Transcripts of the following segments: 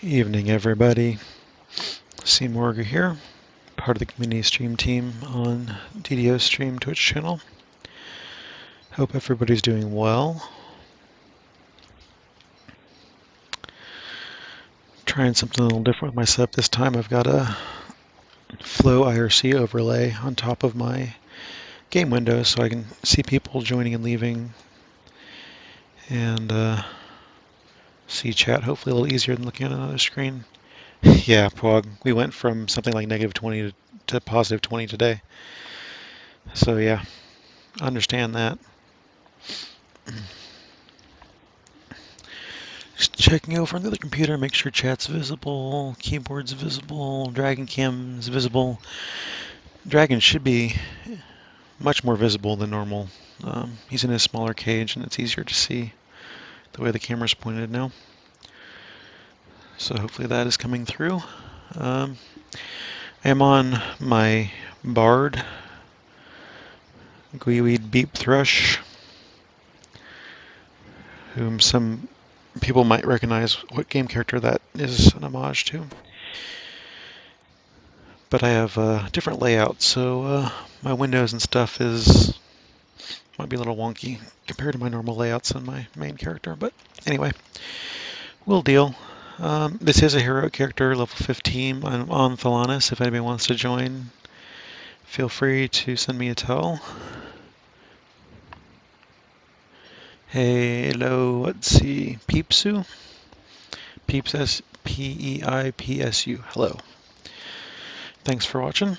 Evening, everybody. CMorrigu here, part of the community stream team on DDO Stream Twitch channel. Hope everybody's doing well. Trying something a little different with my setup this time. I've got a Flow IRC overlay on top of my game window so I can see people joining and leaving and see chat hopefully a little easier than looking at another screen. Yeah, Pog, we went from something like -20 to +20 today. So yeah, understand that. Just checking over on the other computer, make sure chat's visible, keyboard's visible, Dragon Cam's visible. Dragon should be much more visible than normal. He's in a smaller cage and it's easier to see the way the camera's pointed now. So hopefully that is coming through. I am on my Bard, Gweeweed Beep Thrush, whom some people might recognize what game character that is an homage to. But I have a different layout, so my windows and stuff might be a little wonky compared to my normal layouts on my main character. But anyway, we'll deal. This is a hero character, level 15. I'm on Thalanis. If anybody wants to join, feel free to send me a tell. Hello, let's see, Peepsu? Peeps, S-P-E-I-P-S-U. Hello. Thanks for watching.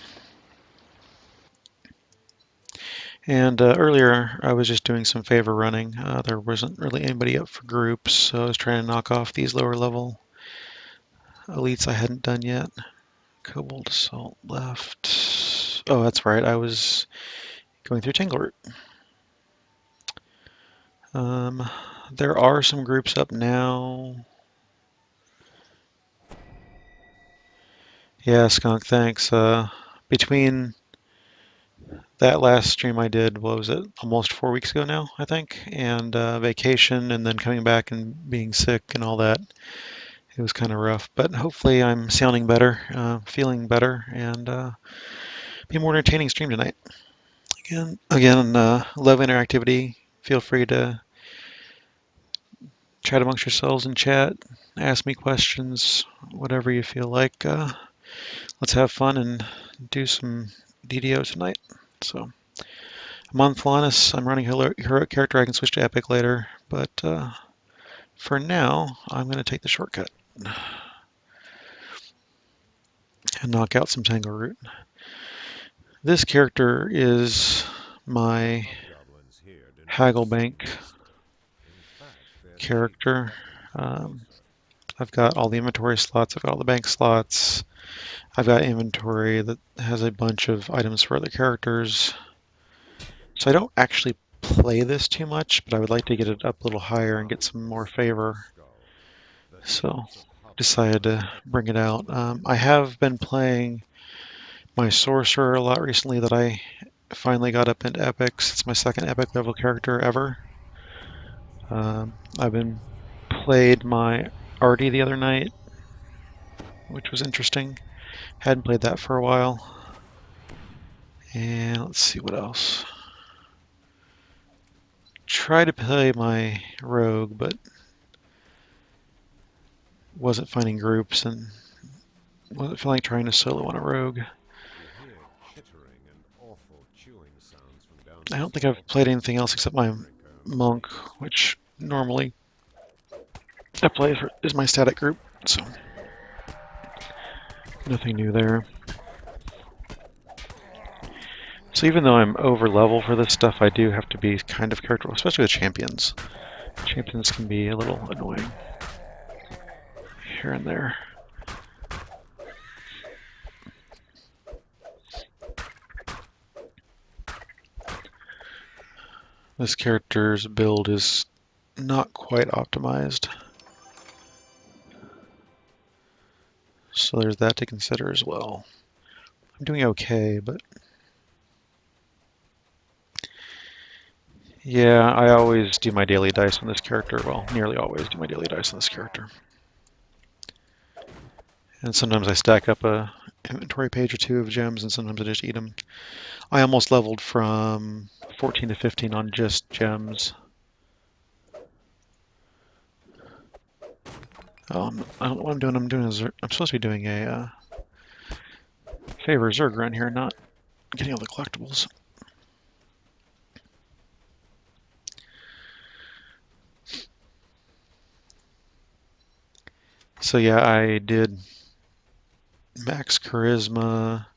And earlier I was just doing some favor running. There wasn't really anybody up for groups, so I was trying to knock off these lower level elites I hadn't done yet. Cobalt Assault left. Oh, that's right, I was going through Tangleroot. There are some groups up now. Yeah, Skunk, thanks. Between that last stream I did, what was it, almost 4 weeks ago now, I think, and vacation, and then coming back and being sick and all that, it was kind of rough. But hopefully I'm sounding better, feeling better, and be a more entertaining stream tonight. Again, love interactivity. Feel free to chat amongst yourselves in chat, ask me questions, whatever you feel like. Let's have fun and do some DDO tonight. So I'm on Thalanis. I'm running hero character. I can switch to epic later, but for now, I'm going to take the shortcut and knock out some Tangleroot. This character is my Hagglebank character. I've got all the inventory slots. I've got all the bank slots. I've got inventory that has a bunch of items for other characters. So I don't actually play this too much, but I would like to get it up a little higher and get some more favor. So decided to bring it out. I have been playing my sorcerer a lot recently that I finally got up into epics. It's my second epic level character ever. I've been played my Artie the other night, which was interesting. Hadn't played that for a while. And let's see what else. Tried to play my rogue, but wasn't finding groups and wasn't feeling like trying to solo on a rogue. I don't think I've played anything else except my monk, which normally I play is my static group, so nothing new there. So even though I'm over level for this stuff, I do have to be kind of careful, especially with champions. Champions can be a little annoying here and there. This character's build is not quite optimized. So there's that to consider as well. I'm doing okay, but yeah, I always do my daily dice on this character. Well, nearly always do my daily dice on this character. And sometimes I stack up a inventory page or two of gems, and sometimes I just eat them. I almost leveled from 14 to 15 on just gems. I don't know what I'm doing. I'm supposed to be doing a favor Zerg run here, not getting all the collectibles. So yeah, I did max charisma.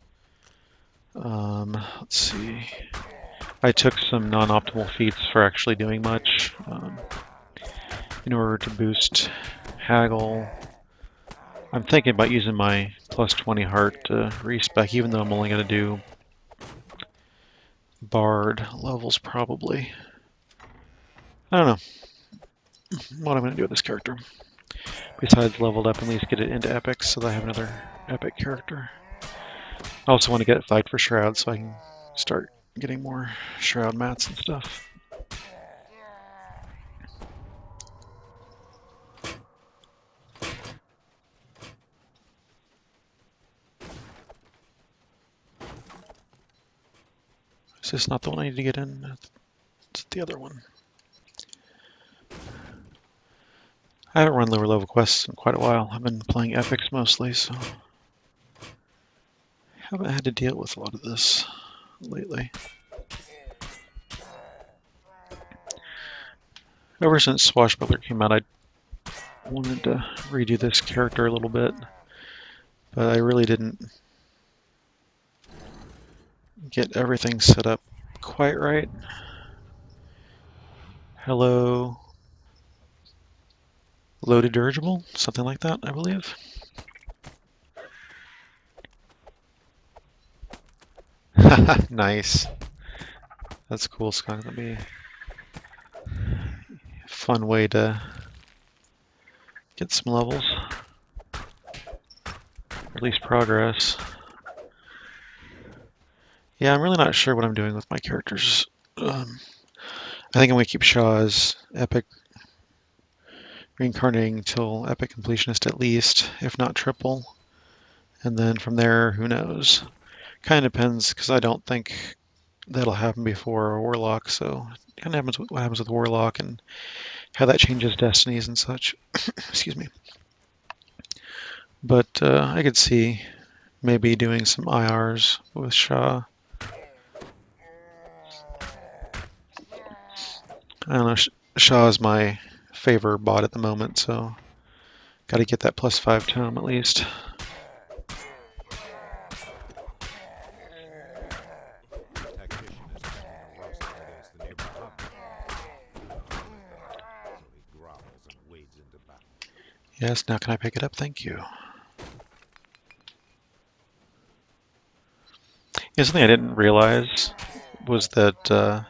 Let's see. I took some non-optimal feats for actually doing much in order to boost haggle. I'm thinking about using my plus 20 heart to respec, even though I'm only going to do bard levels probably. I don't know what I'm going to do with this character. Besides leveled up, at least get it into epics so that I have another epic character. I also want to get Fight for Shroud so I can start getting more Shroud mats and stuff. Is this not the one I need to get in? It's the other one. I haven't run lower level quests in quite a while. I've been playing epics mostly, so haven't had to deal with a lot of this lately. Ever since Swashbuckler came out, I wanted to redo this character a little bit, but I really didn't get everything set up quite right. Hello, loaded dirigible, something like that, I believe. Nice. That's cool, Skunk. That'd be a fun way to get some levels. Or at least progress. Yeah, I'm really not sure what I'm doing with my characters. I think I'm going to keep Shaw as epic, reincarnating till epic completionist at least, if not triple. And then from there, who knows? Kind of depends, because I don't think that'll happen before a Warlock, so it kind of happens what happens with Warlock and how that changes destinies and such. Excuse me. But I could see maybe doing some IRs with Shaw. I don't know, Shaw is my favor bot at the moment, so got to get that +5 tome at least. Yes, now can I pick it up? Thank you. Yeah, something I didn't realize was that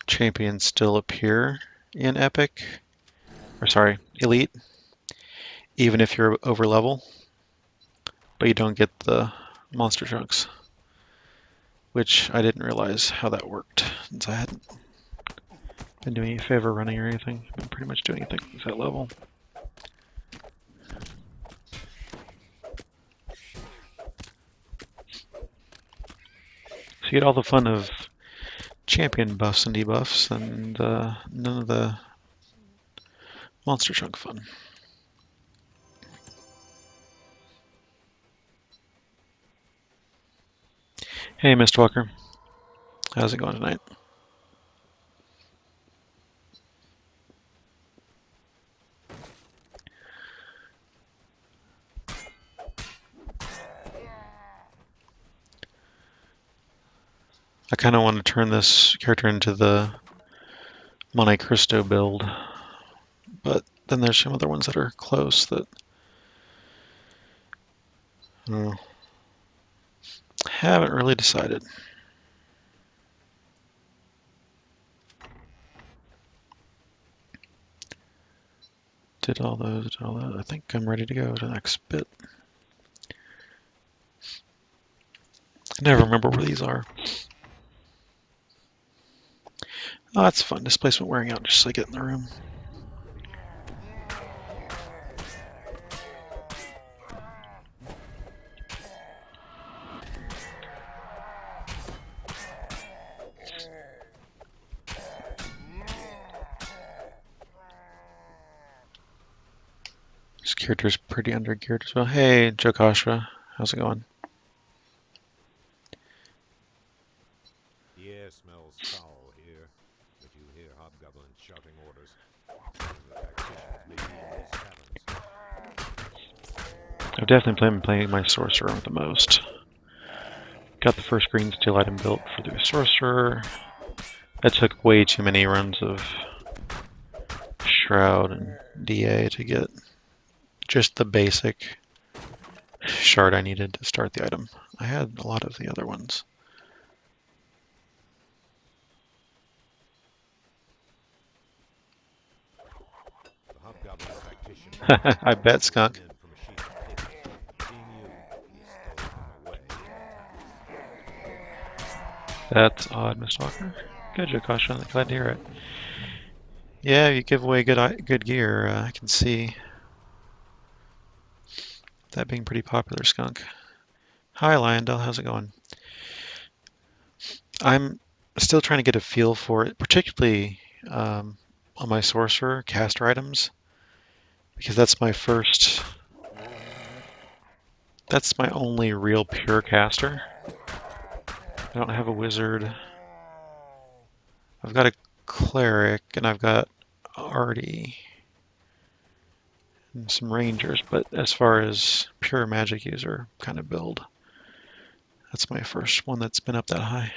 champions still appear in Epic, or sorry, Elite, even if you're over level, but you don't get the monster chunks, which I didn't realize how that worked, since I hadn't been doing any favor running or anything. I've been pretty much doing anything at that level. So you get all the fun of champion buffs and debuffs, and none of the monster chunk fun. Hey, Mr. Walker. How's it going tonight? I kind of want to turn this character into the Monte Cristo build, but then there's some other ones that are close that I don't know. Haven't really decided. Did all those, did all that. I think I'm ready to go to the next bit. I never remember where these are. Oh, that's fun. Displacement wearing out just so I get in the room. Character's pretty under geared as well. Hey, Jokashra, how's it going? The air smells foul here, but you hear hobgoblins shouting orders. The tacticians may be in these taverns. I've definitely been playing my sorcerer the most. Got the first green steel item built for the sorcerer. That took way too many runs of Shroud and DA to get just the basic shard I needed to start the item. I had a lot of the other ones. The hobgoblin tactician I bet, Skunk. in from a sheet of paper. Seeing you, he stole them away. That's odd, Miss Walker. Good, Jokasha. Glad to hear it. Yeah, you give away good gear. I can see that being pretty popular, Skunk. Hi, Lyondell. How's it going? I'm still trying to get a feel for it, particularly on my sorcerer caster items, because that's my first. That's my only real pure caster. I don't have a wizard. I've got a cleric, and I've got Artie and some rangers, but as far as pure magic user kind of build, that's my first one that's been up that high.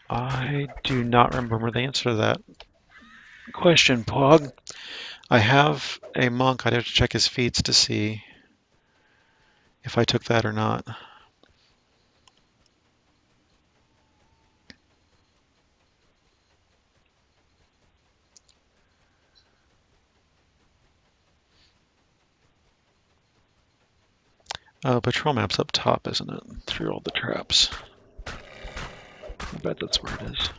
I do not remember the answer to that question, Pog. I have a monk. I'd have to check his feats to see if I took that or not. Patrol map's up top, isn't it? Through all the traps. I bet that's where it is.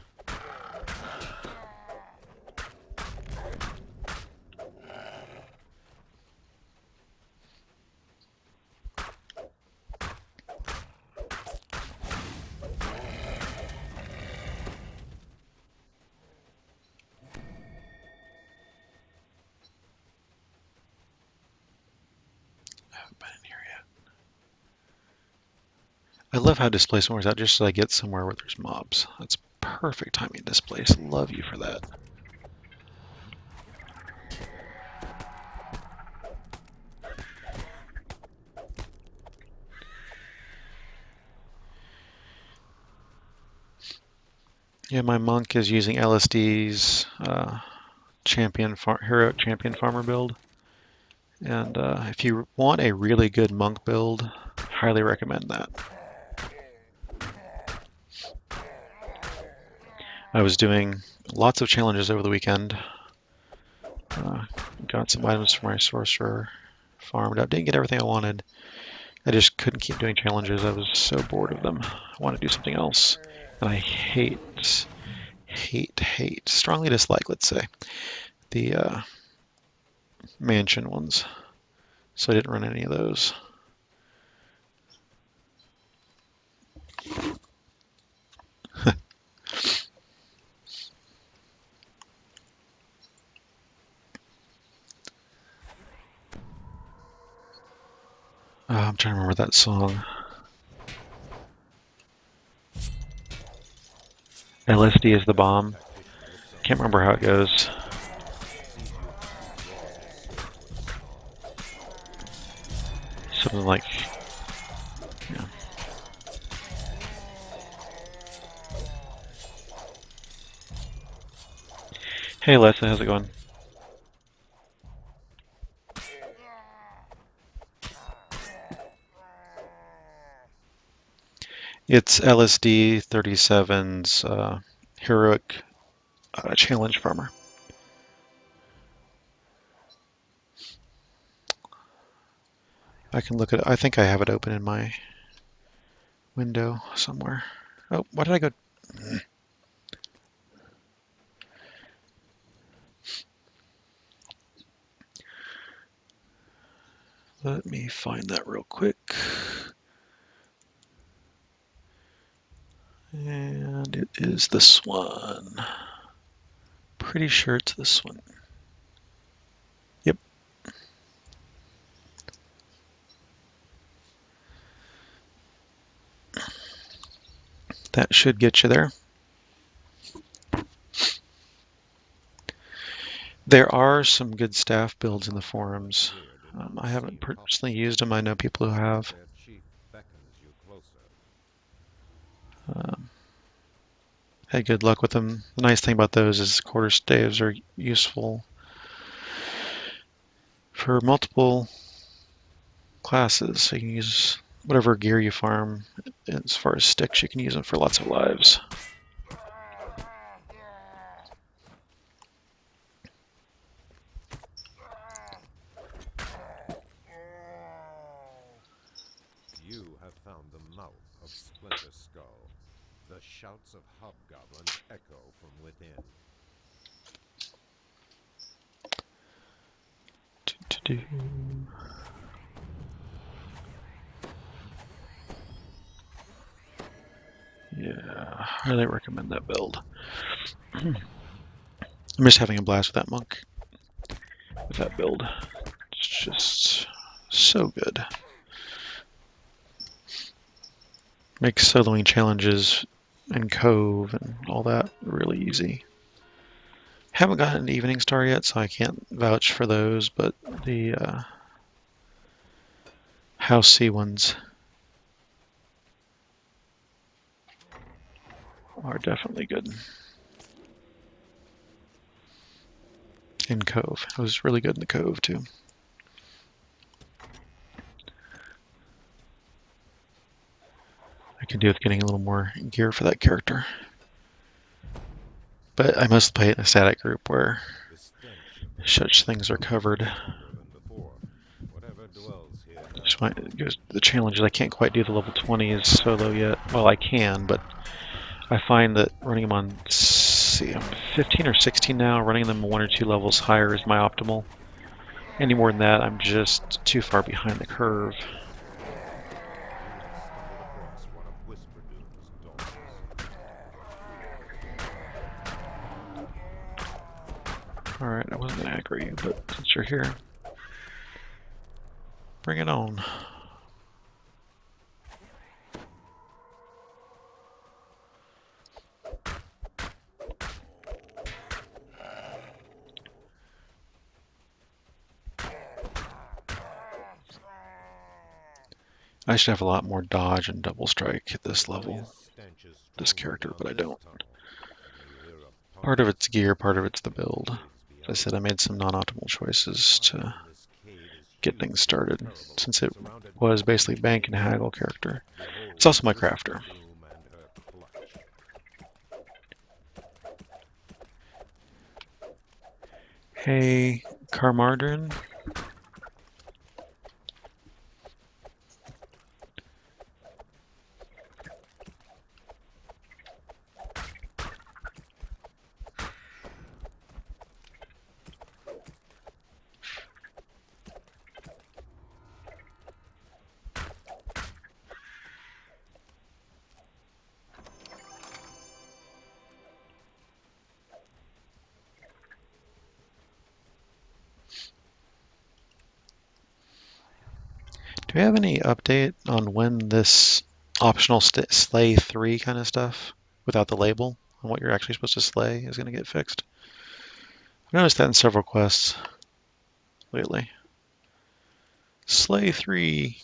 I haven't been in here yet. I love how displacement works out just so I get somewhere where there's mobs. That's perfect timing to displace. Love you for that. Yeah, my monk is using LSD's hero champion farmer build. And if you want a really good monk build, highly recommend that. I was doing lots of challenges over the weekend. Got some items for my sorcerer, farmed up. Didn't get everything I wanted. I just couldn't keep doing challenges. I was so bored of them. I want to do something else. And I hate, strongly dislike, let's say, the mansion ones. So I didn't run any of those. I'm trying to remember that song. LSD is the bomb. Can't remember how it goes. Something like, yeah. Hey, Leslie, how's it going? It's LSD 37's heroic challenge farmer. I can look at it. I think I have it open in my window somewhere. Oh, why did I go? Let me find that real quick. And it is this one. Pretty sure it's this one. Yep. That should get you there. There are some good staff builds in the forums. I haven't personally used them. I know people who have. Their chief beckons you closer. Had good luck with them. The nice thing about those is quarter staves are useful for multiple classes. So you can use whatever gear you farm. As far as sticks, you can use them for lots of lives. You have found the mouth of Splinter Skull. The shouts of hobgoblins echo from within. Yeah, I highly recommend that build. I'm just having a blast with that monk. With that build. It's just so good. Makes soloing challenges and Cove and all that really easy. Haven't gotten an Evening Star yet, so I can't vouch for those, but the House C ones are definitely good. In Cove. It was really good in the Cove, too. I can do with getting a little more gear for that character. But I must play it in a static group where such things are covered. Just the challenge is I can't quite do the level 20s solo yet. Well, I can, but I find that running them on, see, I'm 15 or 16 now. Running them 1 or 2 levels higher is my optimal. Any more than that, I'm just too far behind the curve. Alright, I wasn't going to aggro you, but since you're here, bring it on. I should have a lot more dodge and double strike at this level, this character, but I don't. Part of it's gear, part of it's the build. As I said, I made some non-optimal choices to get things started, since it was basically bank and haggle character. It's also my crafter. Hey, Carmardrin. Do we have any update on when this optional slay 3 kind of stuff, without the label, on what you're actually supposed to slay is going to get fixed? I've noticed that in several quests lately. Slay 3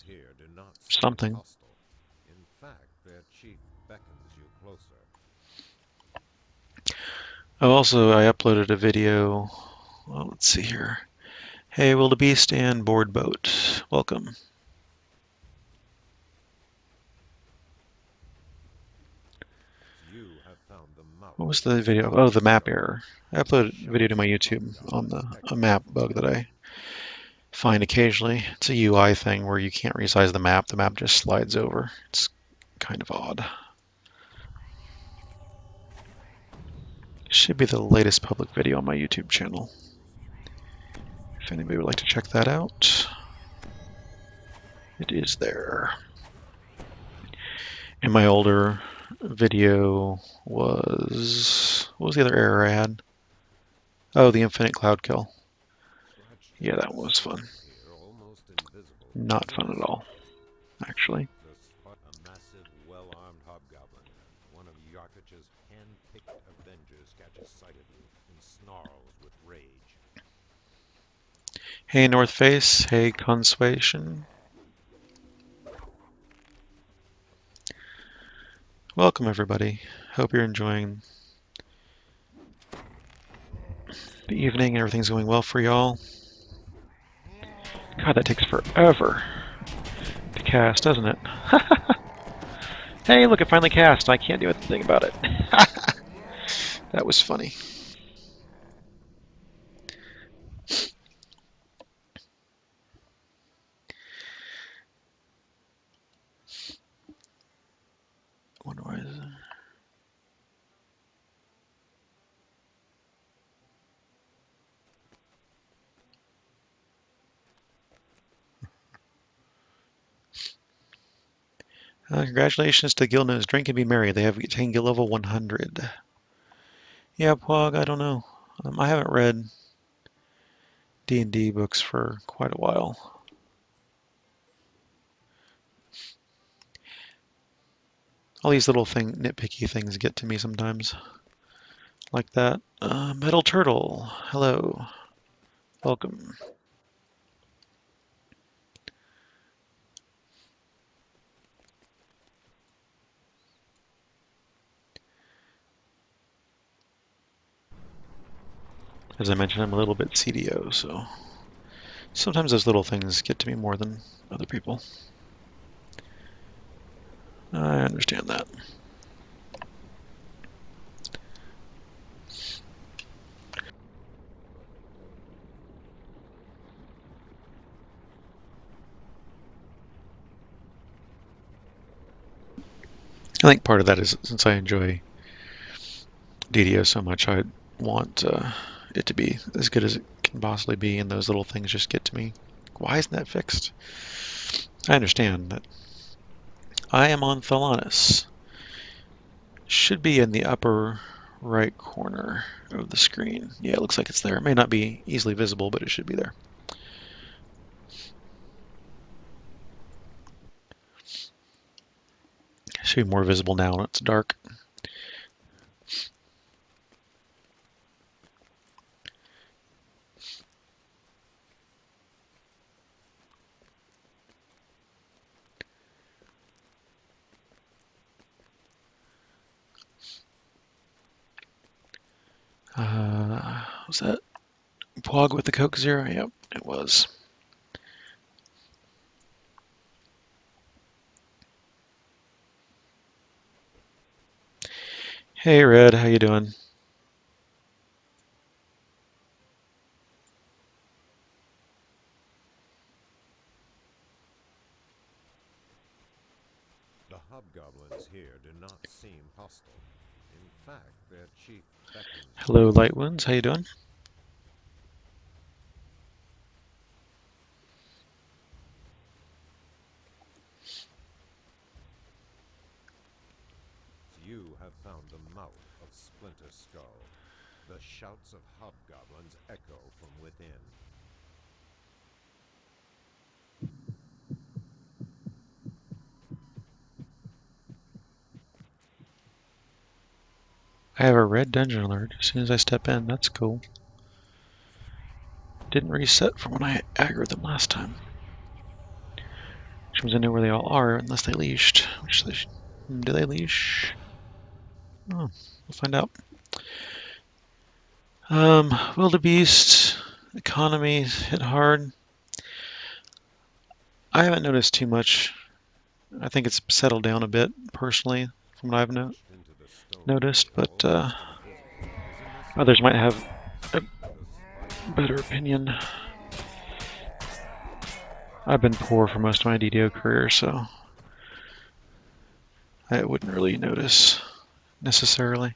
something. In fact, their chief beckons you closer. Oh, also, I uploaded a video. Well, let's see here. Hey, Wildebeest and Board Boat. Welcome. What was the video? Oh, the map error. I uploaded a video to my YouTube on a map bug that I find occasionally. It's a UI thing where you can't resize the map just slides over. It's kind of odd. Should be the latest public video on my YouTube channel. If anybody would like to check that out, it is there. And my older video was... What was the other error I had? Oh, the infinite cloud kill. Yeah, that was fun. Not fun at all, actually. A massive, well-armed hobgoblin, one of Yarkich's hand-picked avengers, catches sight of you and snarls with rage. Hey, North Face. Hey, Consuation. Welcome, everybody. Hope you're enjoying the evening. Everything's going well for y'all. God, that takes forever to cast, doesn't it? Hey, look, it finally cast. I can't do anything about it. That was funny. I wonder why is it? Congratulations to Gilnose. Drink and be merry. They have attained guild level 100. Yeah, Pog, I don't know. I haven't read D&D books for quite a while. All these little nitpicky things get to me sometimes. Like that. Metal Turtle. Hello. Welcome. As I mentioned, I'm a little bit CDO, so sometimes those little things get to me more than other people. I understand that. I think part of that is since I enjoy DDO so much, I want it to be as good as it can possibly be, and those little things just get to me. Why isn't that fixed? I understand that I am on Thalanis. Should be in the upper right corner of the screen. Yeah, it looks like it's there. It may not be easily visible, but it should be there. It should be more visible now when it's dark. Was that Pog with the Coke Zero? Yep, it was. Hey Red, how you doing? The hobgoblins here do not seem hostile. In fact, their chief beckons. Hello Lightwinds, how you doing? You have found the mouth of Splinter Skull. The shouts of hobgoblins echo from within. I have a red dungeon alert as soon as I step in. That's cool. Didn't reset from when I aggroed them last time. Which means I know where they all are unless they leashed. Do they leash? Oh, we'll find out. Wildebeest, economy hit hard. I haven't noticed too much. I think it's settled down a bit, personally, from what I've noticed, but others might have a better opinion. I've been poor for most of my DDO career, so I wouldn't really notice necessarily.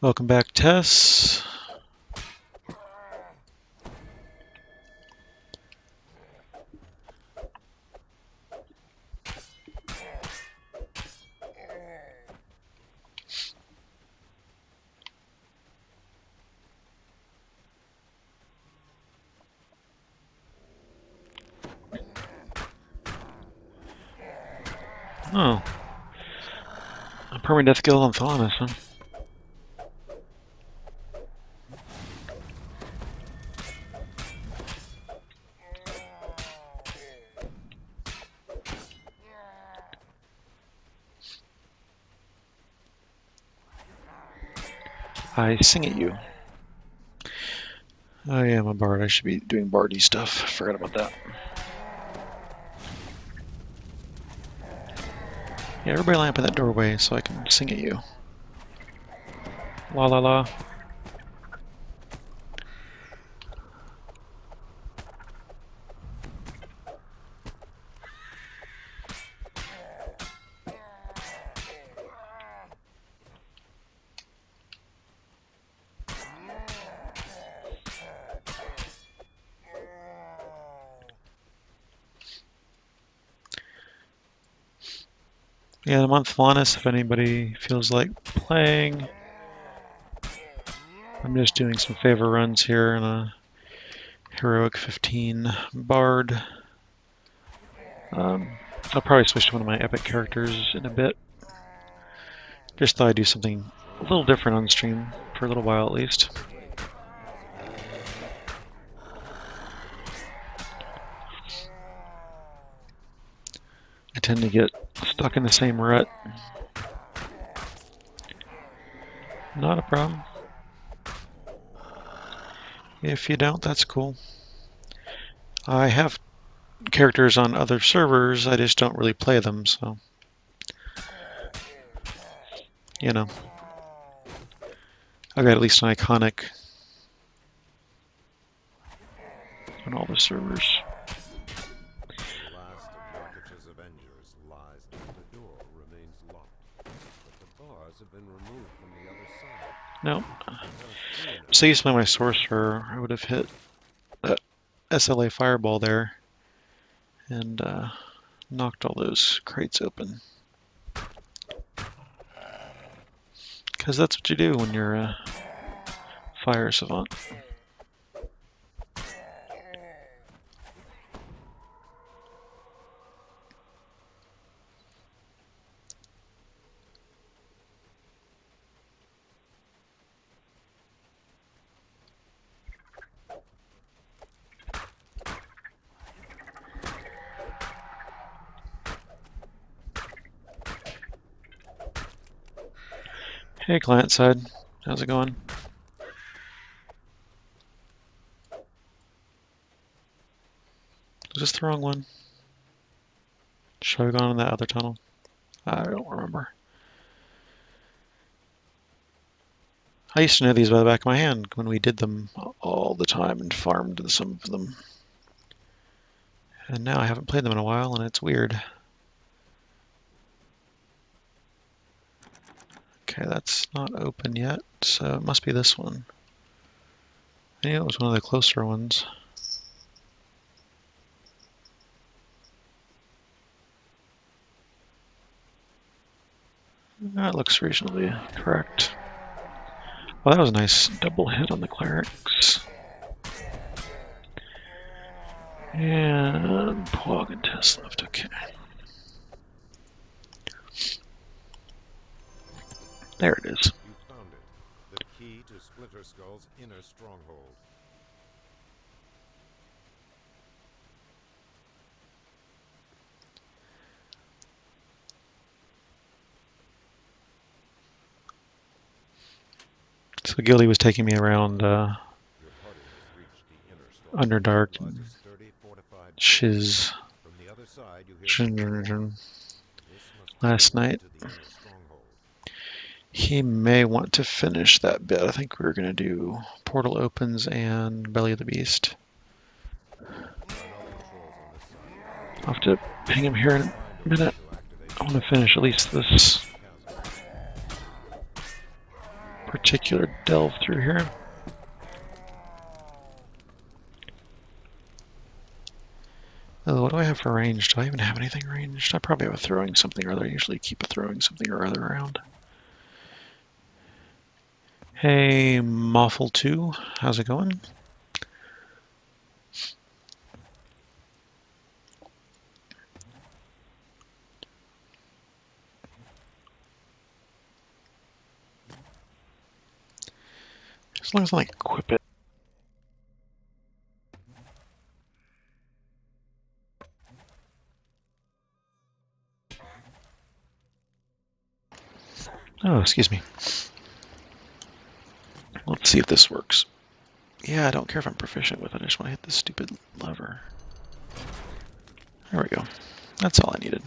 Welcome back, Tess. Oh. A permadeath guild on Thalamus, huh? I sing at you. Oh yeah, I'm a bard. I should be doing bardy stuff. Forgot about that. Yeah, everybody line up in that doorway so I can sing at you. La la la. Yeah, I'm on Thalamus if anybody feels like playing. I'm just doing some favor runs here in a heroic 15 bard. I'll probably switch to one of my epic characters in a bit. Just thought I'd do something a little different on stream for a little while at least. I tend to get stuck in the same rut. Not a problem. If you don't, that's cool. I have characters on other servers, I just don't really play them, so you know. I've got at least an iconic on all the servers. The last of Yakuta's Avengers lies and the door remains locked. But the bars have been removed from the other side. Nope. Now, So used to play my sorcerer, I would have hit that SLA fireball there and knocked all those crates open. Because that's what you do when you're a fire savant. Hey, client side. How's it going? Was this the wrong one? Should I have gone in that other tunnel? I don't remember. I used to know these by the back of my hand when we did them all the time and farmed some of them. And now I haven't played them in a while and it's weird. Okay, that's not open yet, so it must be this one. I knew it was one of the closer ones. That looks reasonably correct. Well, that was a nice double hit on the clerics. And Pog and Tess left, okay. There it is. you found it. The key to Splinter Skull's inner stronghold. So Gilly was taking me around Your party has reached the inner stronghold. Underdark Lies and a sturdy, fortified Shiz From the other side, you hear this must last be the way night. to the inner stronghold. He may want to finish that bit. I think we were going to do Portal Opens and Belly of the Beast. There are no controls on this side. I'll have to ping him here in a minute. I want to finish at least this particular delve through here. Oh, what do I have for range? Do I even have anything ranged? I probably have a throwing something or other. I usually keep a throwing something or other around. Hey, Moffle2, how's it going? long as I like equip it. Oh, excuse me. Let's see if this works. Yeah, I don't care if I'm proficient with it. I just want to hit this stupid lever. There we go. That's all I needed.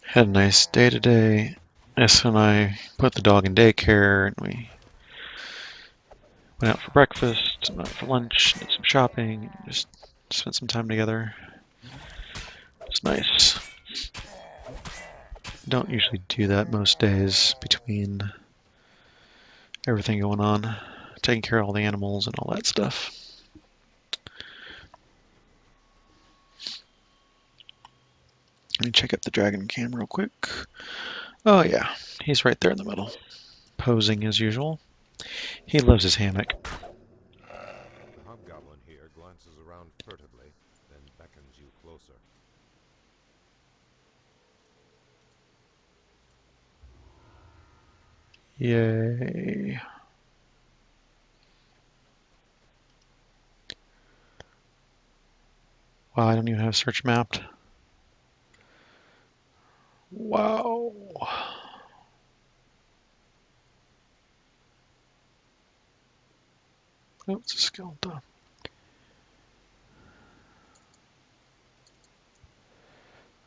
Had a nice day today. Essa and I put the dog in daycare, and we went out for breakfast, went out for lunch, did some shopping, and just spent some time together. It's nice. Don't usually do that most days between everything going on, taking care of all the animals and all that stuff. Let me check out the dragon cam real quick. Oh yeah, he's right there in the middle, posing as usual. He loves his hammock. The hobgoblin here glances around furtively, then beckons you closer. Yay. Wow, I don't even have search mapped. Wow. Oh, it's a skeleton.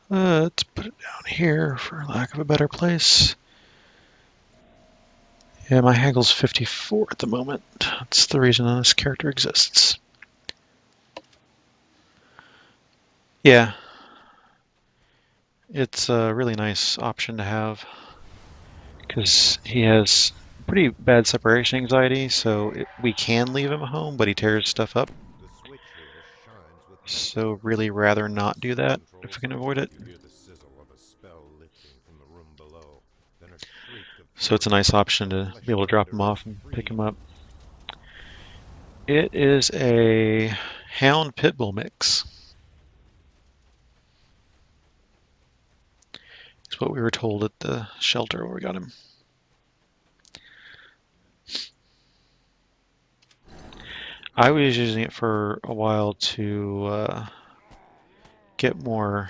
Let's put it down here for lack of a better place. Yeah, my haggle's 54 at the moment. That's the reason this character exists. Yeah, it's a really nice option to have because he has pretty bad separation anxiety, so we can leave him home, but he tears stuff up. The switch here shines with So really rather not do that if we can avoid it. You hear the sizzle of a spell lifting from the room below, then a shriek of So it's a nice option to be able to drop him off and pick him up. It is a Hound Pitbull mix. It's what we were told at the shelter where we got him. I was using it for a while to get more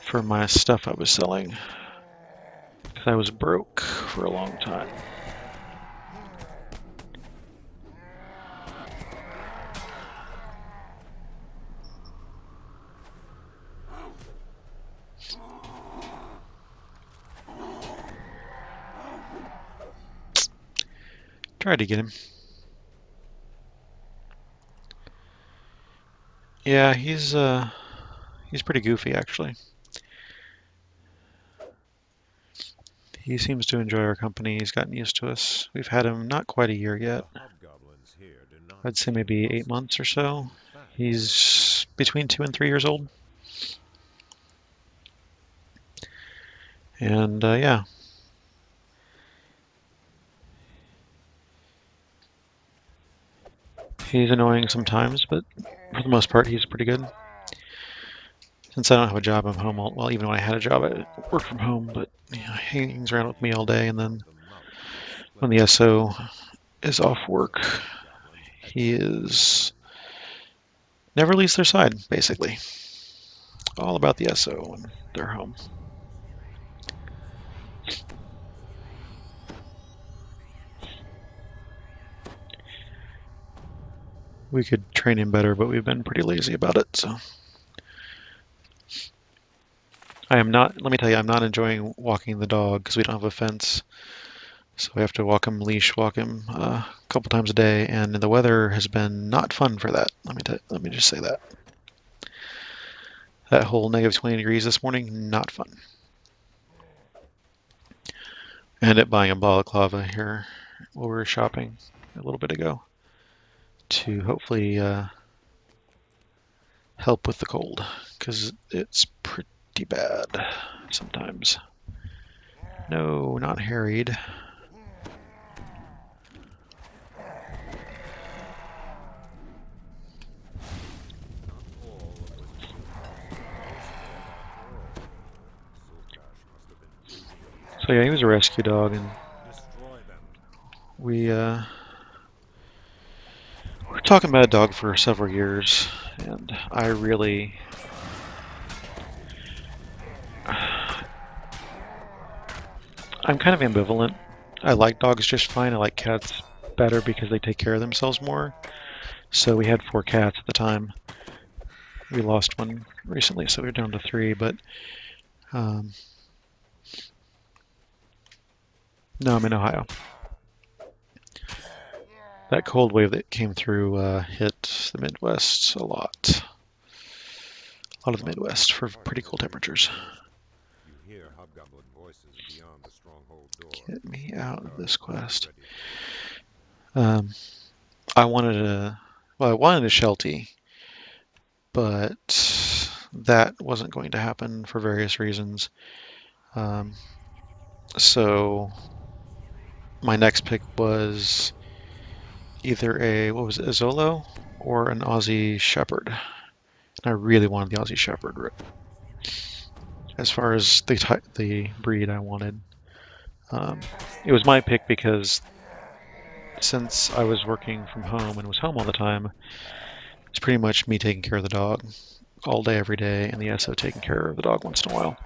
for my stuff I was selling, because I was broke for a long time. Tried to get him. Yeah, he's pretty goofy actually. He seems to enjoy our company. He's gotten used to us. We've had him not quite a year yet. I'd say maybe 8 months or so. He's between 2 and 3 years old. And yeah. He's annoying sometimes, but for the most part, he's pretty good. Since I don't have a job, I'm home well, even when I had a job, I work from home, but he hangs around with me all day, and then when the SO is off work, he never leaves their side, basically. All about the SO when they're home. We could train him better, but we've been pretty lazy about it, so. Let me tell you, I'm not enjoying walking the dog because we don't have a fence. So we have to leash walk him a couple times a day, and the weather has been not fun for that. Let me just say that. That whole negative 20 degrees this morning, not fun. I ended up buying a balaclava here while we were shopping a little bit ago to hopefully help with the cold, because it's pretty bad sometimes. No, not harried. So yeah, he was a rescue dog, and Destroy them. we were talking about a dog for several years, and I really I'm kind of ambivalent. I like dogs just fine. I like cats better because they take care of themselves more. So we had 4 cats at the time. We lost one recently, so we're down to 3. But um, no, I'm in Ohio. That cold wave that came through hit the Midwest a lot. A lot of the Midwest for pretty cool temperatures. You hear hobgoblin voices beyond the stronghold door. Get me out of this quest. Ready. Um, I wanted a Sheltie, but that wasn't going to happen for various reasons. Um, so my next pick was either a Zolo or an Aussie Shepherd. And I really wanted the Aussie Shepherd as far as the breed I wanted. Um, it was my pick because since I was working from home and was home all the time, it's pretty much me taking care of the dog all day, every day, and the SO taking care of the dog once in a while.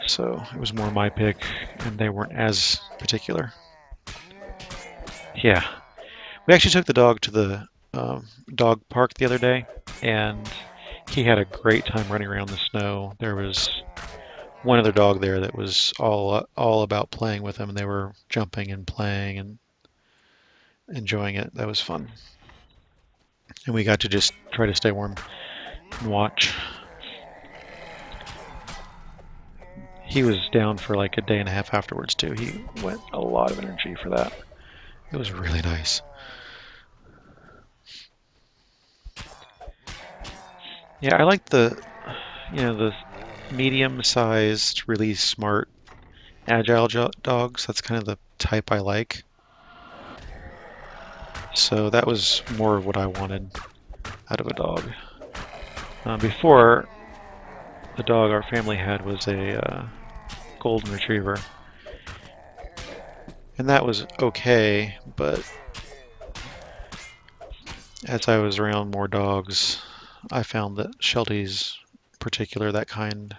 So it was more my pick, and they weren't as particular. Yeah. We actually took the dog to the dog park the other day, and he had a great time running around the snow. There was one other dog there that was all about playing with him, and they were jumping and playing and enjoying it. That was fun. And we got to just try to stay warm and watch. He was down for like a day and a half afterwards too. He went a lot of energy for that. It was really nice. Yeah, I like the medium-sized, really smart, agile dogs. That's kind of the type I like. So that was more of what I wanted out of a dog. Before, the dog our family had was a golden retriever, and that was okay. But as I was around more dogs, I found that Shelties, in particular, that kind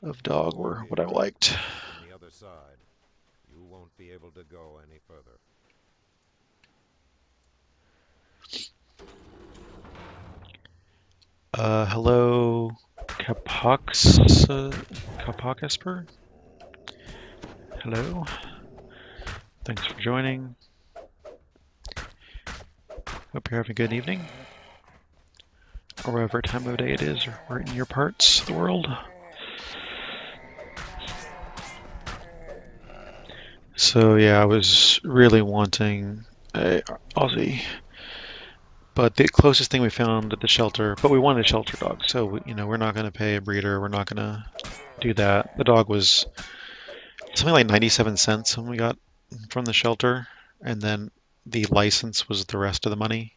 of dog, were what I liked. On the other side, you won't be able to go any further. Hello, Kapokesper? Hello. Thanks for joining. Hope you're having a good evening, or whatever time of day it is, or in your parts of the world. So yeah, I was really wanting a Aussie, but the closest thing we found at the shelter, but we wanted a shelter dog, so we're not going to pay a breeder. We're not going to do that. The dog was something like 97 cents when we got from the shelter, and then the license was the rest of the money,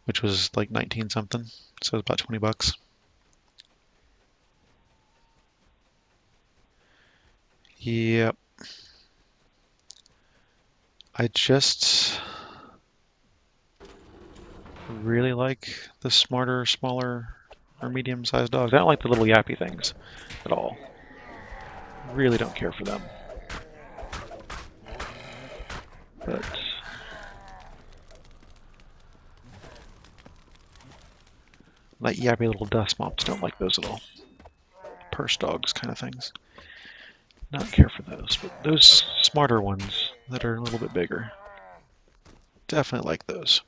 which was like 19 something, so it was about 20 bucks. Yep. I just really like the smarter, smaller, or medium-sized dogs. I don't like the little yappy things at all. Really don't care for them. But like yappy little dust mops, don't like those at all. Purse dogs kind of things. Not care for those, but those smarter ones that are a little bit bigger, definitely like those.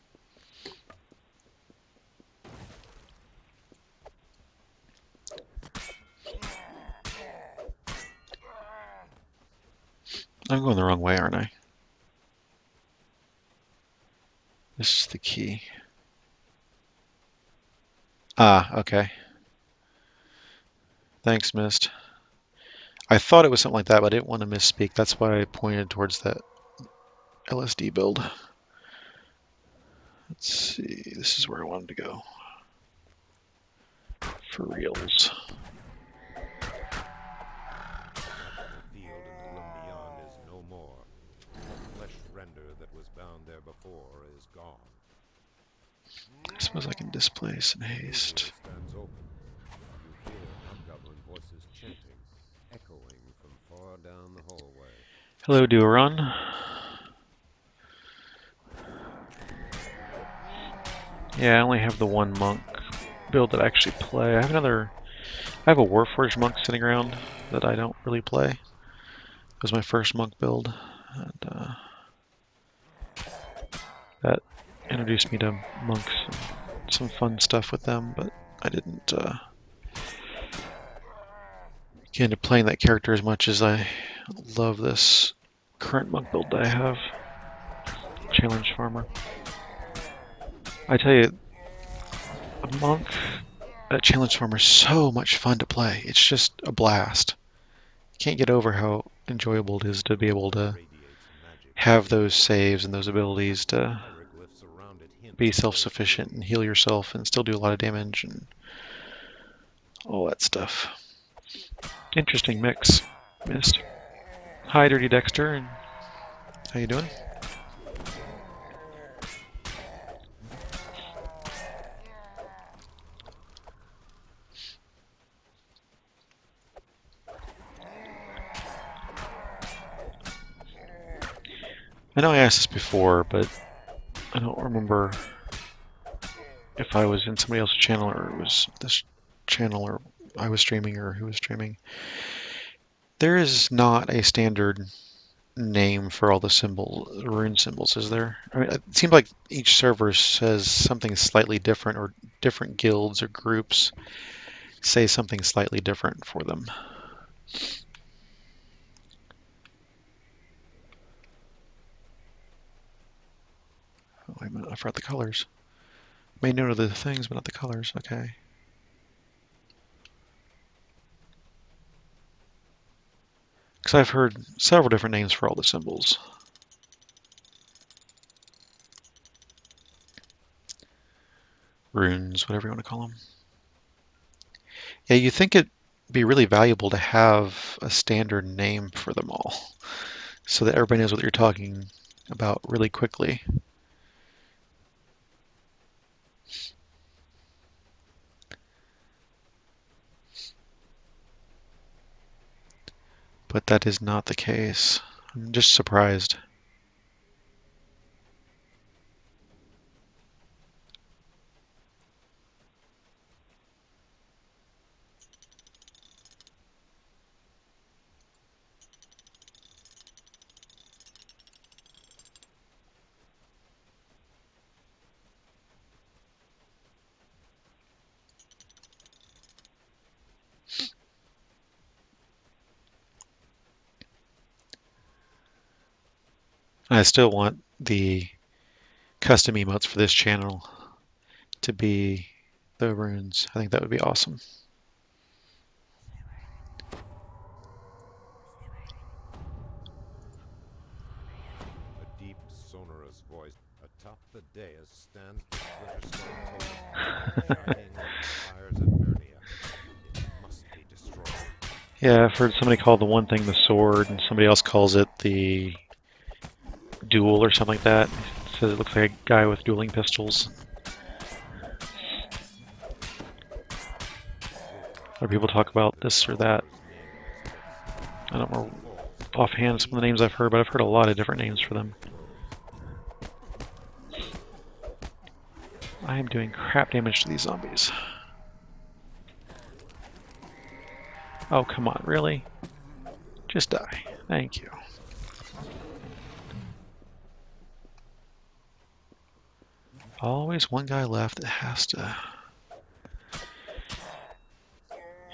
I'm going the wrong way, aren't I? This is the key. Ah, okay. Thanks, Mist. I thought it was something like that, but I didn't want to misspeak. That's why I pointed towards that LSD build. Let's see. This is where I wanted to go. For reals. The field in the is gone. I suppose I can displace and The door haste. stands open. You hear hobgoblin voices chanting, echoing from far down the hallway. Hello, Dueron. Yeah, I only have the one monk build that I actually play. I have a Warforged monk sitting around that I don't really play. It was my first monk build, and that introduced me to monks and some fun stuff with them, but I didn't get into playing that character as much as I love this current monk build that I have. Challenge Farmer. I tell you, a monk at Challenge Farmer is so much fun to play. It's just a blast. You can't get over how enjoyable it is to be able to have those saves and those abilities to be self-sufficient and heal yourself and still do a lot of damage and all that stuff. Interesting mix. Missed. Hi, Dirty Dexter, and how you doing? I know I asked this before, but I don't remember if I was in somebody else's channel or it was this channel or I was streaming or who was streaming. There is not a standard name for all the rune symbols, is there? I mean, it seems like each server says something slightly different, or different guilds or groups say something slightly different for them. Oh, wait a minute, I forgot the colors. Made note of the things, but not the colors. Okay. Because I've heard several different names for all the symbols. Runes, whatever you want to call them. Yeah, you think it'd be really valuable to have a standard name for them all, so that everybody knows what you're talking about really quickly. But that is not the case. I'm just surprised. I still want the custom emotes for this channel to be the runes. I think that would be awesome. A deep, sonorous voice atop the dais stands the Splinter Skull totem, shining like the fires of Vernia. It must be destroyed. Yeah, I've heard somebody call the one thing the sword, and somebody else calls it the duel or something like that. It says it looks like a guy with dueling pistols. Other people talk about this or that. I don't know offhand some of the names I've heard, but I've heard a lot of different names for them. I am doing crap damage to these zombies. Oh, come on, really? Just die. Thank you. Always one guy left that has to...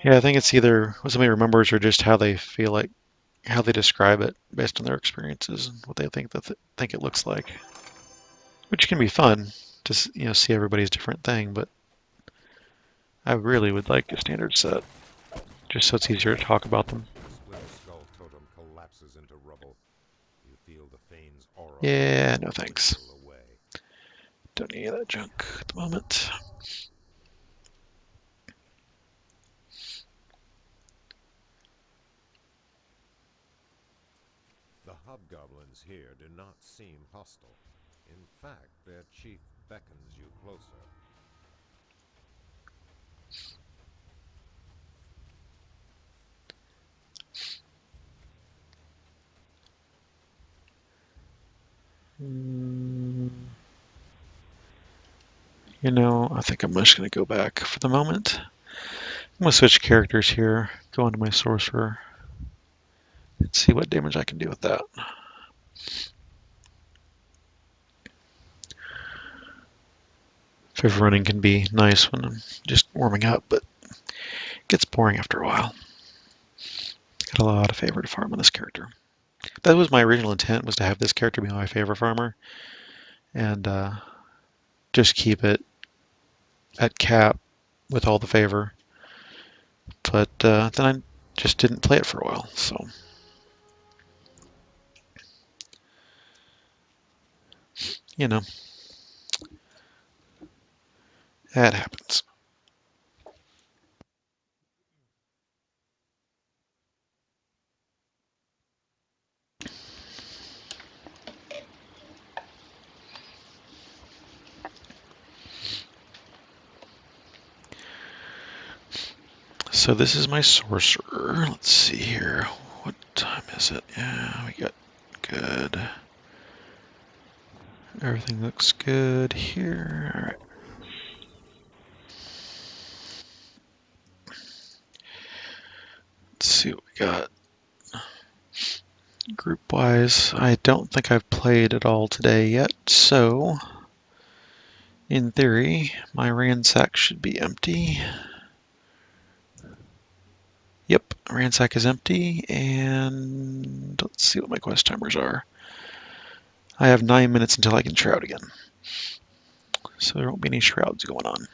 Yeah, I think it's either what somebody remembers or just how they feel like, how they describe it based on their experiences and what they think think it looks like. Which can be fun to see everybody's different thing, but I really would like a standard set, just so it's easier to talk about them. The Splinter Skull totem collapses into rubble. You feel the Fane's aura. Yeah, no thanks. Away. Don't need any of that junk at the moment. The hobgoblins here do not seem hostile. In fact, their chief beckons you closer. You know, I think I'm just going to go back for the moment. I'm going to switch characters here, go into my sorcerer, and see what damage I can do with that. Favor running can be nice when I'm just warming up, but it gets boring after a while. Got a lot of favor to farm on this character. That was my original intent, was to have this character be my favor farmer, and just keep it at cap with all the favor. But then I just didn't play it for a while, so you know, that happens. So this is my sorcerer. Let's see here. What time is it? Yeah, we got good. Everything looks good here. All right. Let's see what we got. Group-wise, I don't think I've played at all today yet, so in theory, my ransack should be empty. Yep, ransack is empty, and let's see what my quest timers are. I have 9 minutes until I can shroud again, so there won't be any shrouds going on.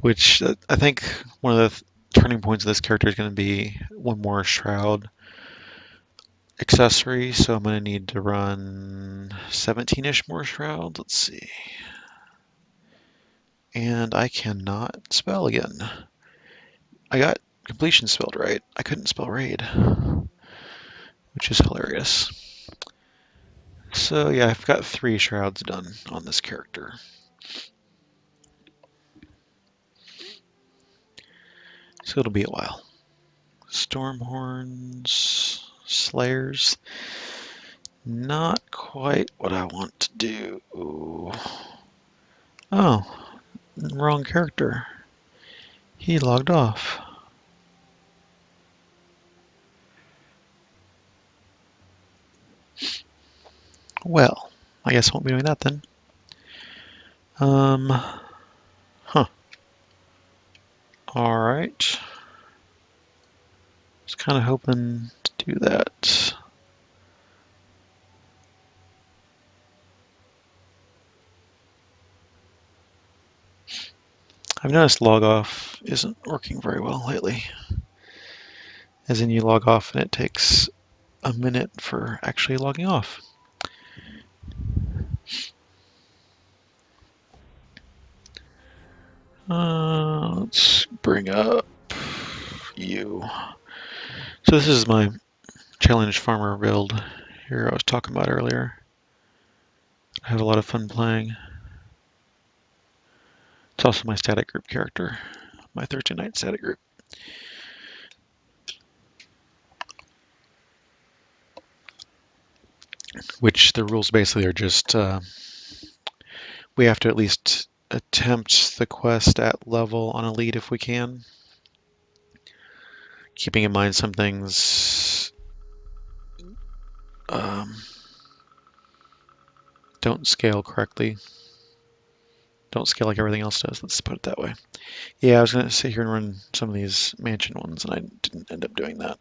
Which I think one of the turning points of this character is going to be one more shroud accessory, so I'm going to need to run 17-ish more shrouds. Let's see. And I cannot spell again. I got completion spelled right. I couldn't spell raid, which is hilarious. So yeah, I've got 3 shrouds done on this character. So it'll be a while. Stormhorns, Slayers. Not quite what I want to do. Oh, wrong character. He logged off. Well, I guess I won't be doing that then. Huh. Alright. Was kind of hoping to do that. I've noticed log off isn't working very well lately. As in, you log off and it takes a minute for actually logging off. Let's bring up you. So this is my challenge farmer build here I was talking about earlier. I have a lot of fun playing. It's also my static group character, my Thursday night static group. Which the rules basically are just we have to at least attempt the quest at level on elite if we can. Keeping in mind some things don't scale correctly. Don't scale like everything else does, let's put it that way. Yeah, I was going to sit here and run some of these mansion ones, and I didn't end up doing that.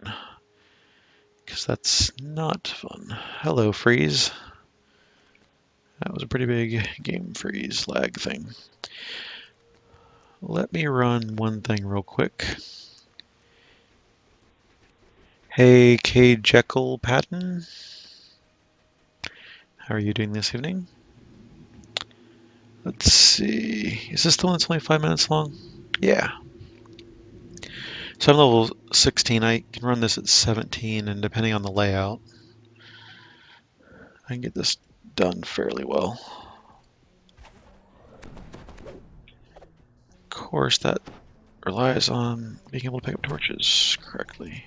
Because that's not fun. Hello, freeze. That was a pretty big game freeze lag thing. Let me run one thing real quick. Hey, K. Jekyll Patton. How are you doing this evening? Let's see. Is this the one that's only 5 minutes long? Yeah. So I'm level 16. I can run this at 17, and depending on the layout, I can get this done fairly well. Of course, that relies on being able to pick up torches correctly.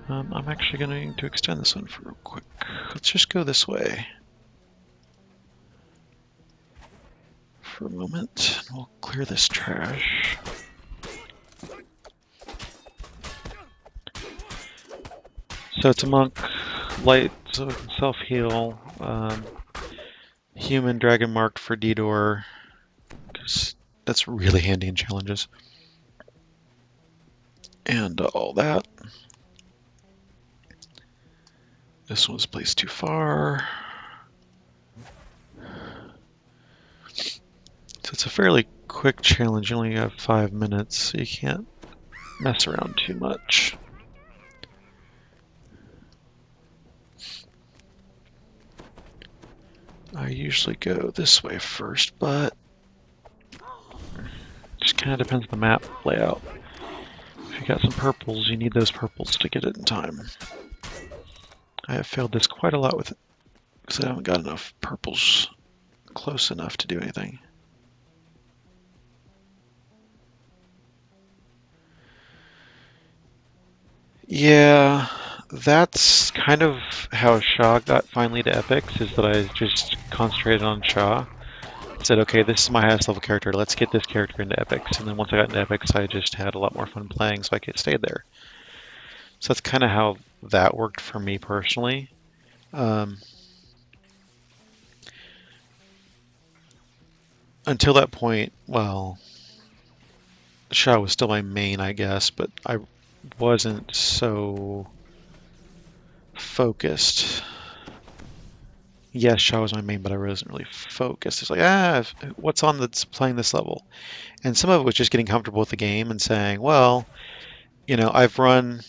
I'm actually going to extend this one for real quick. Let's just go this way for a moment. We'll clear this trash. So it's a monk, light, so it can self-heal. Human dragon marked for D-door, because that's really handy in challenges. And all that. This one's placed too far. So it's a fairly quick challenge. You only have 5 minutes, so you can't mess around too much. I usually go this way first, but it just kind of depends on the map layout. If you got some purples, you need those purples to get it in time. I have failed this quite a lot with it, because I haven't got enough purples close enough to do anything. Yeah, that's kind of how Shaw got finally to epics, is that I just concentrated on Shaw. Said, okay, this is my highest level character, let's get this character into epics. And then once I got into epics, I just had a lot more fun playing, so I could stay there. So that's kind of how that worked for me personally. Until that point, well, Shaw was still my main, I guess, but I wasn't so focused. Yes, Shaw was my main, but I wasn't really focused. It's like, what's on that's playing this level? And some of it was just getting comfortable with the game and saying, well, I've run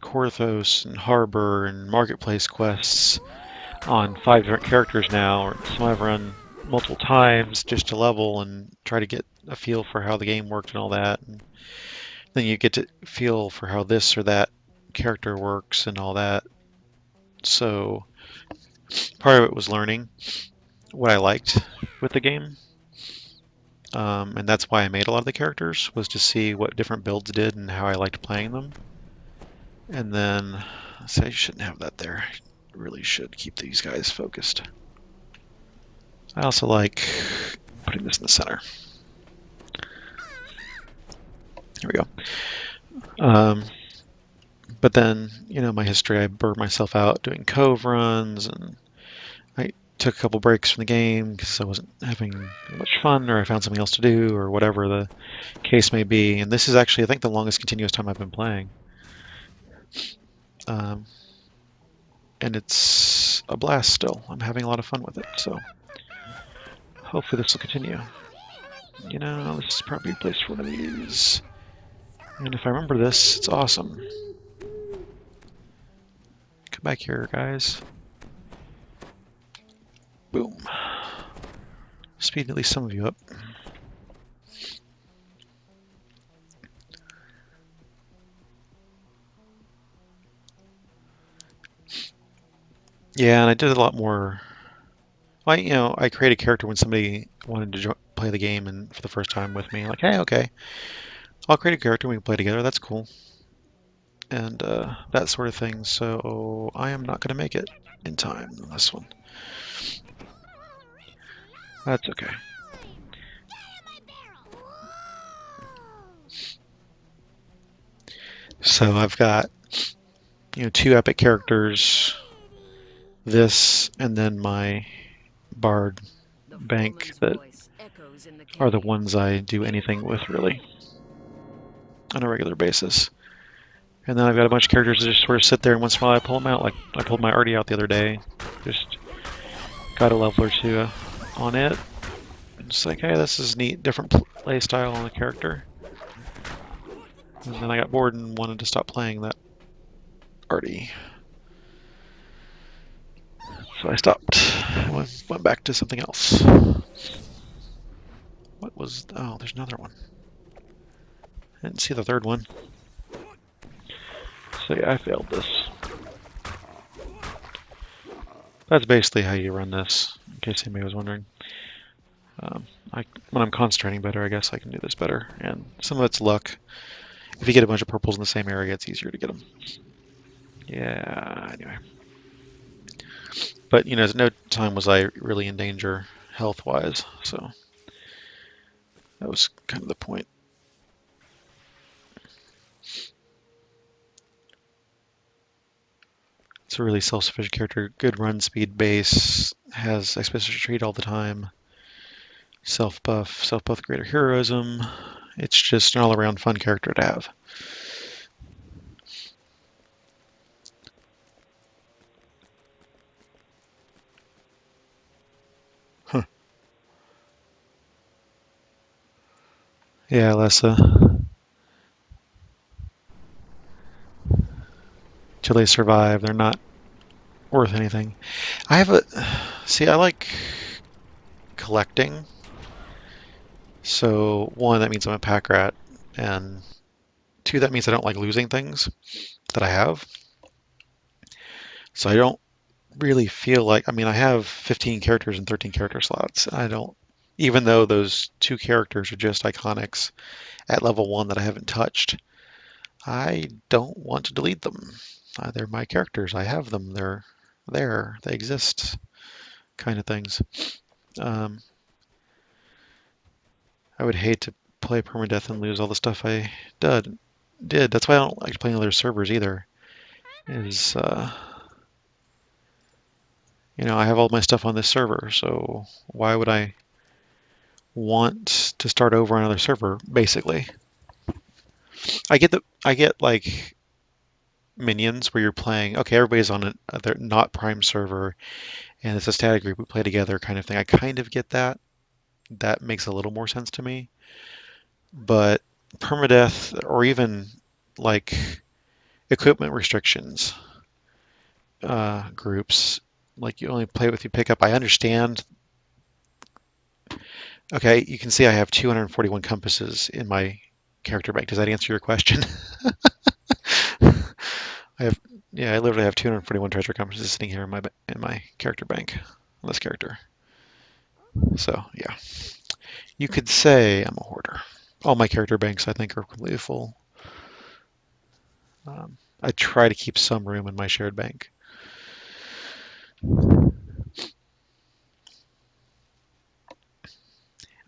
Korthos and Harbor and Marketplace quests on 5 different characters now, or some I've run multiple times just to level and try to get a feel for how the game worked and all that. And then you get to feel for how this or that character works and all that. So part of it was learning what I liked with the game. And that's why I made a lot of the characters, was to see what different builds did and how I liked playing them. And then, I shouldn't have that there. I really should keep these guys focused. I also like putting this in the center. Here we go. But then, my history, I burned myself out doing cove runs, and I took a couple breaks from the game because I wasn't having much fun, or I found something else to do, or whatever the case may be. And this is actually, I think, the longest continuous time I've been playing. And it's a blast still. I'm having a lot of fun with it, so hopefully this will continue. This is probably a place for one of these. And if I remember this, it's awesome. Come back here, guys. Boom. Speed at least some of you up. Yeah, and I did a lot more. I create a character when somebody wanted to play the game and for the first time with me. Like, hey, okay, I'll create a character and we can play together. That's cool. And that sort of thing. So I am not going to make it in time on this one. That's okay. So I've got, 2 epic characters, this, and then my bard bank that are the ones I do anything with, really, on a regular basis. And then I've got a bunch of characters that just sort of sit there, and once in a while I pull them out. Like, I pulled my Artie out the other day. Just got a level or 2 on it. It's like, hey, this is neat, different play style on the character. And then I got bored and wanted to stop playing that Artie. So I stopped. I went back to something else. What was... Oh, there's another one. I didn't see the third one. So yeah, I failed this. That's basically how you run this, in case anybody was wondering. Um, when I'm concentrating better, I guess I can do this better. And some of it's luck. If you get a bunch of purples in the same area, it's easier to get them. Yeah, anyway. But, at no time was I really in danger health-wise, so that was kind of the point. It's a really self-sufficient character. Good run speed base, has expedition retreat all the time. Self-buff greater heroism. It's just an all-around fun character to have. Huh. Yeah, Lessa. Till they survive, they're not worth anything. I have a... See, I like collecting. So, one, that means I'm a pack rat. And two, that means I don't like losing things that I have. So I don't really feel like, I have 15 characters and 13 character slots. I don't, even though those two characters are just iconics at level 1 that I haven't touched, I don't want to delete them. They're my characters. I have them. They're there. They exist, kind of things. Um, I would hate to play permadeath and lose all the stuff I did. That's why I don't like playing other servers either. Is I have all my stuff on this server, so why would I want to start over on another server? Basically, I get like minions where you're playing. Okay, everybody's on a not prime server, and it's a static group we play together, kind of thing. I kind of get that. That makes a little more sense to me. But permadeath or even like equipment restrictions groups, like you only play with you pick up. I understand. Okay, you can see I have 241 compasses in my character bank. Does that answer your question? I have, yeah, I literally have 241 treasure compasses sitting here in my character bank on this character. So yeah, you could say I'm a hoarder. All my character banks I think are completely full. I try to keep some room in my shared bank.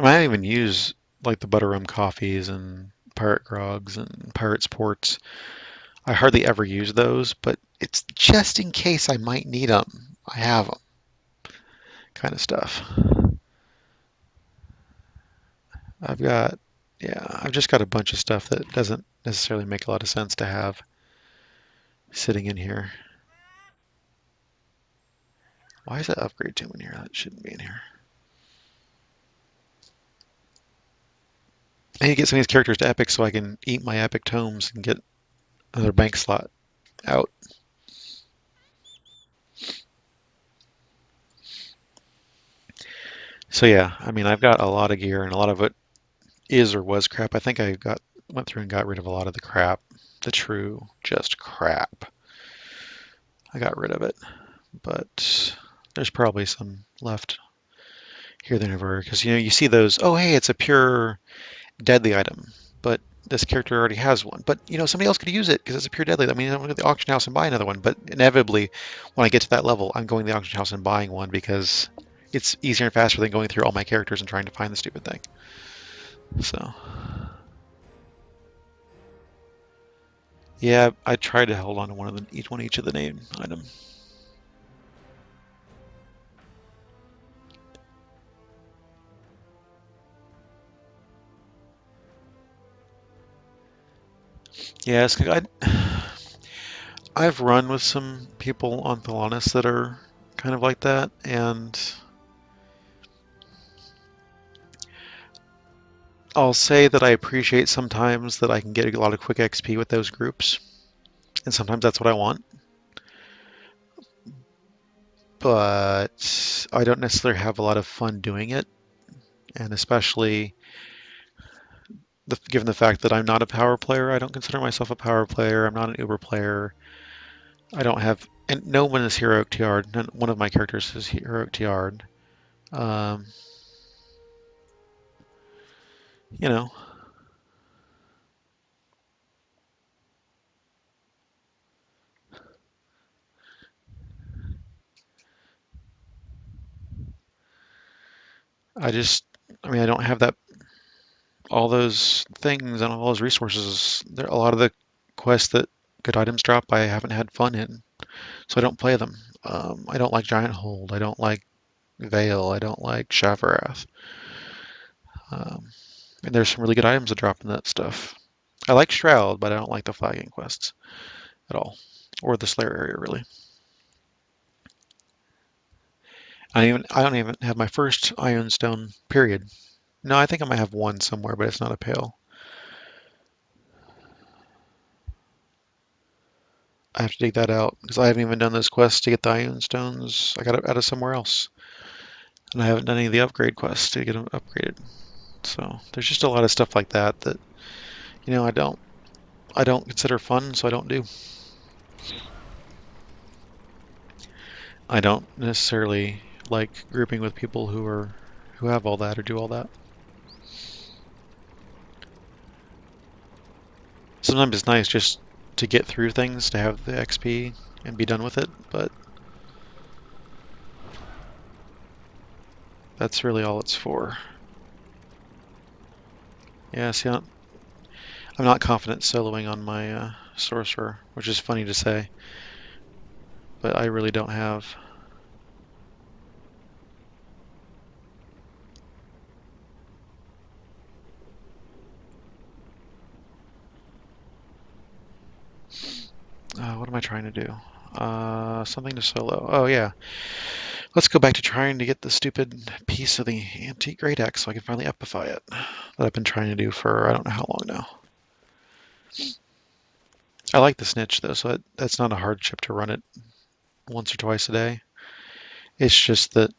I don't even use like the butter rum coffees and pirate grogs and pirate sports. I hardly ever use those, but it's just in case I might need them. I have them, kind of stuff. I've got, yeah, I've just got a bunch of stuff that doesn't necessarily make a lot of sense to have sitting in here. Why is that upgrade tomb in here? That shouldn't be in here. I need to get some of these characters to epic so I can eat my epic tomes and get another bank slot out. So yeah, I've got a lot of gear and a lot of it is or was crap. I think I went through and got rid of a lot of the crap, the true just crap. I got rid of it, but there's probably some left here than ever because you see those. Oh hey, it's a pure deadly item, but this character already has one. But somebody else could use it because it's a pure deadly. I'm going to go to the auction house and buy another one. But inevitably, when I get to that level, I'm going to the auction house and buying one because it's easier and faster than going through all my characters and trying to find the stupid thing. So yeah, I tried to hold on to each of the name item. Yeah, I've run with some people on Thelanis that are kind of like that, and I'll say that I appreciate sometimes that I can get a lot of quick XP with those groups, and sometimes that's what I want. But I don't necessarily have a lot of fun doing it, and especially given the fact that I'm not a power player, I don't consider myself a power player. I'm not an Uber player. I don't have, and no one is heroic TR'd. None, one of my characters is heroic TR'd. Um, you know, I just, I mean, I don't have that all those things and all those resources. There a lot of the quests that good items drop, I haven't had fun in, so I don't play them. I don't like Giant Hold. I don't like Veil. I don't like Shavarath. Um, and there's some really good items that drop in that stuff. I like Shroud, but I don't like the flagging quests at all, or the Slayer area really. I don't even have my first Ion Stone. Period. No, I think I might have one somewhere, but it's not a pale. I have to dig that out because I haven't even done those quests to get the Ion Stones. I got it out of somewhere else, and I haven't done any of the upgrade quests to get them upgraded. So there's just a lot of stuff like that that I don't consider fun, so I don't do. I don't necessarily like grouping with people who have all that or do all that. Sometimes it's nice just to get through things, to have the XP and be done with it, but that's really all it's for. Yeah, see, I'm not confident soloing on my sorcerer, which is funny to say, but I really don't have. What am I trying to do? Something to solo. Oh yeah, let's go back to trying to get the stupid piece of the antique great axe so I can finally epify it. That I've been trying to do for I don't know how long now. I like the snitch though, so that's not a hardship to run it once or twice a day. It's just that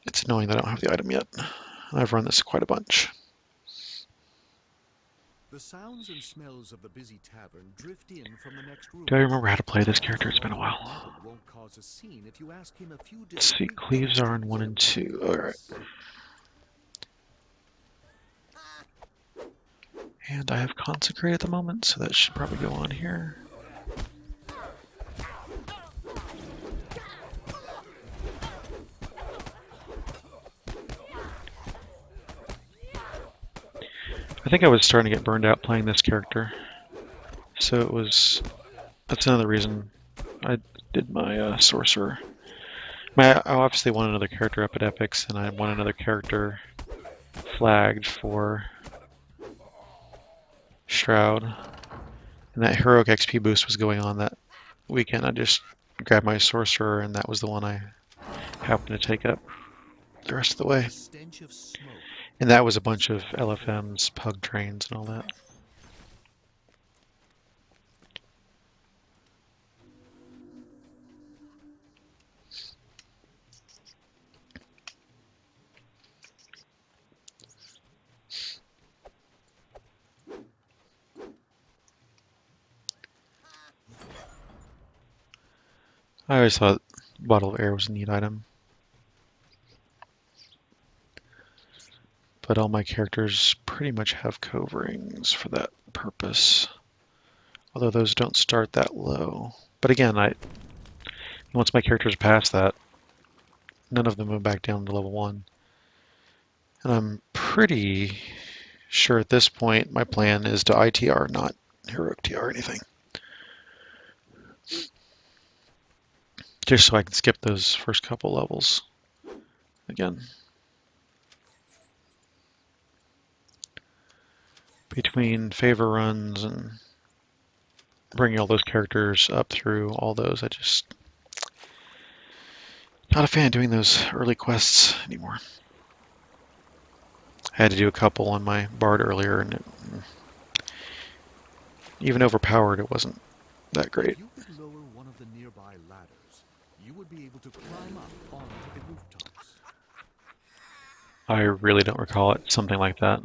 it's annoying that I don't have the item yet. I've run this quite a bunch. The sounds and smells of the busy tavern drift in from the next room. Do I remember how to play this character? It's been a while. Won't cause a scene if you ask him a few Let's see, cleaves are in 1 and 2. Alright. And I have consecrate at the moment, so that should probably go on here. I think I was starting to get burned out playing this character. So that's another reason I did my sorcerer. I obviously want another character up at Epics, and I want another character flagged for Shroud. And that heroic XP boost was going on that weekend. I just grabbed my sorcerer, and that was the one I happened to take up the rest of the way. And that was a bunch of LFMs, pug trains, and all that. I always thought Bottle of Air was a neat item. But all my characters pretty much have cove rings for that purpose. Although those don't start that low. But again, once my characters pass that, none of them move back down to level 1. And I'm pretty sure at this point my plan is to ITR, not heroic TR anything. Just so I can skip those first couple levels again. Between favor runs and bringing all those characters up through all those, I just not a fan of doing those early quests anymore. I had to do a couple on my Bard earlier, and even overpowered, it wasn't that great. If you could lower one of the nearby ladders, you would be able to climb up onto the rooftops. I really don't recall it. Something like that.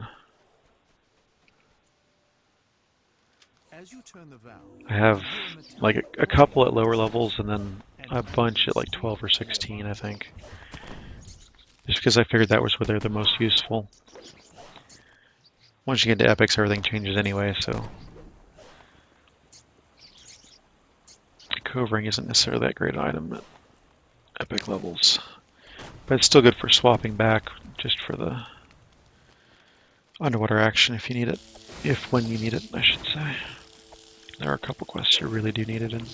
As you turn the valve, I have you hear a metallic like a couple at lower levels and then a bunch at like 12 or 16, I think. Just because I figured that was where they're the most useful. Once you get to epics, everything changes anyway, so the Cove Ring isn't necessarily that great an item at epic levels. But it's still good for swapping back, just for the underwater action if you need it. If when you need it, I should say. There are a couple quests you really do need it in.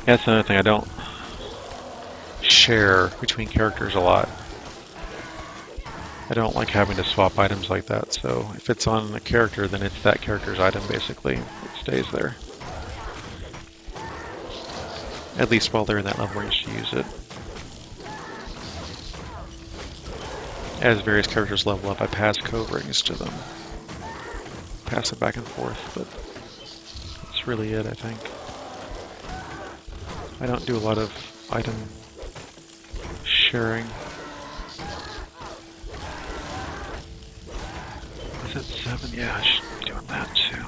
Yeah, that's another thing, I don't share between characters a lot. I don't like having to swap items like that, so if it's on a character, then it's that character's item basically. It stays there. At least while they're in that level where you should use it. As various characters level up, I pass Cove Rings to them. Pass it back and forth, but that's really it, I think. I don't do a lot of item sharing. Is it 7? Yeah, I should be doing that too.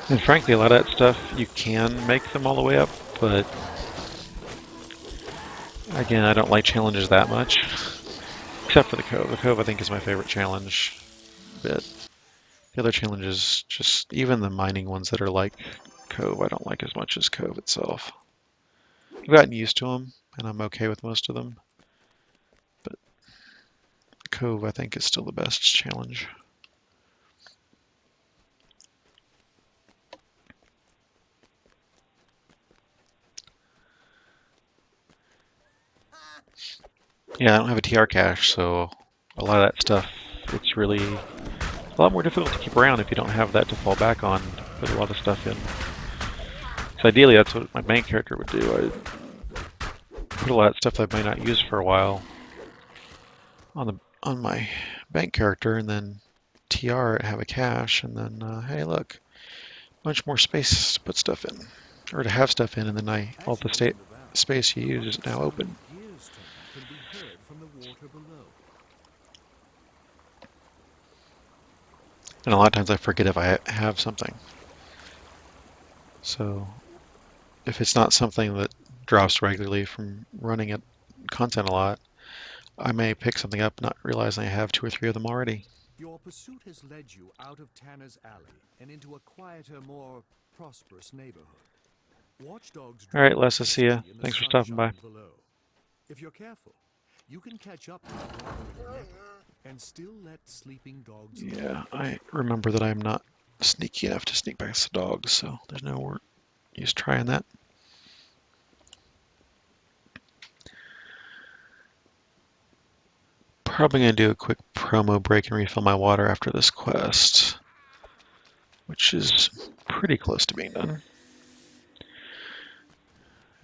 And frankly, a lot of that stuff, you can make them all the way up, but again, I don't like challenges that much. Except for the Cove. The Cove, I think, is my favorite challenge bit. The other challenges, just even the mining ones that are like Cove, I don't like as much as Cove itself. I've gotten used to them, and I'm okay with most of them. But Cove, I think, is still the best challenge. Yeah, I don't have a TR cache, so a lot of that stuff, it's really a lot more difficult to keep around if you don't have that to fall back on to put a lot of stuff in. So ideally, that's what my main character would do. I'd put a lot of stuff that I may not use for a while on my bank character, and then TR it, have a cache, and then hey, look, much more space to put stuff in, or to have stuff in, and then all the space you use is now open. gears turning can be heard from the water below. And a lot of times I forget if I have something. So if it's not something that drops regularly from running it content a lot, I may pick something up not realizing I have 2 or 3 of them already. Your pursuit has led you out of Tanner's Alley and into a quieter, more prosperous neighborhood. Watchdogs. All right, Les, I see ya. Thanks for stopping by. Below. If you're careful, you can catch up to Roderick Nettle and still let sleeping dogs. Yeah, I remember that I'm not sneaky enough to sneak past the dogs, so there's no use trying that. Probably going to do a quick promo break and refill my water after this quest, which is pretty close to being done.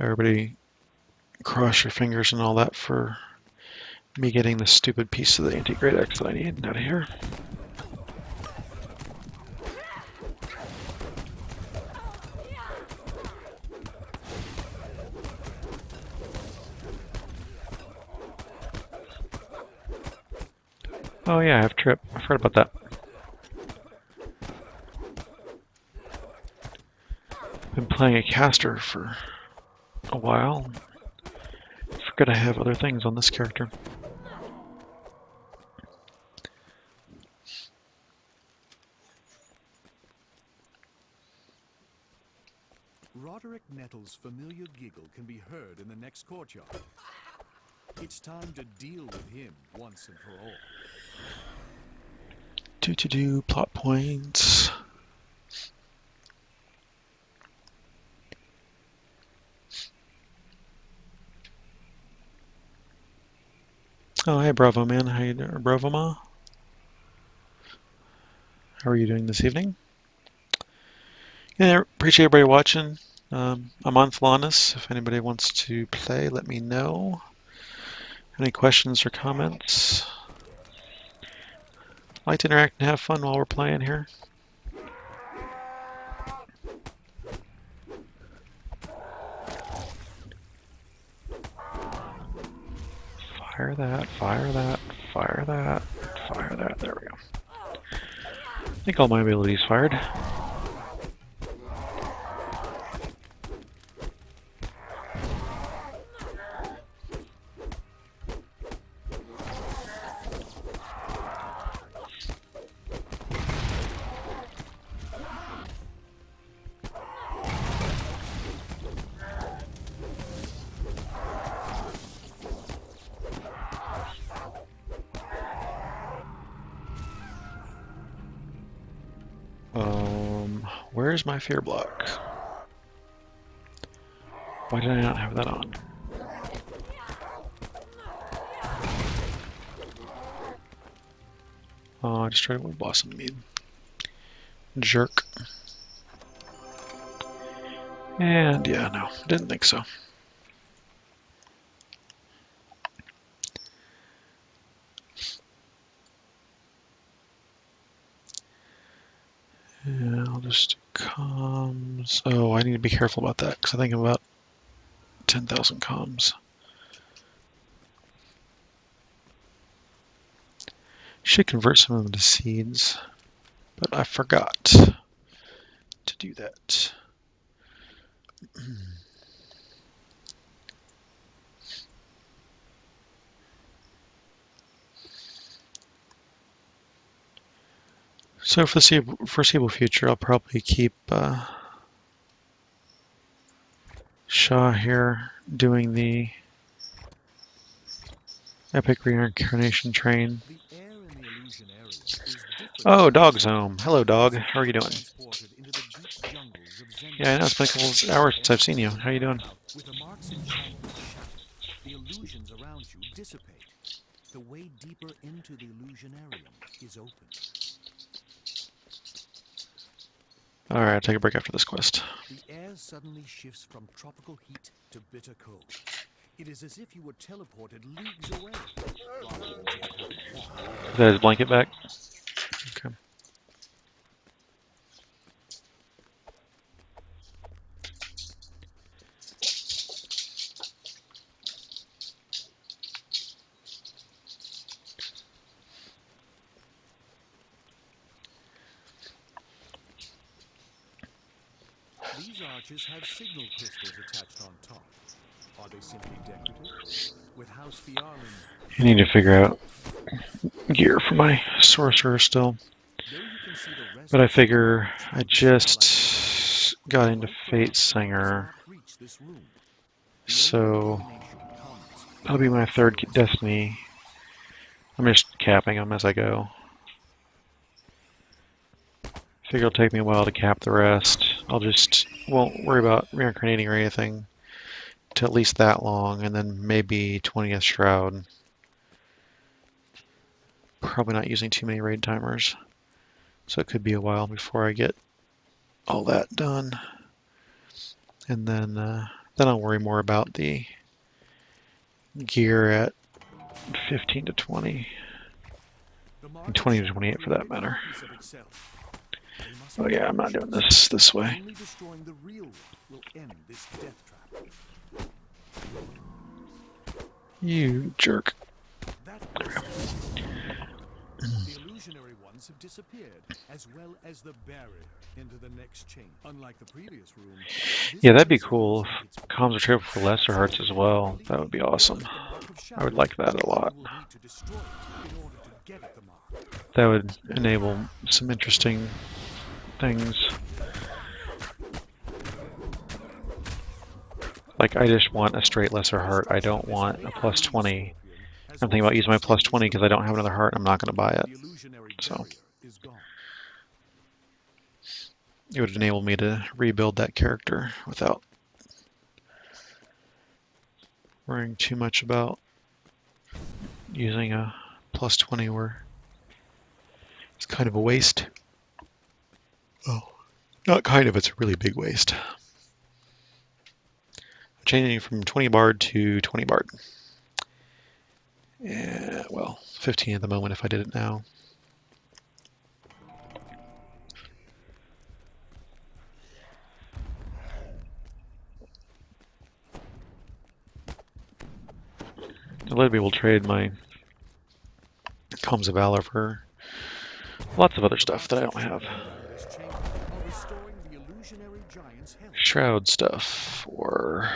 Everybody cross your fingers and all that for me getting the stupid piece of the anti-Great X that I need out of here. Oh yeah, I have trip. I forgot about that. Been playing a caster for a while. Forgot I have other things on this character. Roderick Nettle's familiar giggle can be heard in the next courtyard. It's time to deal with him once and for all. Plot points. Oh, hey, Bravo Man. How you doing, Bravo Ma? How are you doing this evening? Yeah, appreciate everybody watching. I'm on Thalanis. If anybody wants to play, let me know. Any questions or comments? Like to interact and have fun while we're playing here. Fire that, fire that, fire that, fire that. There we go. I think all my abilities fired. Where's my fear block? Why did I not have that on? Oh, I just tried to blossom mead. Jerk. And yeah, no, didn't think so. Yeah, I'll just comms. Oh, I need to be careful about that because I think I'm about 10,000 comms. Should convert some of them to seeds, but I forgot to do that. So for the foreseeable future, I'll probably keep Shaw here doing the epic reincarnation train. The air in the illusion area is different. Oh, Dog's home. Hello, dog. How are you doing? Transported into the deep jungles of Zen. Yeah, I know. It's been a couple of hours since I've seen you. How you doing? With the mark's enchantment shattered, the illusions around you dissipate. The way deeper into the illusionarium is open. Alright, I'll take a break after this quest. The air suddenly shifts from tropical heat to bitter cold. It is as if you were teleported leagues away. Is that his blanket back? Okay. These arches have signal crystals attached on top. Are they simply decorative? With House Fiarlan, I need to figure out gear for my sorcerer still. though you can see the rest But I of the figure arch I with just got into Fate Singer, reach this room. so that'll be my third destiny. I'm just capping them as I go. Figure it'll take me a while to cap the rest. Won't worry about reincarnating or anything to at least that long, and then maybe 20th Shroud. Probably not using too many raid timers, so it could be a while before I get all that done. And then I'll worry more about the gear at 15 to 20, and 20 to 28 for that matter. Oh yeah, I'm not doing this way. Only destroying the real one will end this death trap. You jerk. The illusionary ones have disappeared, as well as the barrier into the next chain. Unlike the previous room, Yeah, that'd be cool if comms are tradable for lesser hearts as well. That would be awesome. I would like that a lot. That would enable some interesting things. Like, I just want a straight lesser heart. I don't want a plus 20. I'm thinking about using my plus 20 because I don't have another heart. I'm not going to buy it. So it would enable me to rebuild that character without worrying too much about using a plus 20 where it's kind of a waste. Oh, not kind of, it's a really big waste. Changing from 20 bard to 20 bard. Yeah, well, 15 at the moment if I did it now. A lot of people trade my Combs of Valor for lots of other stuff that I don't have. Shroud stuff, or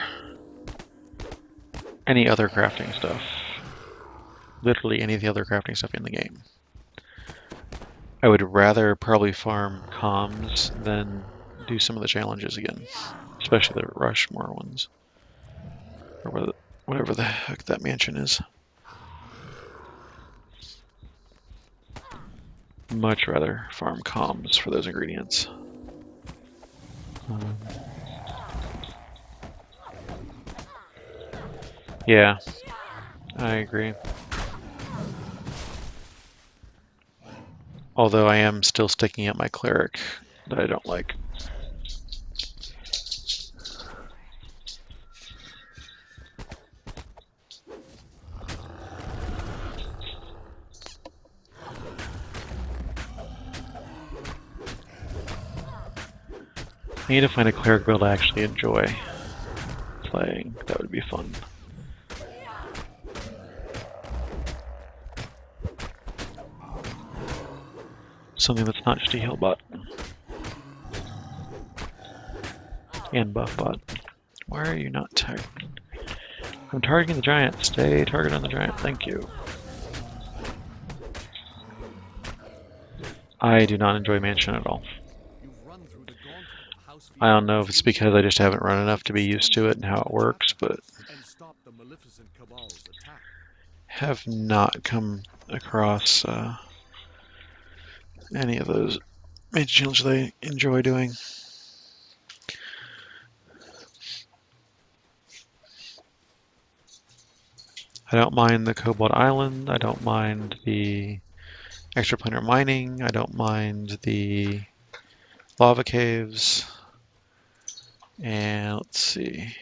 any other crafting stuff. Literally any of the other crafting stuff in the game. I would rather probably farm comms than do some of the challenges again. Especially the Rushmore ones. Or whatever the heck that mansion is. Much rather farm comms for those ingredients. Yeah, I agree. Although I am still sticking at my cleric that I don't like. I need to find a cleric build I actually enjoy playing. That would be fun. Something that's not just a heal bot. And buff bot. Why are you not tagged? I'm targeting the giant. Stay targeted on the giant. Thank you. I do not enjoy Mansion at all. I don't know if it's because I just haven't run enough to be used to it and how it works, but have not come across any of those Mansion challenges that I enjoy doing. I don't mind the Cobalt Island. I don't mind the extraplanar mining. I don't mind the lava caves. And let's see.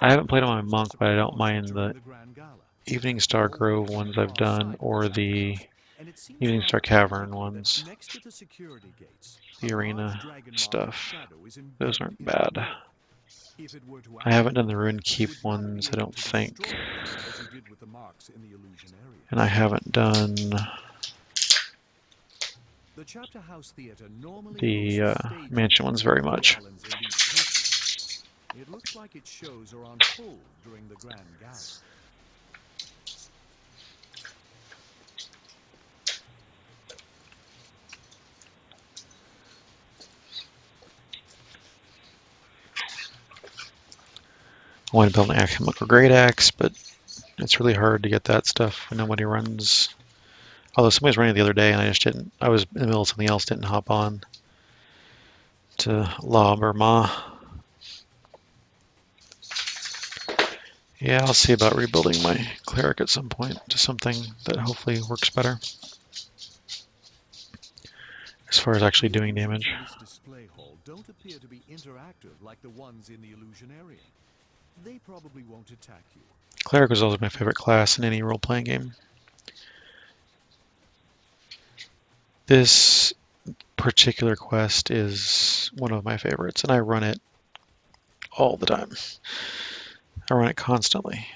I haven't played on my monk, but I don't mind the Evening Star Grove ones I've done, or the Evening Star Cavern ones. The arena stuff. Those aren't bad. I haven't done the Ruined Keep ones, I don't think. And I haven't done the Mansion ones very much. It looks like its shows are on hold during the Grand Gala. I want to build an alchemical great axe, but it's really hard to get that stuff when nobody runs. Although somebody was running the other day and I just didn't. I was in the middle of something else, didn't hop on to Lob or Ma. Yeah, I'll see about rebuilding my cleric at some point to something that hopefully works better as far as actually doing damage. This display hall don't appear to be interactive like the ones in the Illusionarium. They probably won't attack you. Cleric was always my favorite class in any role-playing game. This particular quest is one of my favorites, and I run it all the time. I run it constantly.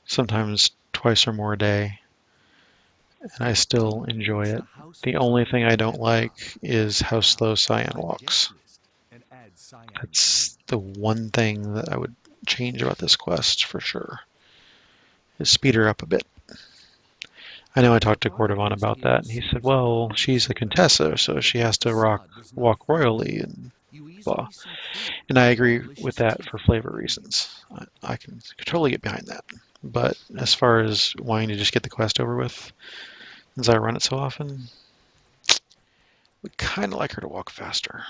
Sometimes twice or more a day, and I still enjoy it. The only thing I don't like is how slow Cyan walks. That's the one thing that I would change about this quest for sure, is speed her up a bit. I know I talked to Cordovan about that, and he said, well, she's a Contessa, so she has to walk royally and blah. And I agree with that for flavor reasons. I can totally get behind that. But as far as wanting to just get the quest over with, since I run it so often, I would kind of like her to walk faster.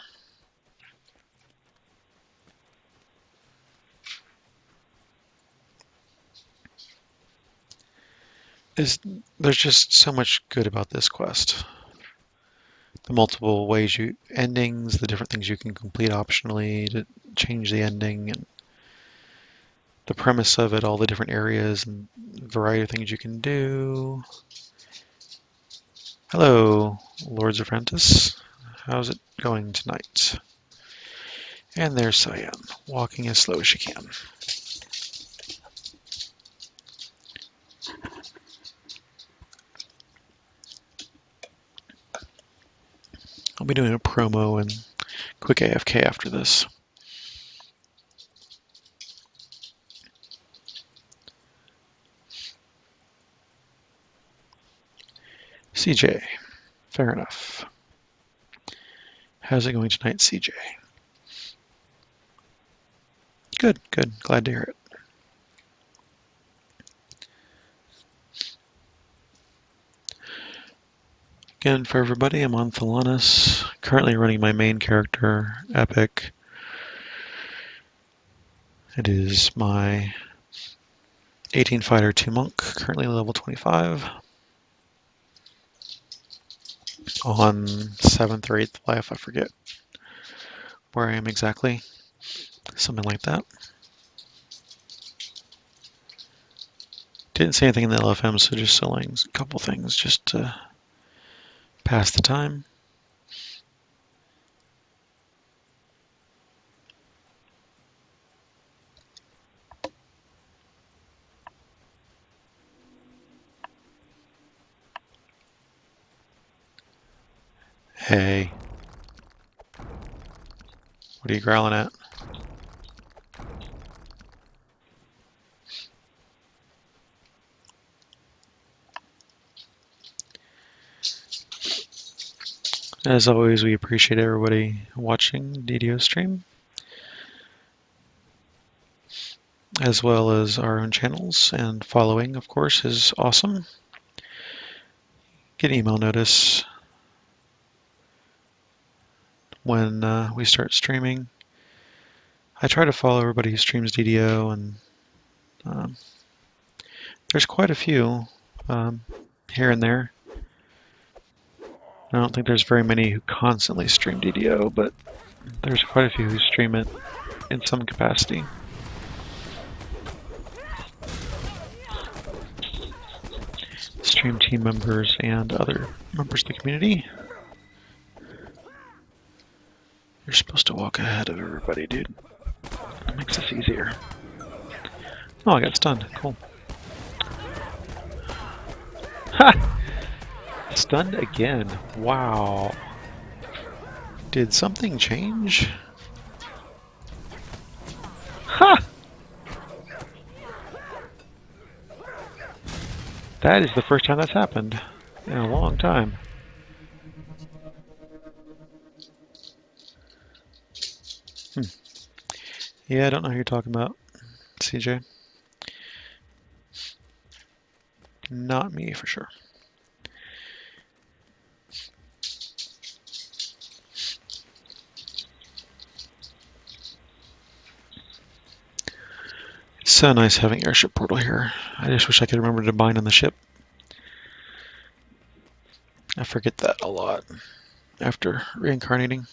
There's just so much good about this quest. The multiple ways endings, the different things you can complete optionally to change the ending, and the premise of it, all the different areas and variety of things you can do. Hello, Lords Apprentice. How's it going tonight? And there's Cyan, walking as slow as she can. be doing a promo and quick AFK after this. CJ, fair enough. How's it going tonight, CJ? Good, good. Glad to hear it. Again, for everybody, I'm on Thalanis, currently running my main character, Epic. It is my 18 fighter 2 monk, currently level 25. On 7th or 8th life, I forget where I am exactly. Something like that. Didn't say anything in the LFM, so just selling a couple things just to pass the time. Hey. What are you growling at? As always, we appreciate everybody watching DDO stream, as well as our own channels, and following, of course, is awesome. Get email notice when we start streaming. I try to follow everybody who streams DDO, and there's quite a few here and there. I don't think there's very many who constantly stream DDO, but there's quite a few who stream it in some capacity. Stream team members and other members of the community. You're supposed to walk ahead of everybody, dude. It makes this easier. Oh, I got stunned. Cool. Ha! Stunned again. Wow. Did something change? Ha! That is the first time that's happened in a long time. Yeah, I don't know who you're talking about, CJ. Not me, for sure. It's so nice having airship portal here. I just wish I could remember to bind on the ship. I forget that a lot after reincarnating.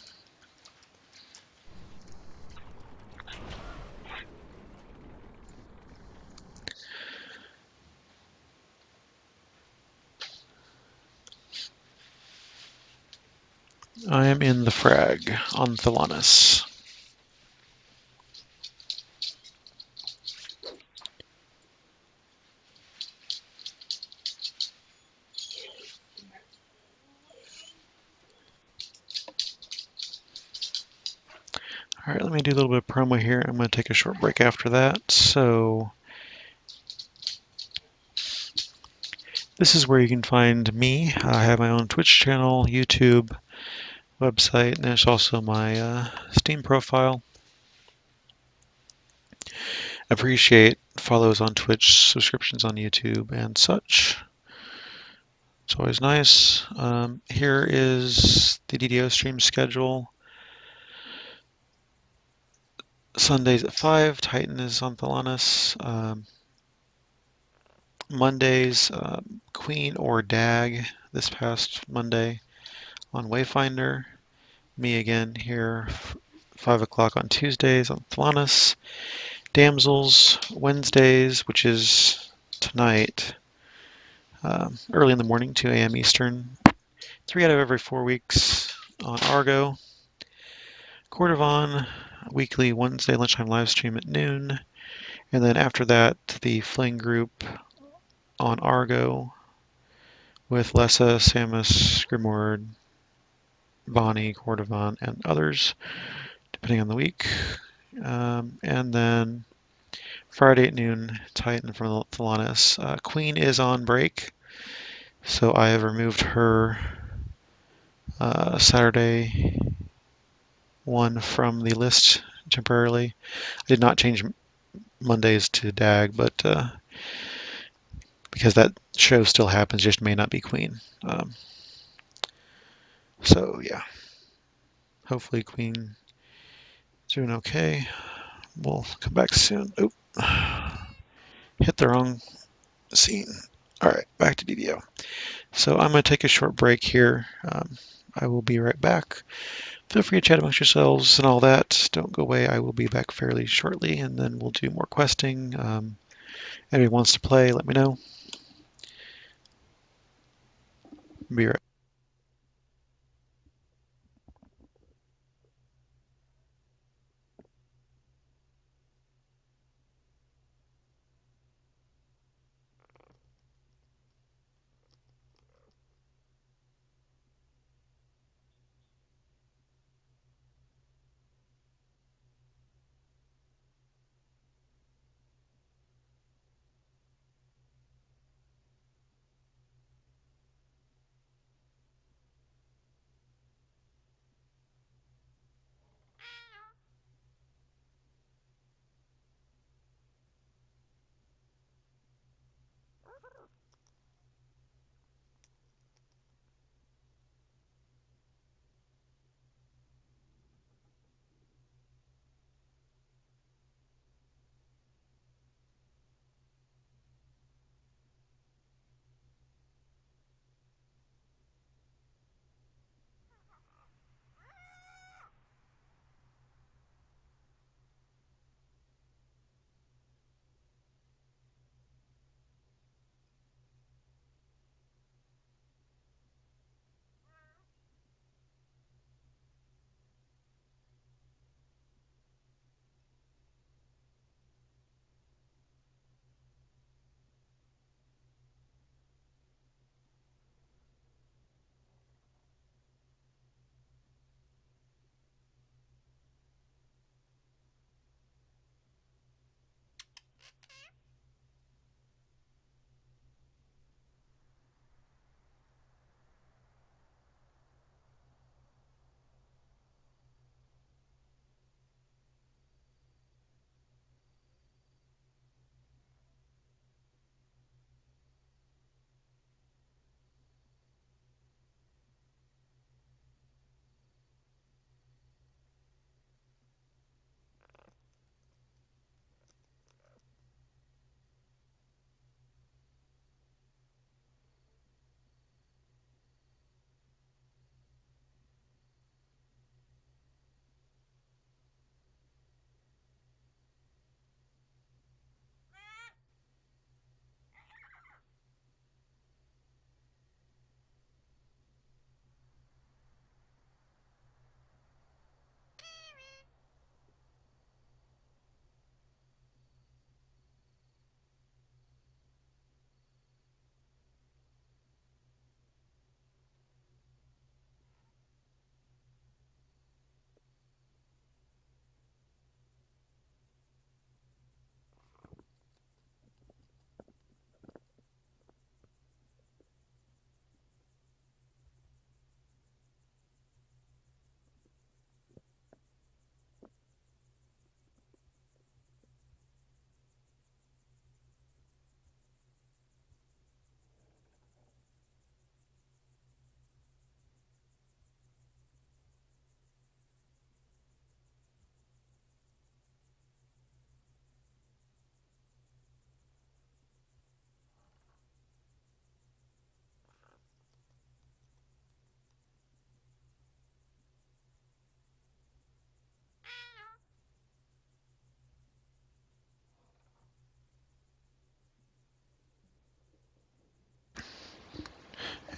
I am in the frag on Thalanis. All right, let me do a little bit of promo here. I'm going to take a short break after that. So this is where you can find me. I have my own Twitch channel, YouTube, website, and there's also my Steam profile. Appreciate follows on Twitch, subscriptions on YouTube, and such. It's always nice. Here is the DDO stream schedule. Sundays at 5, Titan is on Thalanis. Mondays, Queen or Dag this past Monday on Wayfinder. Me again here, 5 o'clock on Tuesdays on Thalanis. Damsels, Wednesdays, which is tonight, early in the morning, 2 a.m. Eastern. 3 out of every 4 weeks on Argo. Cordovan, weekly Wednesday lunchtime live stream at noon. And then after that, the Fling group on Argo with Lessa, Samus, Grimward, Bonnie, Cordovan, and others, depending on the week. And then Friday at noon, Titan from Thelanis. Queen is on break, so I have removed her Saturday one from the list temporarily. I did not change Mondays to DAG, but because that show still happens, just may not be Queen. So yeah, hopefully Queen is doing okay. We'll come back soon. Oop, hit the wrong scene. All right, back to DDO. So I'm going to take a short break here. I will be right back. Feel free to chat amongst yourselves and all that. Don't go away. I will be back fairly shortly, and then we'll do more questing. Anybody wants to play, let me know. Be right.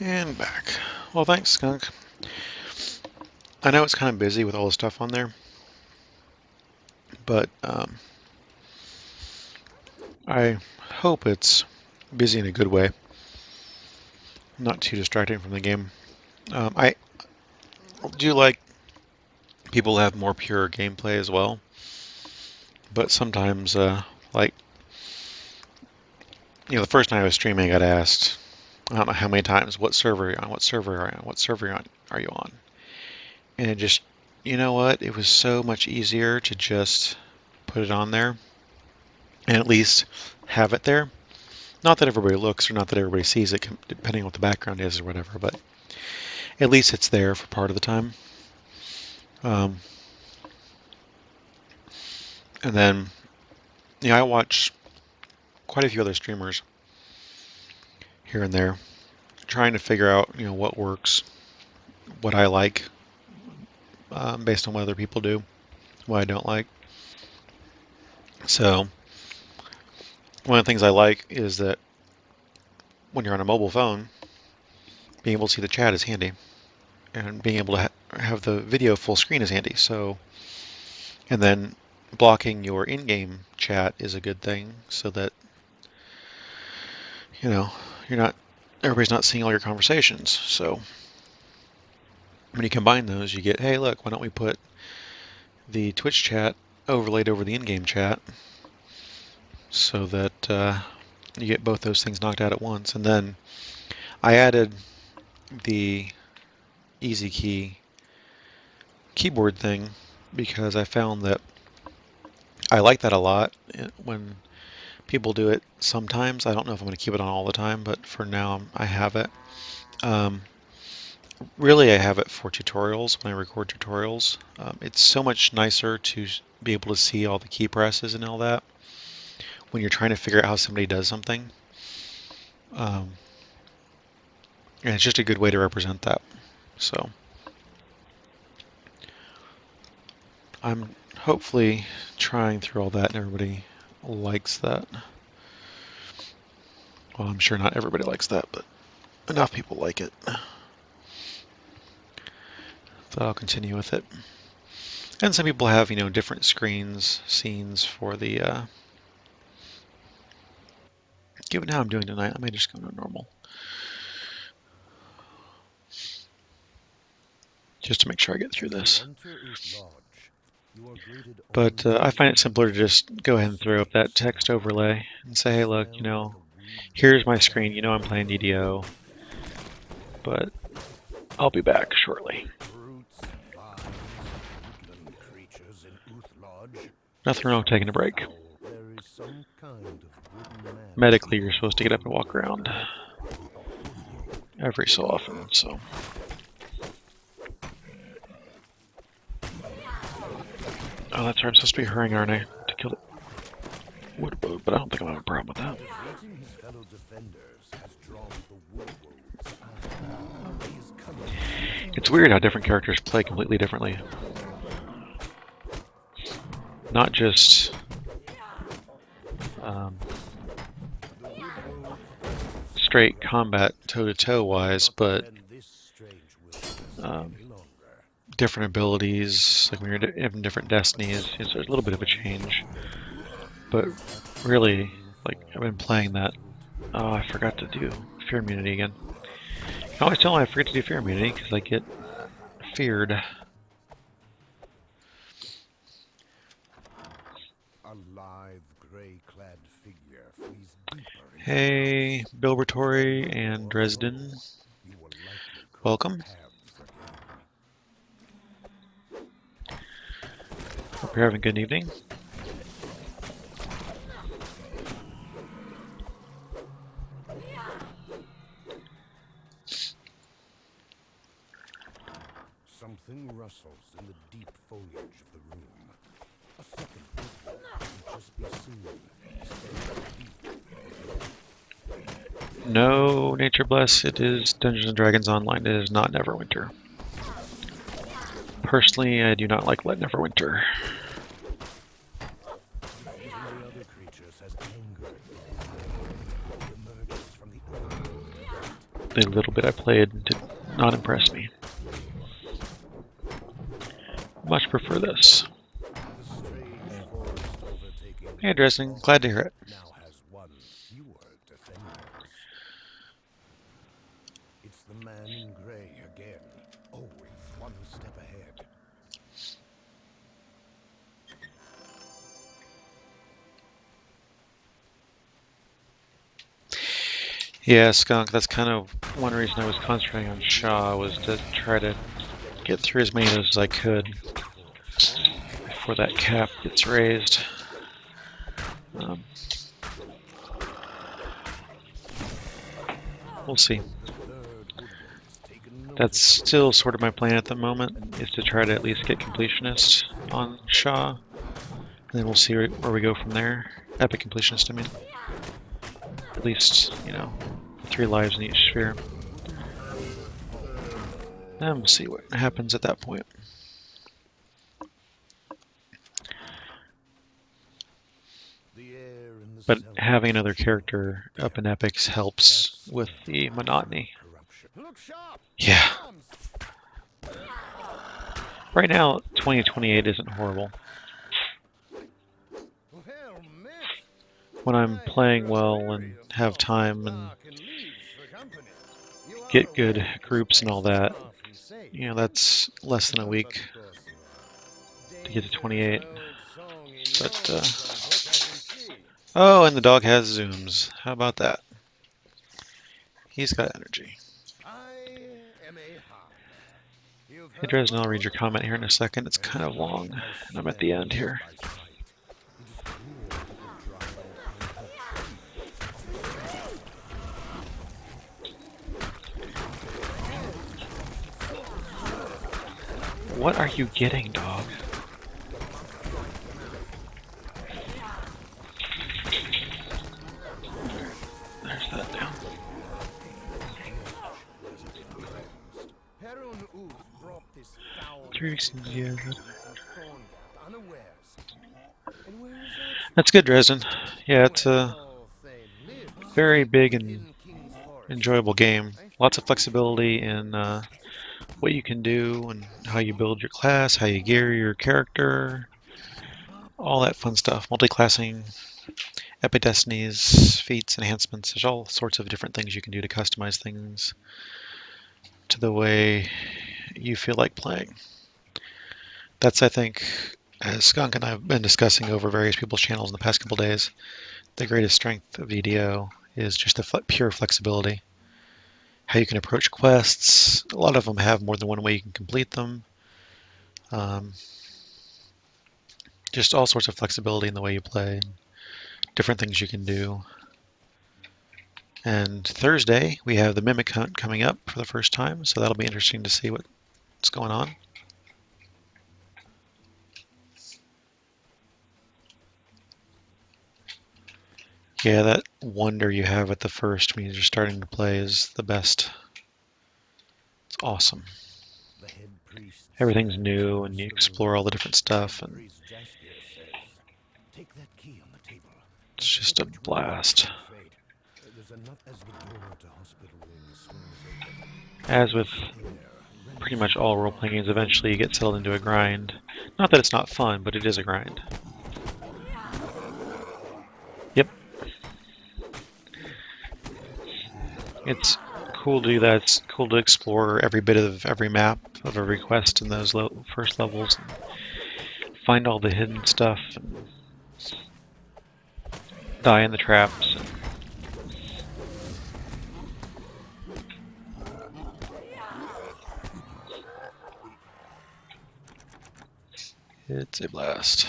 And back. Well, thanks, Skunk. I know it's kind of busy with all the stuff on there, but I hope it's busy in a good way, not too distracting from the game. I do like people who have more pure gameplay as well, but sometimes, like, the first night I was streaming, I got asked, I don't know how many times, what server are you on? What server are you on? What server are you on? And it just, you know what? It was so much easier to just put it on there and at least have it there. Not that everybody looks or not that everybody sees it, depending on what the background is or whatever, but at least it's there for part of the time. Um, and then, I watch quite a few other streamers here and there, trying to figure out, what works, what I like, based on what other people do, what I don't like. So, one of the things I like is that when you're on a mobile phone, being able to see the chat is handy, and being able to have the video full screen is handy. So, and then blocking your in-game chat is a good thing, so that you're not everybody's not seeing all your conversations. So when you combine those, you get, hey, look, why don't we put the Twitch chat overlaid over the in-game chat, so that you get both those things knocked out at once. And then I added the easy key keyboard thing because I found that I like that a lot when people do it sometimes. I don't know if I'm going to keep it on all the time, but for now I have it. Um, Really, I have it for tutorials when I record tutorials. It's so much nicer to be able to see all the key presses and all that when you're trying to figure out how somebody does something. Um, and it's just a good way to represent that. So I'm hopefully trying through all that and everybody likes that. Well, I'm sure not everybody likes that, but enough people like it. So I'll continue with it. And some people have, different scenes for the, given how I'm doing tonight, I may just go to normal. Just to make sure I get through this. But I find it simpler to just go ahead and throw up that text overlay and say, hey, look, here's my screen. I'm playing DDO, but I'll be back shortly. Nothing wrong with taking a break. Medically, you're supposed to get up and walk around every so often, so. Oh, that's right, I'm supposed to be hurrying, aren't I, to kill it. Wood boat, but I don't think I'm gonna have a problem with that. It's weird how different characters play completely differently. Not just straight combat toe-to-toe wise, but different abilities, like when you're in different destinies, there's a little bit of a change. But really, like, I've been playing that. Oh, I forgot to do fear immunity again. I always tell them I forget to do fear immunity because I get feared. A lithe, gray-clad figure flees deeper into Hey, Bilbertory and Dresden. Welcome. Hope you're having a good evening. Something rustles in the deep foliage of the room. A second can just be seen. No, Nature Bless, it is Dungeons & Dragons Online. It is not Neverwinter. Personally, I do not like Neverwinter. The little bit I played did not impress me. Much prefer this. Hey, Dresden, glad to hear it. It's the man in gray again. Always one Yeah, Skunk, that's kind of one reason I was concentrating on Shaw, was to try to get through as many of those as I could before that cap gets raised. We'll see. That's still sort of my plan at the moment, is to try to at least get completionist on Shaw. And then we'll see where we go from there. Epic completionist, I mean. At least, 3 lives in each sphere. And we'll see what happens at that point. But having another character up in epics helps with the monotony. Yeah. Right now, 2028 isn't horrible. When I'm playing well and have time and get good groups and all that, that's less than a week to get to 28. But, oh, and the dog has zooms. How about that? He's got energy. Hey, Dresden, I'll read your comment here in a second. It's kind of long, and I'm at the end here. What are you getting, dog? There's that down. Yeah. That's good, Dresden. Yeah, it's a very big and enjoyable game. Lots of flexibility in what you can do and how you build your class, how you gear your character, all that fun stuff. Multi-classing, epic destinies, feats, enhancements. There's all sorts of different things you can do to customize things to the way you feel like playing. That's, I think, as Skunk and I have been discussing over various people's channels in the past couple days, the greatest strength of EDO is just the pure flexibility. How you can approach quests. A lot of them have more than one way you can complete them. Just all sorts of flexibility in the way you play. Different things you can do. And Thursday, we have the Mimic Hunt coming up for the first time, so that'll be interesting to see what's going on. Yeah, that wonder you have at the first when you're starting to play is the best. It's awesome. Everything's new, and you explore all the different stuff, and it's just a blast. As with pretty much all role-playing games, eventually you get settled into a grind. Not that it's not fun, but it is a grind. Yep. It's cool to do that. It's cool to explore every bit of every map of every quest in those first levels. And find all the hidden stuff. And die in the traps. It's a blast.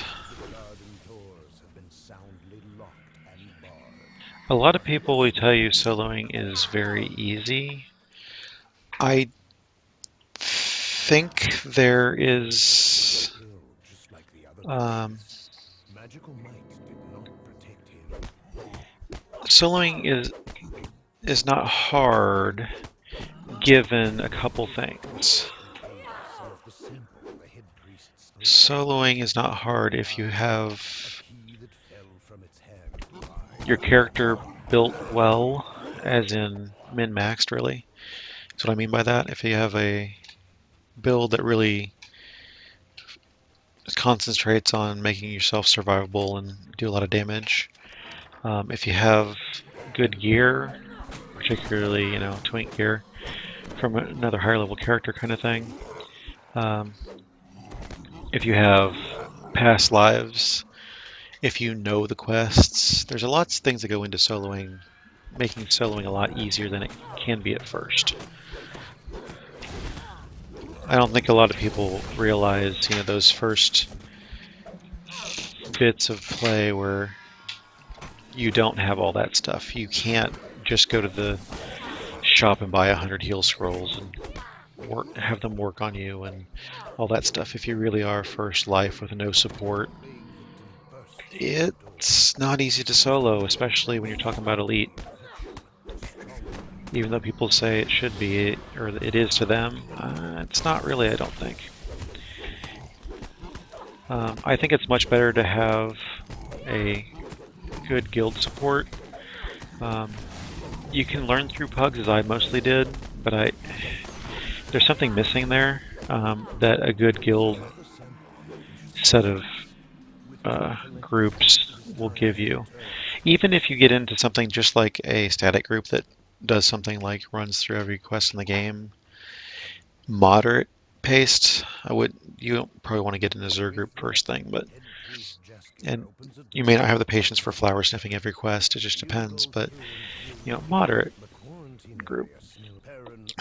A lot of people will tell you soloing is very easy. I think there is soloing is not hard given a couple things. Soloing is not hard if you have your character built well, as in min-maxed, really. That's what I mean by that. If you have a build that really concentrates on making yourself survivable and do a lot of damage. If you have good gear, particularly, twink gear, from another higher level character kind of thing. If you have past lives, if you know the quests, there's lots of things that go into soloing making soloing a lot easier than it can be at first. I don't think a lot of people realize, those first bits of play where you don't have all that stuff. You can't just go to the shop and buy 100 heal scrolls and have them work on you and all that stuff. If you really are first life with no support, it's not easy to solo, especially when you're talking about elite. Even though people say it should be, or it is to them, it's not really, I don't think. I think it's much better to have a good guild support. You can learn through pugs, as I mostly did, but there's something missing there that a good guild set of groups will give you. Even if you get into something just like a static group that does something like runs through every quest in the game, moderate paced, you don't probably want to get in a Zerg group first thing, and you may not have the patience for flower sniffing every quest, it just depends, but moderate group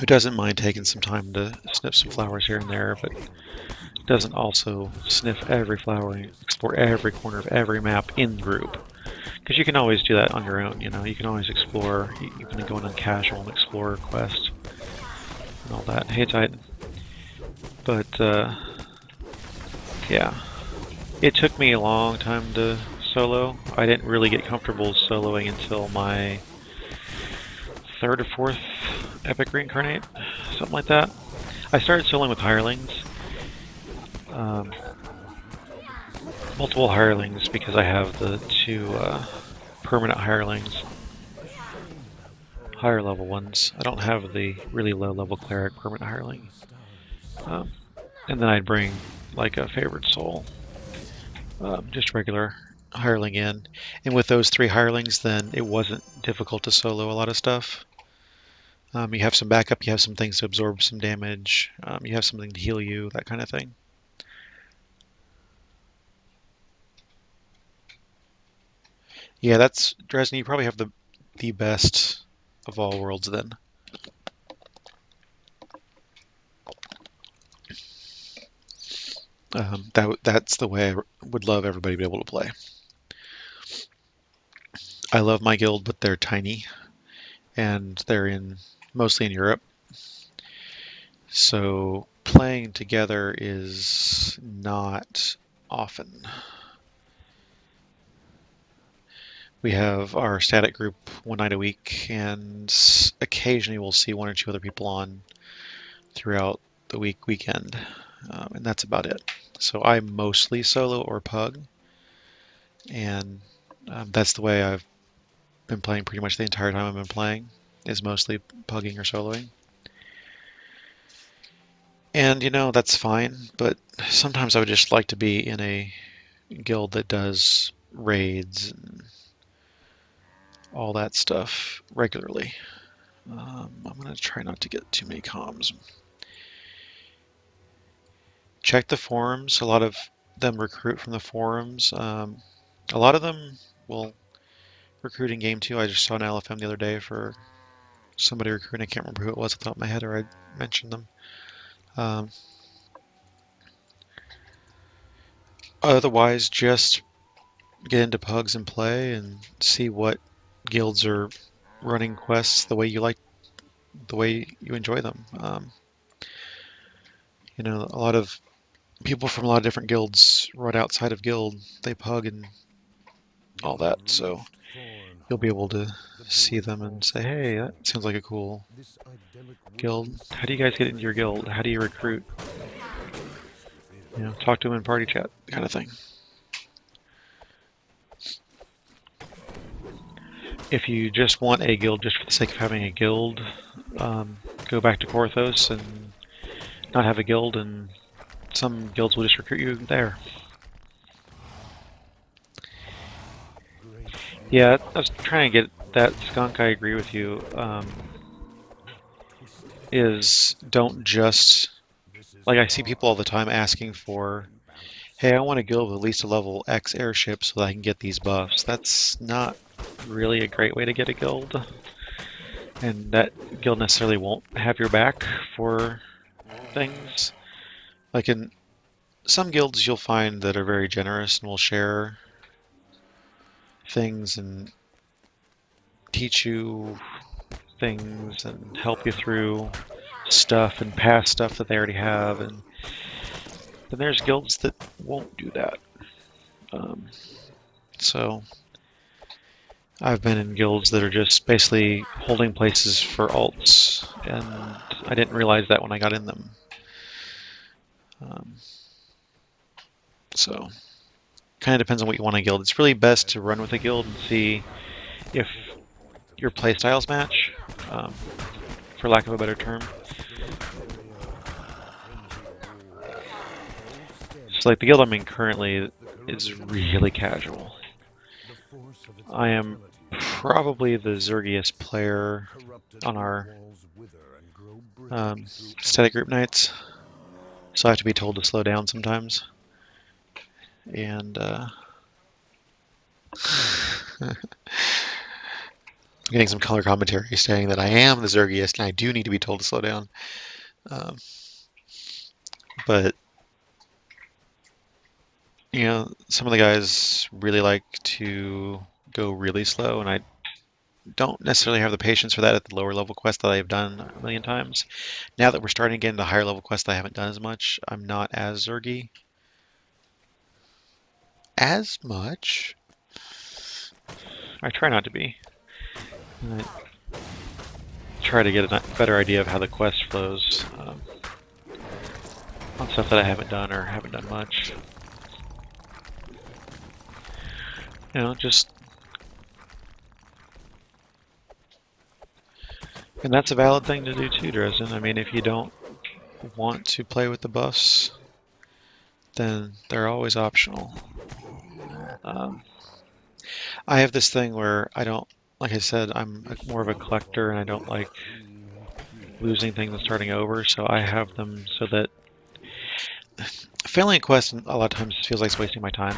who doesn't mind taking some time to sniff some flowers here and there, but doesn't also sniff every flower and explore every corner of every map in group. Because you can always do that on your own, you can always explore. You can go in on casual and explore quest and all that. Hey, Titan. But, yeah. It took me a long time to solo. I didn't really get comfortable soloing until my 3rd or 4th Epic Reincarnate, something like that. I started soloing with hirelings. Multiple hirelings because I have the 2 permanent hirelings, higher level ones. I don't have the really low level cleric permanent hireling. And then I'd bring like a favorite soul, just regular hireling in. And with those 3 hirelings, then it wasn't difficult to solo a lot of stuff. You have some backup, you have some things to absorb some damage, you have something to heal you, that kind of thing. Yeah, that's Dresden. You probably have the best of all worlds then. That's the way I would love everybody to be able to play. I love my guild, but they're tiny, and they're mostly in Europe. So playing together is not often. We have our static group one night a week, and occasionally we'll see 1 or 2 other people on throughout the weekend, and that's about it. So I mostly solo or pug, and that's the way I've been playing pretty much the entire time I've been playing, is mostly pugging or soloing. And that's fine, but sometimes I would just like to be in a guild that does raids and all that stuff regularly. I'm going to try not to get too many comms. Check the forums. A lot of them recruit from the forums. A lot of them will recruit in game too. I just saw an LFM the other day for somebody recruiting. I can't remember who it was off the top of my head, or I mentioned them. Otherwise, just get into pugs and play and see what guilds are running quests the way you enjoy them. A lot of people from a lot of different guilds run outside of guild. They pug and all that, so you'll be able to see them and say, hey, that sounds like a cool guild. How do you guys get into your guild? How do you recruit? Talk to them in party chat, kind of thing. If you just want a guild just for the sake of having a guild, go back to Korthos and not have a guild, and some guilds will just recruit you there. Yeah, I was trying to get that, Skunk. I agree with you. Is don't just, like, I see people all the time asking for, hey, I want a guild with at least a level X airship so that I can get these buffs. That's not really a great way to get a guild. And that guild necessarily won't have your back for things. Like in some guilds you'll find that are very generous and will share things and teach you things and help you through stuff and past stuff that they already have. And then there's guilds that won't do that. So I've been in guilds that are just basically holding places for alts, and I didn't realize that when I got in them. So kind of depends on what you want in a guild. It's really best to run with a guild and see if your playstyles match, for lack of a better term. So like the guild I'm in currently is really casual. I am probably the zergiest player on our static group nights, so I have to be told to slow down sometimes. And I'm getting some color commentary saying that I am the zergiest and I do need to be told to slow down. But you know, some of the guys really like to go really slow, and I don't necessarily have the patience for that at the lower level quests that I've done a million times. Now that we're starting to get into higher level quests that I haven't done as much, I'm not as zergy. As much. I try not to be. I try to get a better idea of how the quest flows on stuff that I haven't done or haven't done much. You know, just... And that's a valid thing to do too, Dresden. I mean, if you don't want to play with the buffs, then they're always optional. I have this thing where I don't, like I said, I'm more of a collector and I don't like losing things and starting over, so I have them so that failing a quest a lot of times feels like it's wasting my time,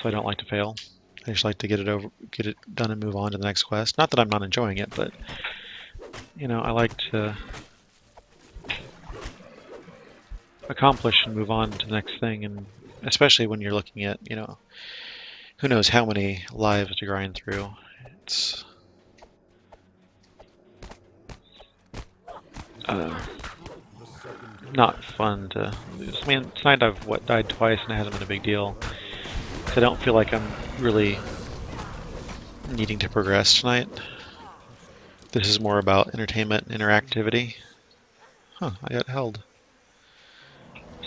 so I don't like to fail. I just like to get it done and move on to the next quest. Not that I'm not enjoying it, but you know, I like to accomplish and move on to the next thing, and especially when you're looking at, you know, who knows how many lives to grind through. It's not fun to lose. I mean, tonight I've died twice and it hasn't been a big deal. So I don't feel like I'm really needing to progress tonight. This is more about entertainment and interactivity. Huh, I got held.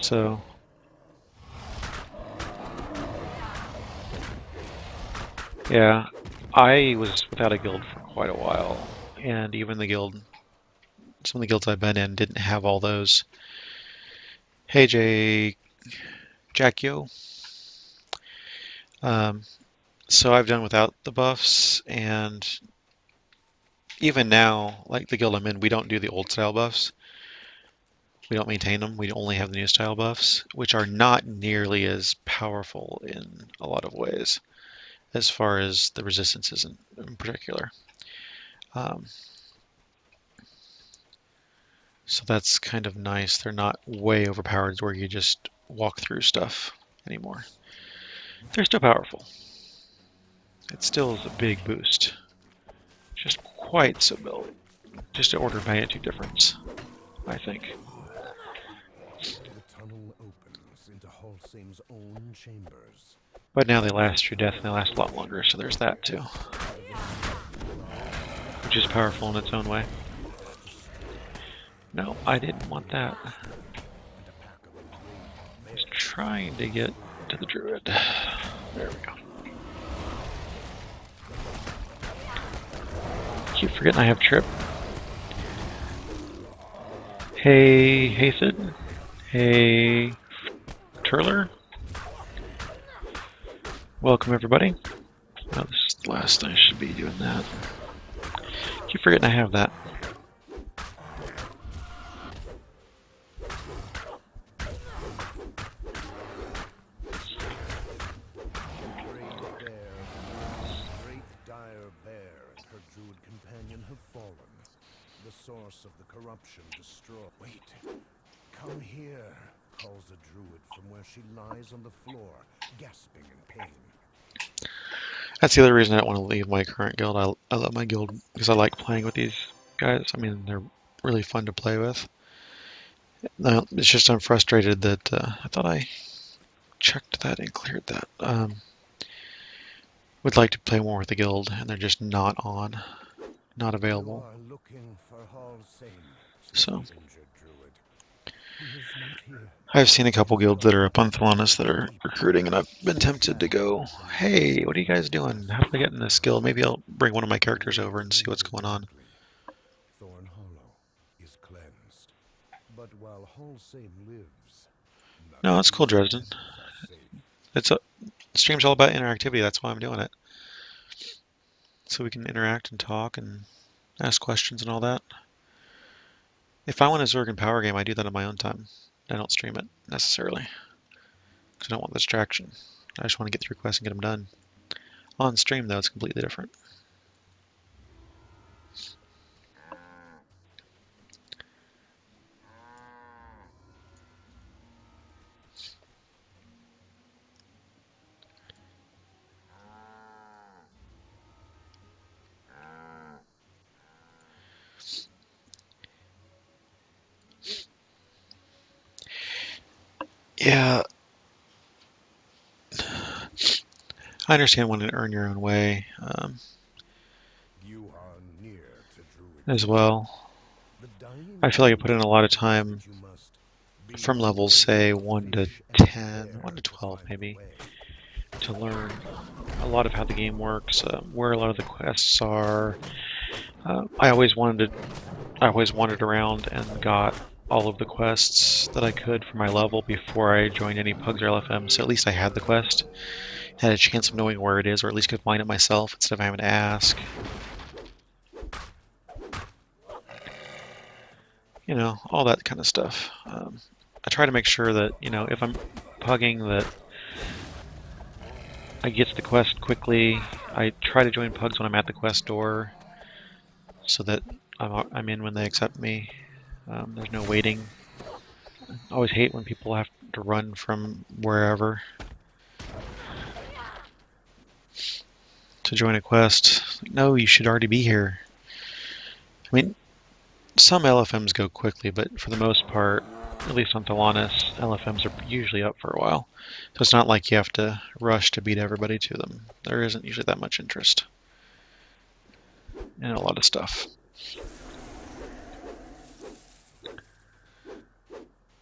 So... yeah, I was without a guild for quite a while, and even the guild, some of the guilds I've been in didn't have all those. Hey Jackio. So I've done without the buffs, and even now, like the guild I'm in, we don't do the old style buffs. We don't maintain them. We only have the new style buffs, which are not nearly as powerful in a lot of ways, as far as the resistances in particular. So that's kind of nice. They're not way overpowered where you just walk through stuff anymore. They're still powerful. It still is a big boost. Just quite so built. Just an order of magnitude difference, I think. The tunnel opens into Halsim's own chambers. But now they last through death and they last a lot longer, so there's that too. Which is powerful in its own way. No, I didn't want that. I was trying to get to the druid. There we go. Keep forgetting I have trip. Hey, Hathid. Hey, Turler. Welcome, everybody. Oh, this is the last I should be doing that. Keep forgetting I have that. source of the corruption destroy. Wait. Come here, calls a druid from where she lies on the floor, gasping in pain. That's the other reason I don't want to leave my current guild. I love my guild because I like playing with these guys. I mean, they're really fun to play with. It's just I'm frustrated that I thought I checked that and cleared that. Would like to play more with the guild, and they're just not on, not available. You are looking for Hall Same, So injured druid. He is not here. I've seen a couple guilds that are up on Thelanis that are recruiting, and I've been tempted to go, hey, what are you guys doing? How do I get in this guild? Maybe I'll bring one of my characters over and see what's going on. Thorn Hollow is cleansed. But while Hall Same lives, No, that's cool, Dresden. It's a stream's all about interactivity. That's why I'm doing it. So we can interact and talk and ask questions and all that. If I want a Zerg and power game, I do that on my own time. I don't stream it necessarily because I don't want the distraction. I just want to get through quests and get them done. On stream, though, it's completely different. Yeah, I understand wanting to earn your own way you are near to druid. as well. The dying I feel like I put in a lot of time that you must be from levels, say, 1 to fish and 10, prepare 1 to to 12 find maybe, the way. to learn a lot of how the game works, where a lot of the quests are. I always wandered around and got all of the quests that I could for my level before I joined any pugs or LFM, so at least I had the quest, had a chance of knowing where it is, or at least could find it myself instead of having to ask. You know, all that kind of stuff. I try to make sure that, you know, if I'm pugging, that I get to the quest quickly. I try to join pugs when I'm at the quest door so that I'm in when they accept me. There's no waiting. I always hate when people have to run from wherever to join a quest. No, you should already be here. I mean, some LFMs go quickly, but for the most part, at least on Thelanis, LFMs are usually up for a while. So it's not like you have to rush to beat everybody to them. There isn't usually that much interest in a lot of stuff.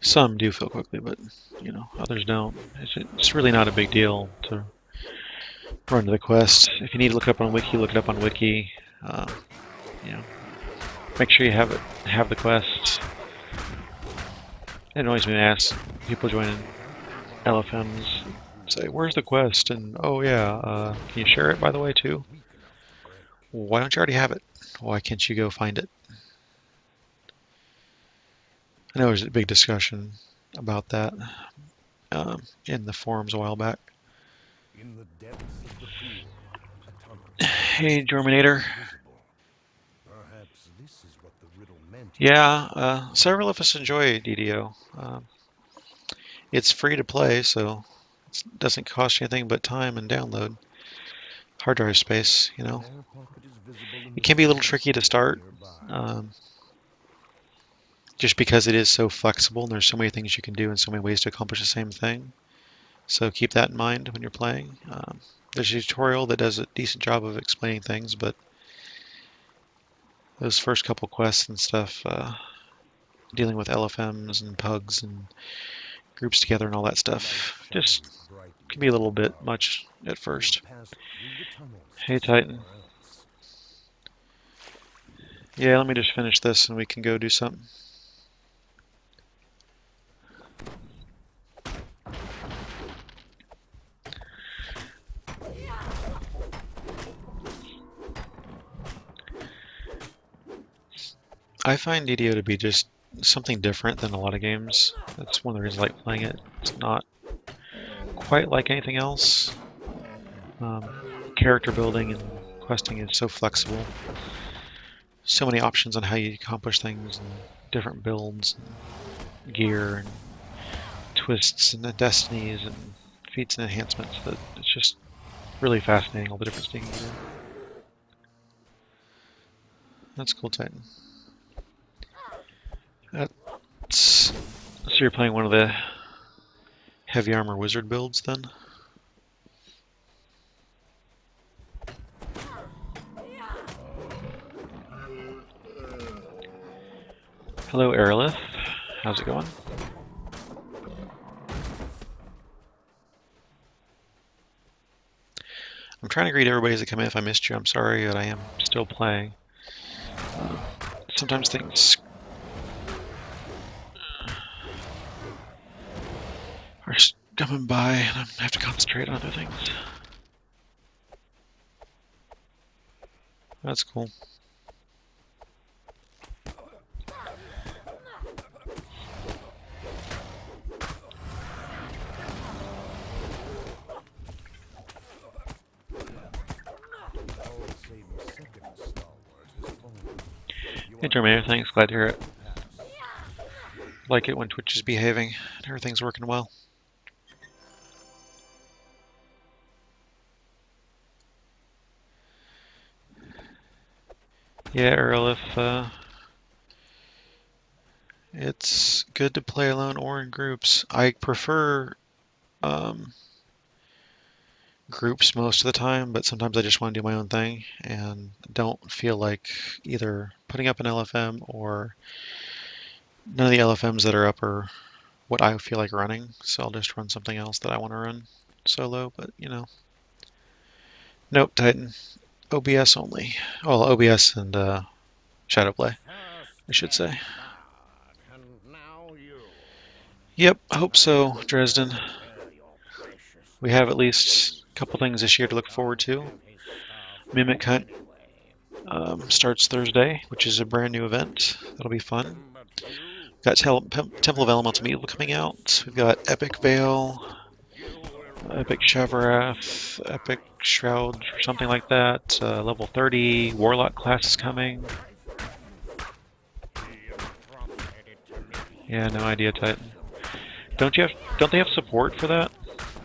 Some do fill quickly, but you know, others don't. It's really not a big deal to run to the quest. If you need to look it up on Wiki, look it up on Wiki. You know, make sure you have the quest. It annoys me to ask people joining LFMs, say, "Where's the quest?" And oh yeah, can you share it by the way too? Why don't you already have it? Why can't you go find it? I know there's a big discussion about that in the forums a while back. In the depths of the pool, a tunnel Hey, Germinator. visible. Perhaps this is what the riddle meant. Yeah, several of us enjoy DDO. It's free to play, so it doesn't cost you anything but time and download. Hard drive space, you know. An air pocket is visible in It can be a little the tricky to start, nearby. just because it is so flexible and there's so many things you can do and so many ways to accomplish the same thing. So keep that in mind when you're playing. There's a tutorial that does a decent job of explaining things, but those first couple quests and stuff, dealing with LFMs and pugs and groups together and all that stuff, just can be a little bit much at first. Hey, Titan. Yeah, let me just finish this and we can go do something. I find DDO to be just something different than a lot of games. That's one of the reasons I like playing it. It's not quite like anything else. Character building and questing is so flexible. so many options on how you accomplish things and different builds and gear and twists and destinies and feats and enhancements that it's just really fascinating, all the different things you can do. That's cool, Titan. So you're playing one of the heavy armor wizard builds then? Hello, Aerolith. How's it going? I'm trying to greet everybody as I come in. If I missed you, I'm sorry, but I am still playing. Sometimes things are coming by and I have to concentrate on other things. That's cool. Hey, Terminator, thanks. Glad to hear it. Like it when Twitch is behaving and everything's working well. Yeah, Earl, if it's good to play alone or in groups. I prefer groups most of the time, but sometimes I just want to do my own thing and don't feel like either putting up an LFM or none of the LFMs that are up are what I feel like running, so I'll just run something else that I want to run solo, but you know. Nope, Titan. OBS only. Well, OBS and Shadowplay, I should say. Yep, I hope so, Dresden. We have at least a couple things this year to look forward to. Mimic Hunt starts Thursday, which is a brand new event. That'll be fun. Got Temple of Elemental Meal coming out. We've got Epic Veil, Epic Shavarath, Epic Shroud, or something like that. Level 30 Warlock class is coming. Yeah, no idea, Titan. Don't they have support for that?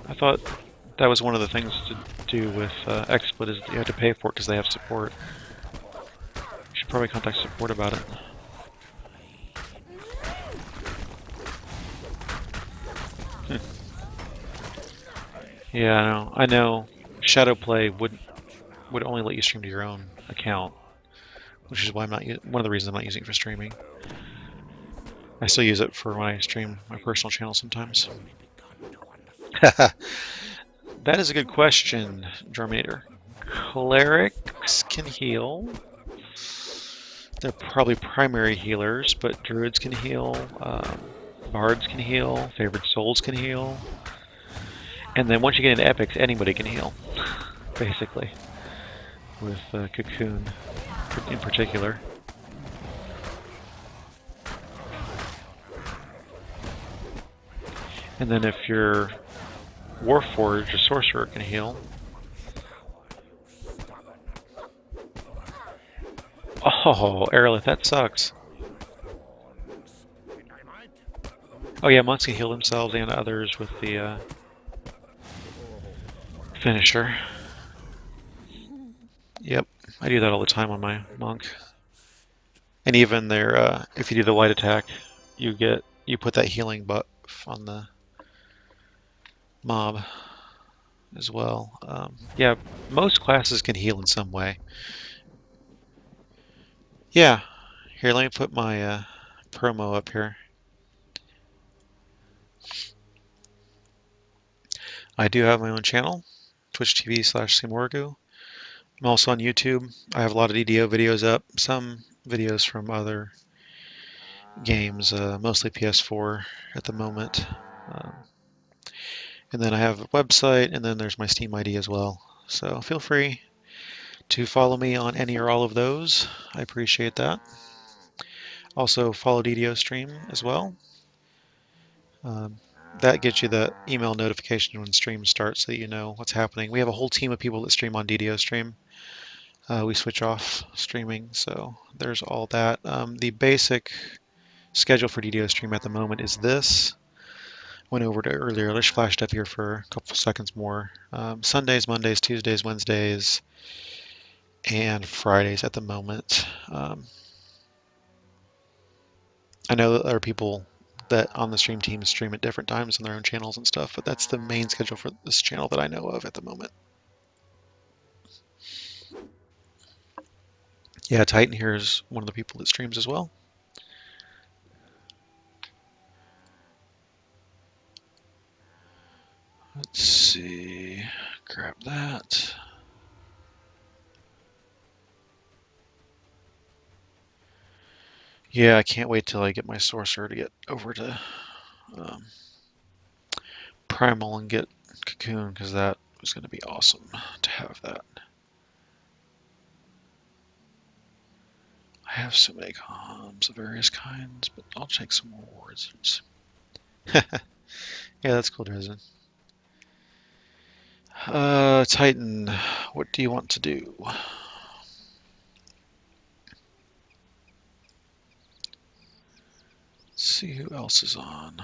I thought that was one of the things to do with XSplit is that you have to pay for it because they have support. You should probably contact support about it. Yeah, I know. Shadowplay would only let you stream to your own account, which is why I'm not one of the reasons I'm not using it for streaming. I still use it for when I stream my personal channel sometimes. That is a good question, Germinator. Clerics can heal. They're probably primary healers, but druids can heal. Bards can heal. Favored souls can heal. And then once you get into epics, anybody can heal, basically, with Cocoon in particular. And then if you're Warforged, a sorcerer can heal. Oh, Aerolith, that sucks. Oh yeah, monks can heal themselves and others with the finisher. Yep, I do that all the time on my monk. And even their, if you do the light attack, you put that healing buff on the mob as well. Yeah, most classes can heal in some way. Yeah, here, let me put my promo up here. I do have my own channel, Twitch TV/CMorrigu. I'm also on YouTube. I have a lot of DDO videos up, some videos from other games, mostly PS4 at the moment. And then I have a website, and then there's my Steam ID as well. So feel free to follow me on any or all of those. I appreciate that. Also follow DDO Stream as well. That gets you the email notification when streams start so that you know what's happening. We have a whole team of people that stream on DDO Stream. we switch off streaming, so there's all that. The basic schedule for DDO stream at the moment is this. Went over to earlier. Let's flashed up here for a couple seconds more. Sundays, Mondays, Tuesdays, Wednesdays, and Fridays at the moment. I know that there are people that on the stream team stream at different times on their own channels and stuff, but that's the main schedule for this channel that I know of at the moment. Yeah, Titan here is one of the people that streams as well. Let's see, grab that. Yeah, I can't wait till I get my sorcerer to get over to Primal and get Cocoon, because that was going to be awesome to have that. I have so many comms of various kinds, but I'll take some more wizards. Yeah, that's cool, Dresden. Titan, what do you want to do? Let's see who else is on.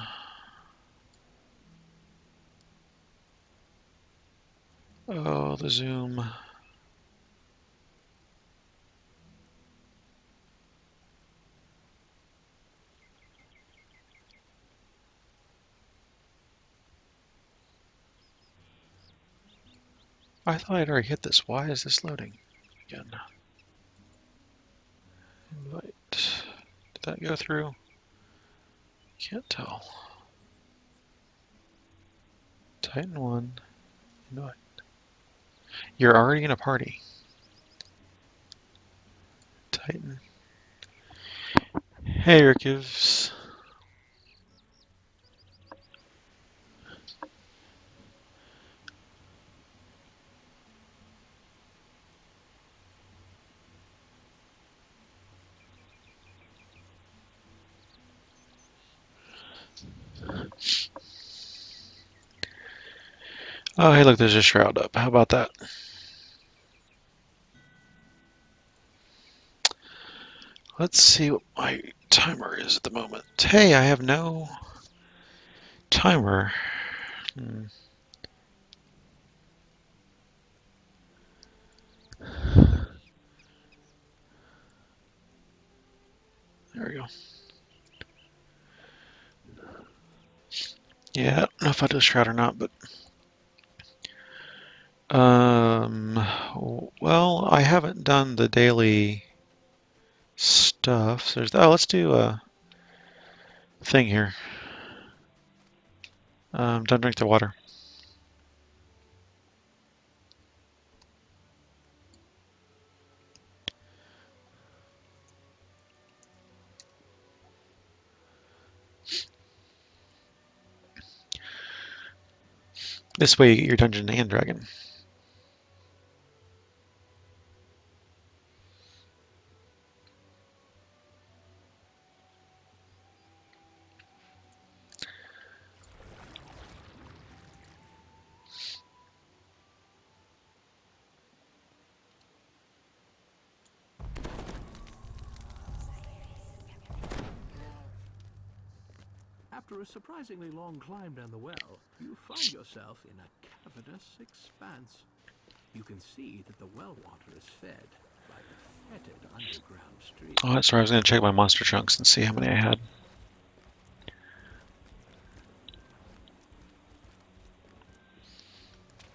Oh, the Zoom. I thought I'd already hit this. Why is this loading again? Invite. Did that go through? Can't tell. Titan 1. Invite. You're already in a party. Titan. Hey, Rikivs. Oh, hey, look, there's a shroud up. How about that? Let's see what my timer is at the moment. Hey, I have no timer. There we go. Yeah, I don't know if I do a shroud or not, but well, I haven't done the daily stuff. So there's let's do a thing here. Don't drink the water. This way you get your Dungeon and Dragon. After a surprisingly long climb down the well, you find yourself in a cavernous expanse. You can see that the well water is fed by the fetid underground stream. Oh, that's right. I was going to check my monster chunks and see how many I had.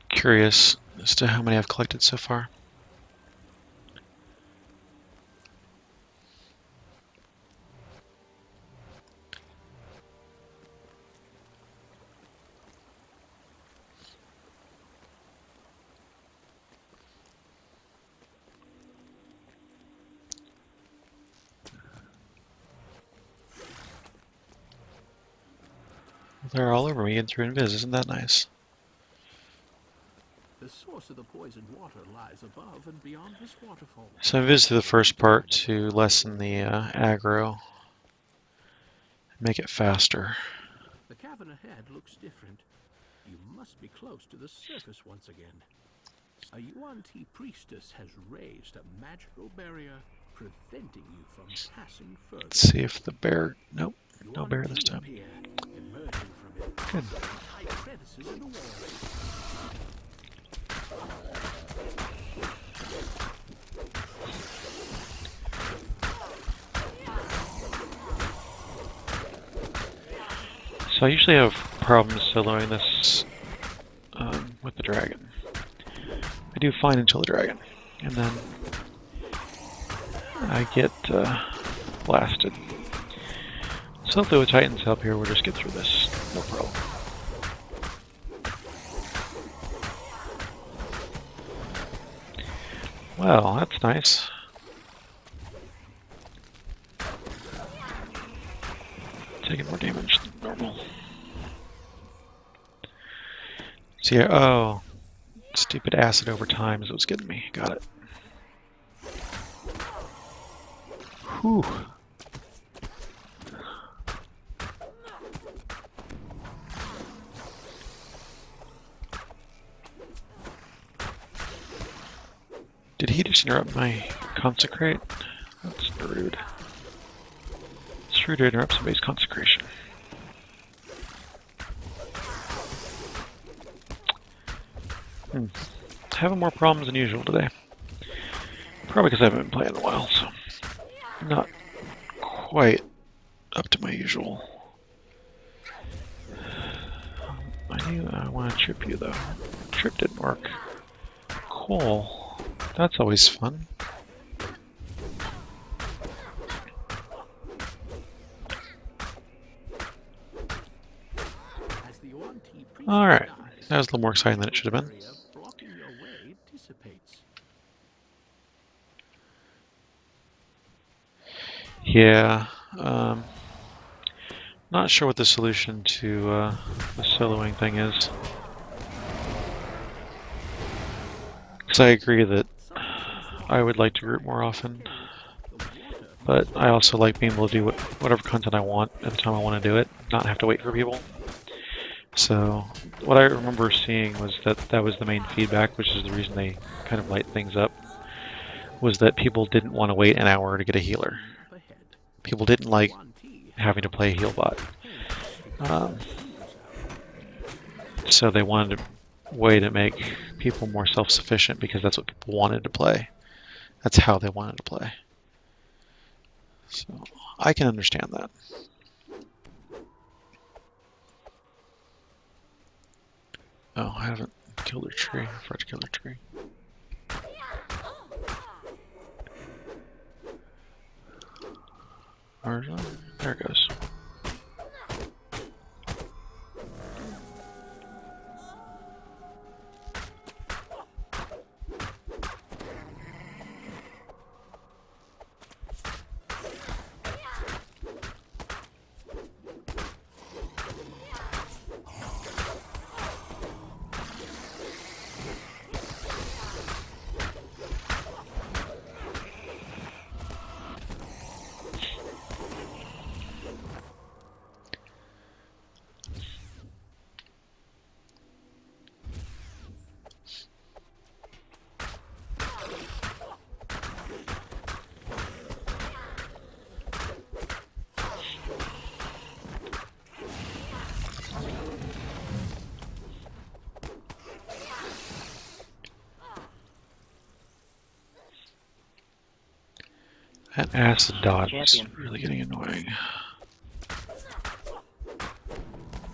Curious as to how many I've collected so far. They're all over me and through Invis. Isn't that nice? The source of the poisoned water lies above and beyond this waterfall. So I visited the first part to lessen the aggro, make it faster. The cavern ahead looks different. You must be close to the surface once again. A Yuan-Ti priestess has raised a magical barrier preventing you from passing further. Let's see if the bear... Nope, no bear this Yuan-Ti time. appear, emerging from Good. impossibly tight crevices in the wall. So I usually have problems soloing this with the dragon. I do fine until the dragon, and then I get blasted. So hopefully with Titans help here, we'll just get through this. No problem. Well, that's nice. Taking more damage than normal. So yeah, oh, stupid acid over time is what's getting me. Got it. Whew. Did he just interrupt my consecrate? That's rude. It's rude to interrupt somebody's consecration. Having more problems than usual today. Probably because I haven't been playing in a while, so not quite up to my usual. I want to trip you though. Trip didn't work. Cool. That's always fun. Alright. That was a little more exciting than it should have been. Yeah. Not sure what the solution to the soloing thing is. Because I agree that I would like to group more often, but I also like being able to do whatever content I want at the time I want to do it, not have to wait for people. So what I remember seeing was that was the main feedback, which is the reason they kind of light things up, was that people didn't want to wait an hour to get a healer. People didn't like having to play a heal bot. So they wanted a way to make people more self-sufficient because that's what people wanted to play. That's how they wanted to play. So I can understand that. Oh, I haven't killed their tree. I forgot to kill their tree. There it goes. That acid dodge is really getting annoying.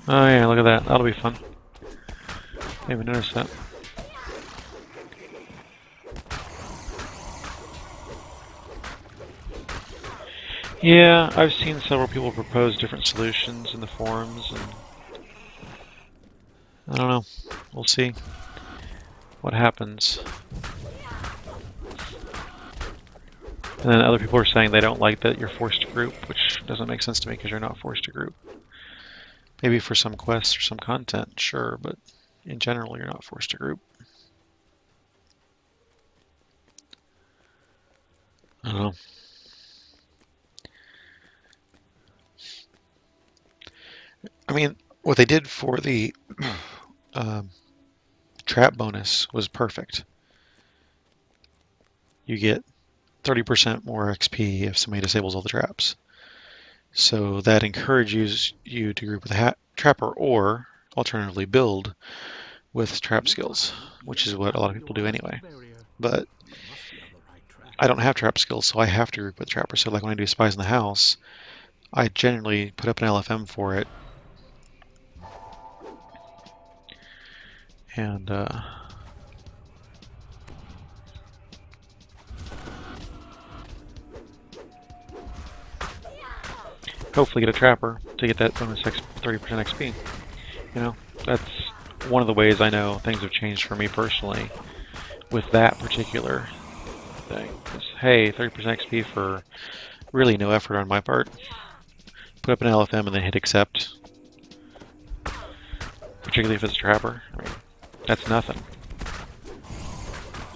Oh yeah, look at that. That'll be fun. Didn't even notice that. Yeah, I've seen several people propose different solutions in the forums, and I don't know. We'll see what happens. And then other people are saying they don't like that you're forced to group, which doesn't make sense to me because you're not forced to group. Maybe for some quests or some content, sure, but in general, you're not forced to group. I don't know. I mean, what they did for the trap bonus was perfect. you get 30% more XP if somebody disables all the traps. So that encourages you to group with a trapper or alternatively build with trap skills, which is what a lot of people do anyway. But I don't have trap skills, so I have to group with trapper. So like when I do spies in the house, I generally put up an LFM for it. And hopefully get a trapper to get that bonus 30% XP. You know, that's one of the ways I know things have changed for me personally with that particular thing. It's, hey, 30% XP for really no effort on my part. Put up an LFM and then hit accept. Particularly if it's a trapper. I mean, that's nothing.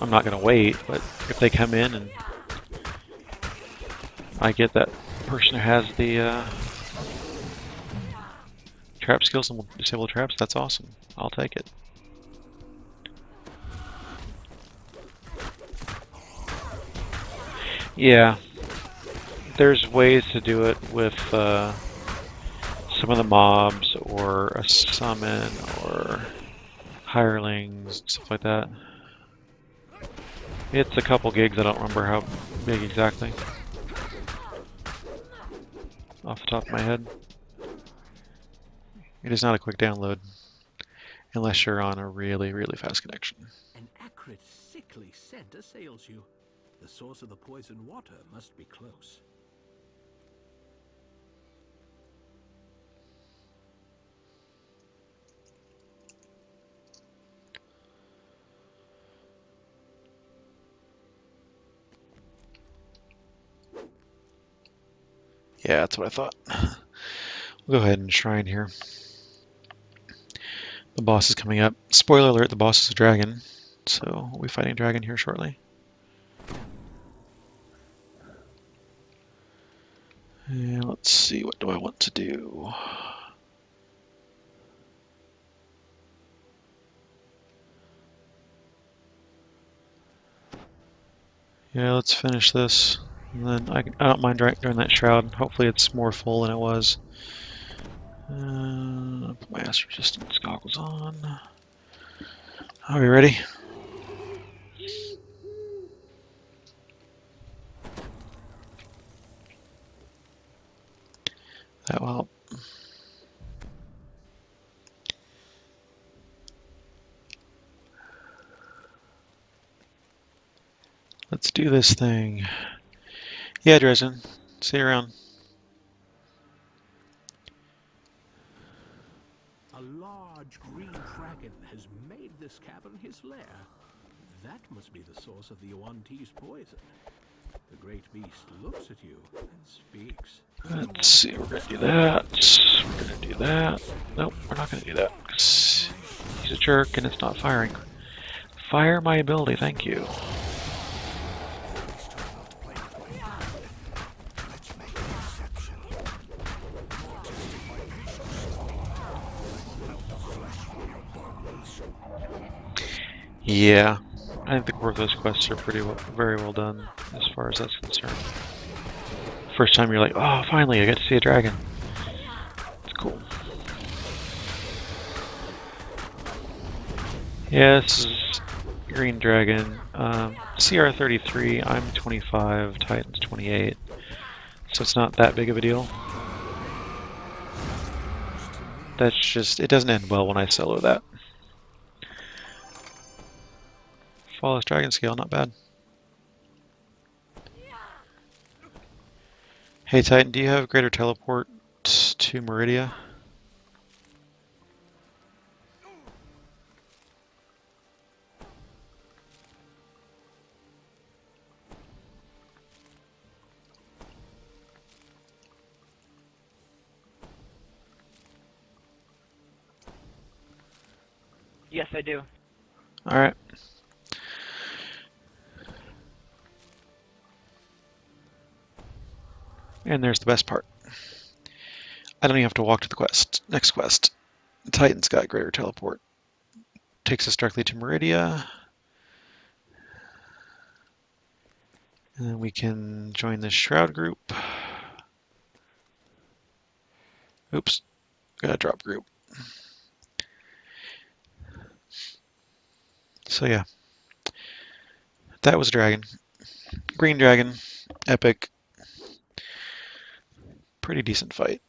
I'm not going to wait, but if they come in and I get that person who has the trap skills and will disable the traps, that's awesome. I'll take it. Yeah, there's ways to do it with some of the mobs or a summon or hirelings, stuff like that. It's a couple gigs, I don't remember how big exactly off the top of my head. It is not a quick download unless you're on a really, really fast connection. An acrid, sickly scent assails you. The source of the poison water must be close. Yeah, that's what I thought. We'll go ahead and shrine here. The boss is coming up. Spoiler alert, the boss is a dragon. So we'll be fighting a dragon here shortly. And let's see, what do I want to do? Yeah, let's finish this. And then I don't mind doing that shroud. Hopefully it's more full than it was. Put my acid resistance goggles on. Are we ready? That will help. Let's do this thing. Yeah, Dresden. See you around. A large green dragon has made this cavern his lair. That must be the source of the Yuan-Ti's poison. The great beast looks at you and speaks. Let's see, we're going to do that. We're going to do that. Nope, we're not going to do that because he's a jerk and it's not firing. Fire my ability, thank you. Yeah, I think the core of those quests are very well done as far as that's concerned. First time you're like, oh, finally, I get to see a dragon. It's cool. Yeah, this is Green Dragon. CR 33, I'm 25, Titan's 28. So it's not that big of a deal. That's just, it doesn't end well when I solo that. Flawless Dragon Scale, not bad. Hey Titan, do you have greater teleport to Meridia? Yes, I do. Alright. And there's the best part. I don't even have to walk to the quest. Next quest. Titan's got greater teleport. Takes us directly to Meridia. And then we can join the Shroud group. Oops, got a drop group. So yeah, that was Dragon. Green Dragon, epic, pretty decent fight.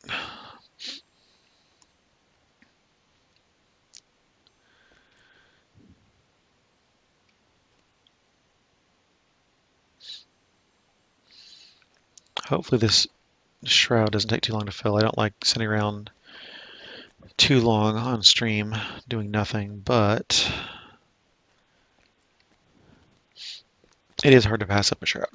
Hopefully this Shroud doesn't take too long to fill. I don't like sitting around too long on stream doing nothing, but it is hard to pass up a Shroud.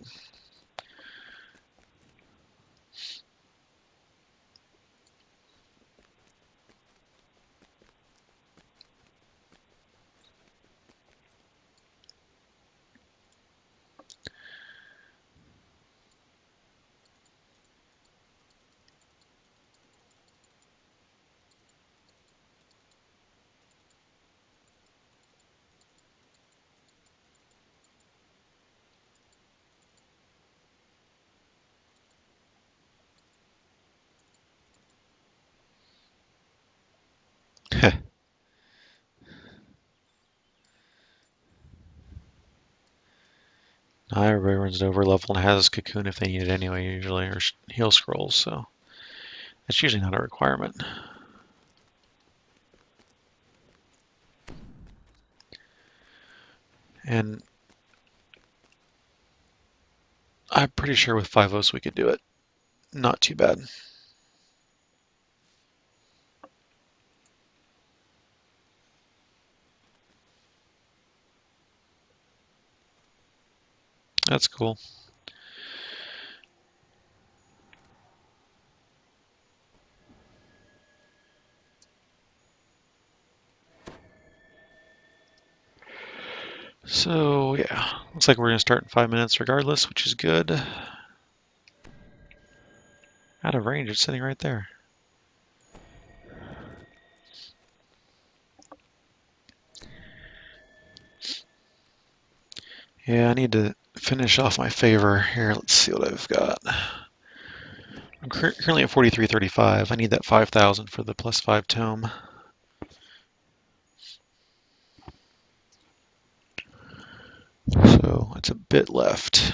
Not everybody runs it over level and has Cocoon if they need it anyway, usually, or heal scrolls, so it's usually not a requirement. And I'm pretty sure with 5-0s we could do it. Not too bad. That's cool. So yeah, looks like we're gonna start in 5 minutes regardless, which is good. Out of range, it's sitting right there. Yeah, I need to finish off my favor here. Let's see what I've got. I'm currently at 4335. I need that 5,000 for the +5 tome. So it's a bit left.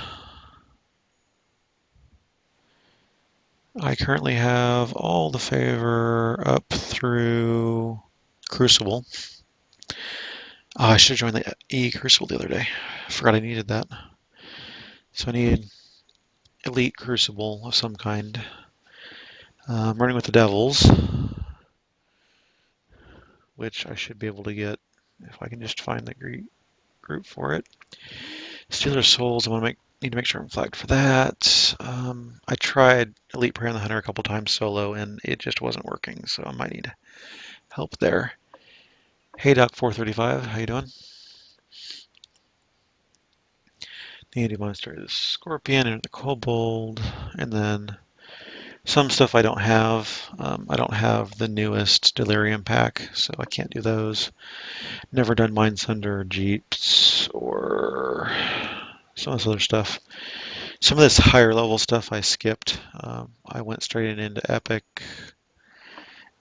I currently have all the favor up through Crucible. Oh, I should have joined the E Crucible the other day. I forgot I needed that. So I need Elite Crucible of some kind. I'm running with the Devils, which I should be able to get if I can just find the group for it. Stealer Souls, need to make sure I'm flagged for that. I tried Elite Prayer and the Hunter a couple times solo, and it just wasn't working, so I might need help there. Hey Doc435, how you doing? Need to monster the Scorpion and the Kobold, and then some stuff I don't have. I don't have the newest Delirium pack, so I can't do those. Never done Mindsunder or Jeeps or some of this other stuff. Some of this higher level stuff I skipped. I went straight into Epic,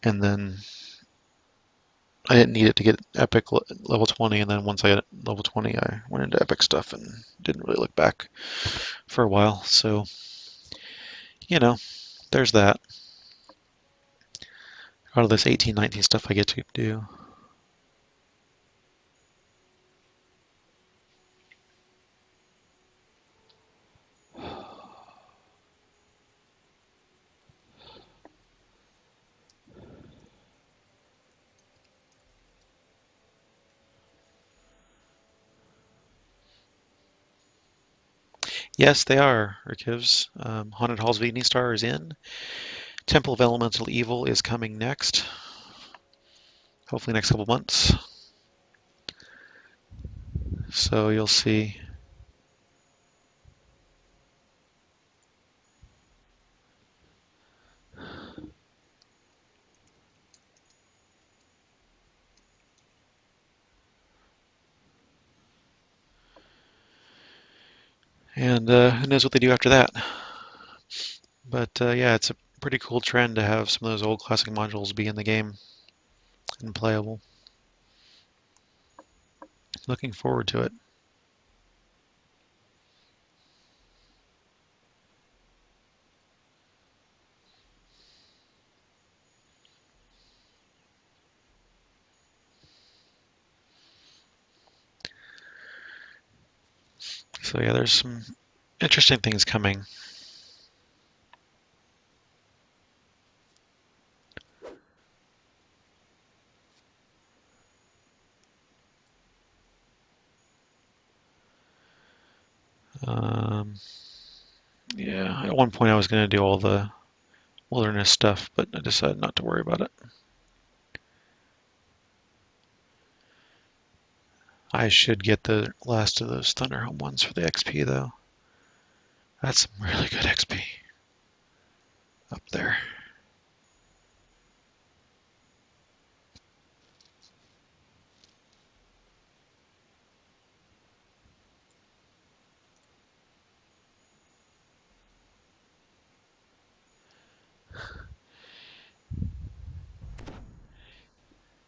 and then I didn't need it to get Epic level 20, and then once I got level 20, I went into Epic stuff and didn't really look back for a while. So, you know, there's that. Out of this 18, 19 stuff I get to do. Yes, they are, Rikivs. Haunted Halls of Evening Star is in. Temple of Elemental Evil is coming next. Hopefully next couple months. So you'll see. And who knows what they do after that. But yeah, it's a pretty cool trend to have some of those old classic modules be in the game and playable. Looking forward to it. So yeah, there's some interesting things coming. Yeah, at one point I was going to do all the wilderness stuff, but I decided not to worry about it. I should get the last of those Thunderhome ones for the XP, though. That's some really good XP up there.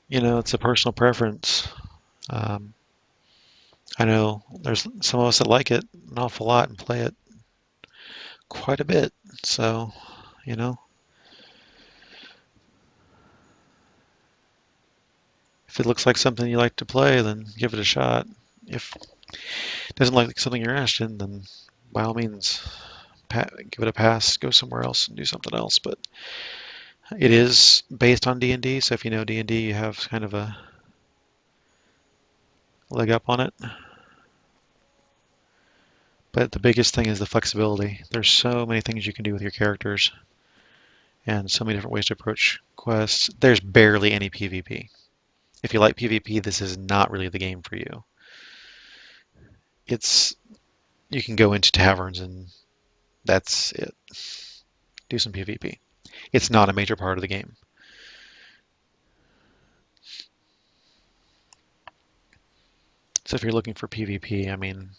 You know, it's a personal preference. Um, I know there's some of us that like it an awful lot and play it quite a bit. So, you know, if it looks like something you like to play, then give it a shot. If it doesn't look like something you're interested in, then by all means, give it a pass, go somewhere else and do something else. But it is based on D&D, so if you know D&D, you have kind of a leg up on it. But the biggest thing is the flexibility. There's so many things you can do with your characters and so many different ways to approach quests. There's barely any PvP. If you like PvP, this is not really the game for you. It's you can go into taverns and that's it. Do some PvP. It's not a major part of the game. So if you're looking for PvP, I mean,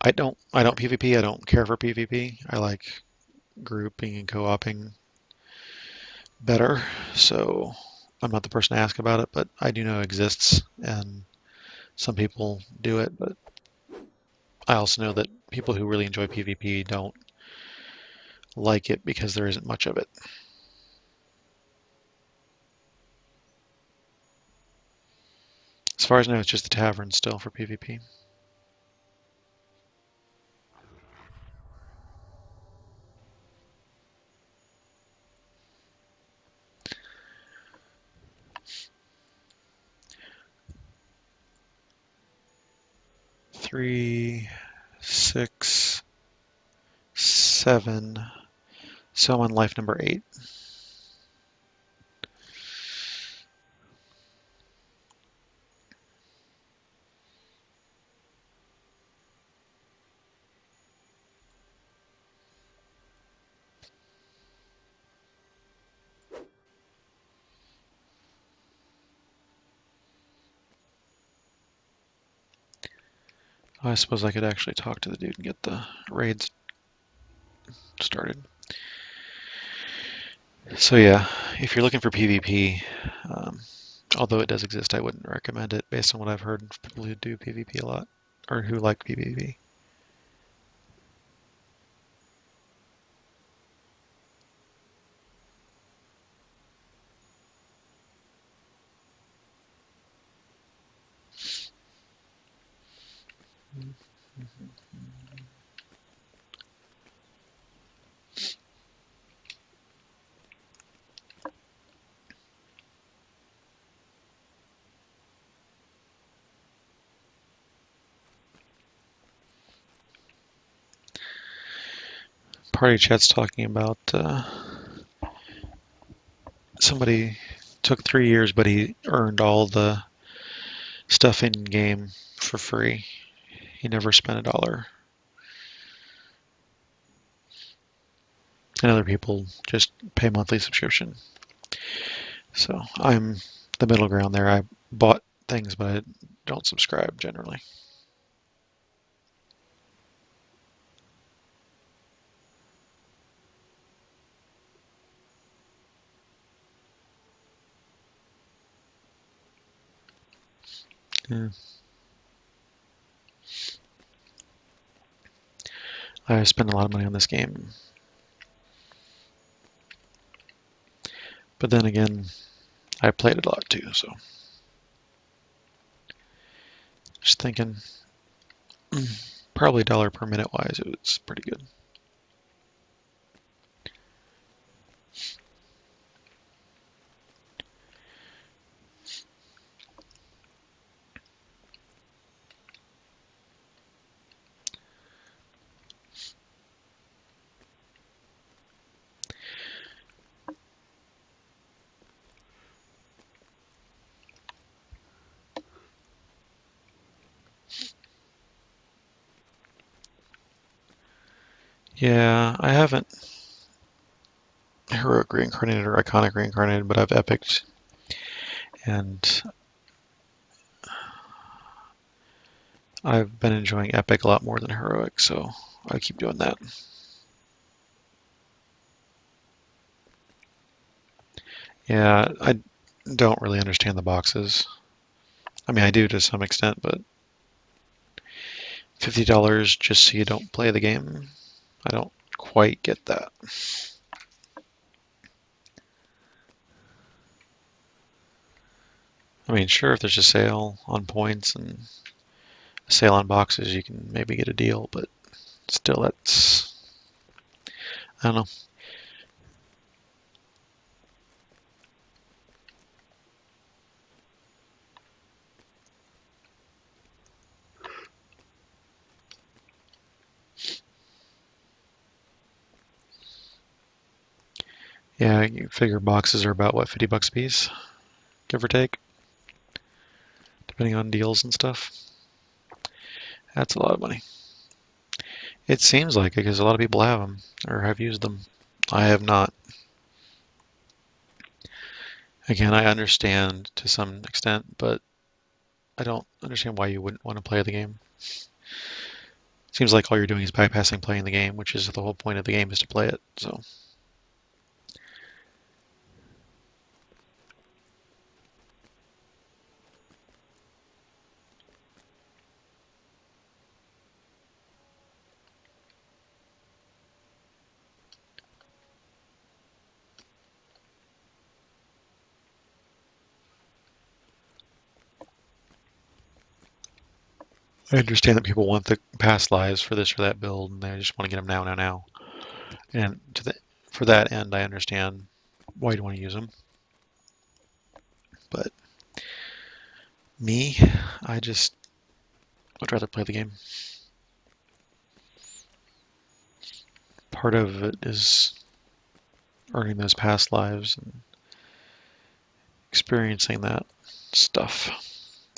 I don't PvP. I don't care for PvP. I like grouping and co-oping better. So I'm not the person to ask about it, but I do know it exists and some people do it, but I also know that people who really enjoy PvP don't like it because there isn't much of it. As far as I know, it's just the tavern still for PvP. Three, 6, 7. So I'm on life number 8. I suppose I could actually talk to the dude and get the raids started. So yeah, if you're looking for PvP, although it does exist, I wouldn't recommend it based on what I've heard from people who do PvP a lot or who like PvP. Party chat's talking about somebody took 3 years, but he earned all the stuff in game for free. He never spent a dollar. And other people just pay monthly subscription. So I'm the middle ground there. I bought things, but I don't subscribe generally. Yeah. I spend a lot of money on this game. But then again, I played it a lot too, so. Just thinking, probably dollar per minute wise, it was pretty good. Yeah, I haven't heroic reincarnated or iconic reincarnated, but I've epicked, and I've been enjoying epic a lot more than heroic, so I keep doing that. Yeah, I don't really understand the boxes. I mean, I do to some extent, but $50 just so you don't play the game, I don't quite get that. I mean, sure, if there's a sale on points and a sale on boxes, you can maybe get a deal, but still, that's, I don't know. Yeah, you figure boxes are about, what, $50 a piece, give or take, depending on deals and stuff. That's a lot of money. It seems like it because a lot of people have them or have used them. I have not. Again, I understand to some extent, but I don't understand why you wouldn't want to play the game. Seems like all you're doing is bypassing playing the game, which is the whole point of the game is to play it. So, I understand that people want the past lives for this or that build, and they just want to get them now, now, now. And for that end, I understand why you'd want to use them. But me, I just would rather play the game. Part of it is earning those past lives and experiencing that stuff,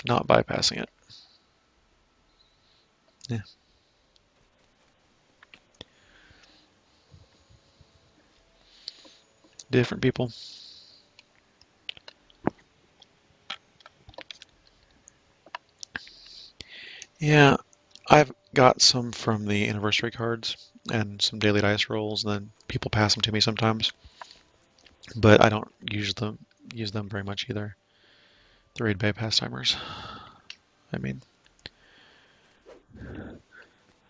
not bypassing it. Yeah. Different people. Yeah, I've got some from the anniversary cards and some daily dice rolls, and then people pass them to me sometimes. But I don't use them very much either. The raid bay pastimers. I mean,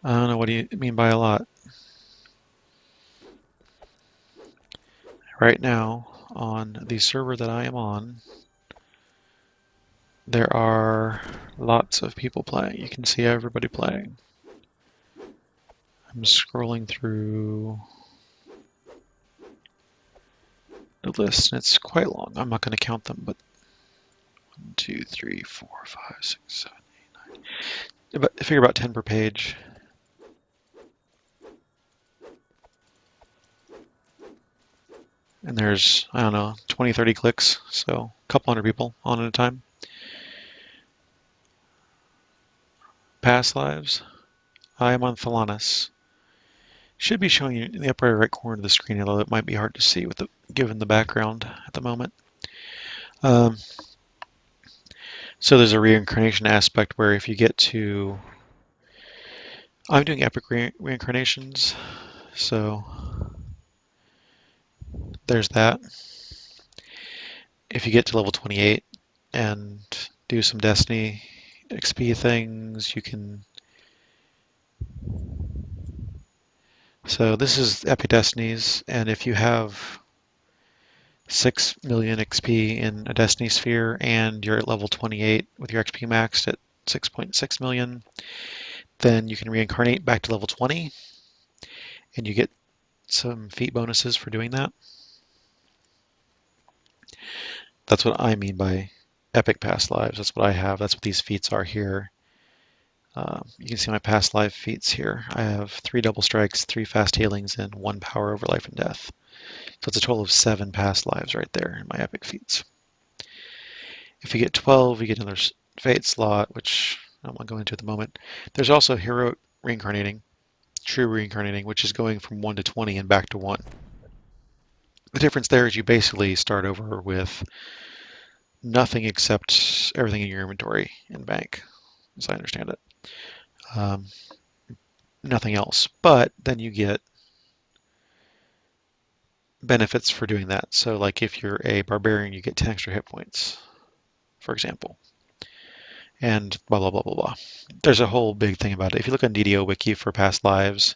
I don't know what do you mean by a lot. Right now, on the server that I am on, there are lots of people playing. You can see everybody playing. I'm scrolling through the list, and it's quite long. I'm not going to count them, but 1, 2, 3, 4, 5, 6, 7, 8, 9. But I figure about 10 per page. And there's, I don't know, 20, 30 clicks, so a couple hundred people on at a time. Past lives. I am on Thalanis. Should be showing you in the upper right corner of the screen, although it might be hard to see with given the background at the moment. So there's a reincarnation aspect where if you get to... I'm doing epic reincarnations, so there's that. If you get to level 28 and do some Destiny, XP things. You can. So this is Epic Destinies, and if you have 6 million XP in a Destiny sphere and you're at level 28 with your XP maxed at 6.6 million, then you can reincarnate back to level 20 and you get some feat bonuses for doing that. That's what I mean by epic past lives. That's what I have. That's what these feats are here. You can see my past life feats here. I have 3 double strikes, 3 fast healings, and 1 power over life and death. So it's a total of 7 past lives right there in my epic feats. If you get 12, you get another fate slot, which I don't want to go into at the moment. There's also hero reincarnating, true reincarnating, which is going from 1 to 20 and back to 1. The difference there is you basically start over with nothing except everything in your inventory and bank, as I understand it. Um, Nothing else. But then you get benefits for doing that. So, like if you're a barbarian, you get 10 extra hit points, for example. And blah, blah, blah, blah, blah. There's a whole big thing about it. If you look on DDO Wiki for past lives,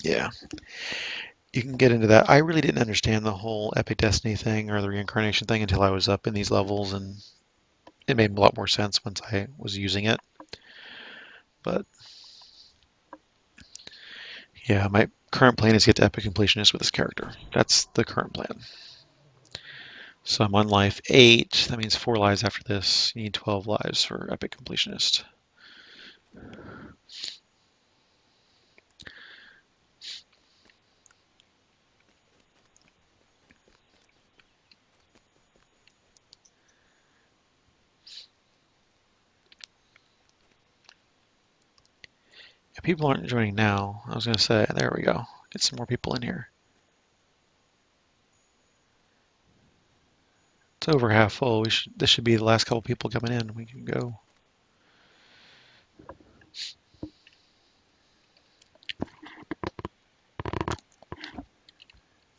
yeah, you can get into that. I really didn't understand the whole Epic Destiny thing or the reincarnation thing until I was up in these levels, and it made a lot more sense once I was using it. But yeah, my current plan is to get to Epic Completionist with this character. That's the current plan. So I'm on life 8. That means 4 lives after this. You need 12 lives for Epic Completionist. If people aren't joining now, I was going to say, there we go. Get some more people in here. It's over half full. This should be the last couple people coming in. We can go.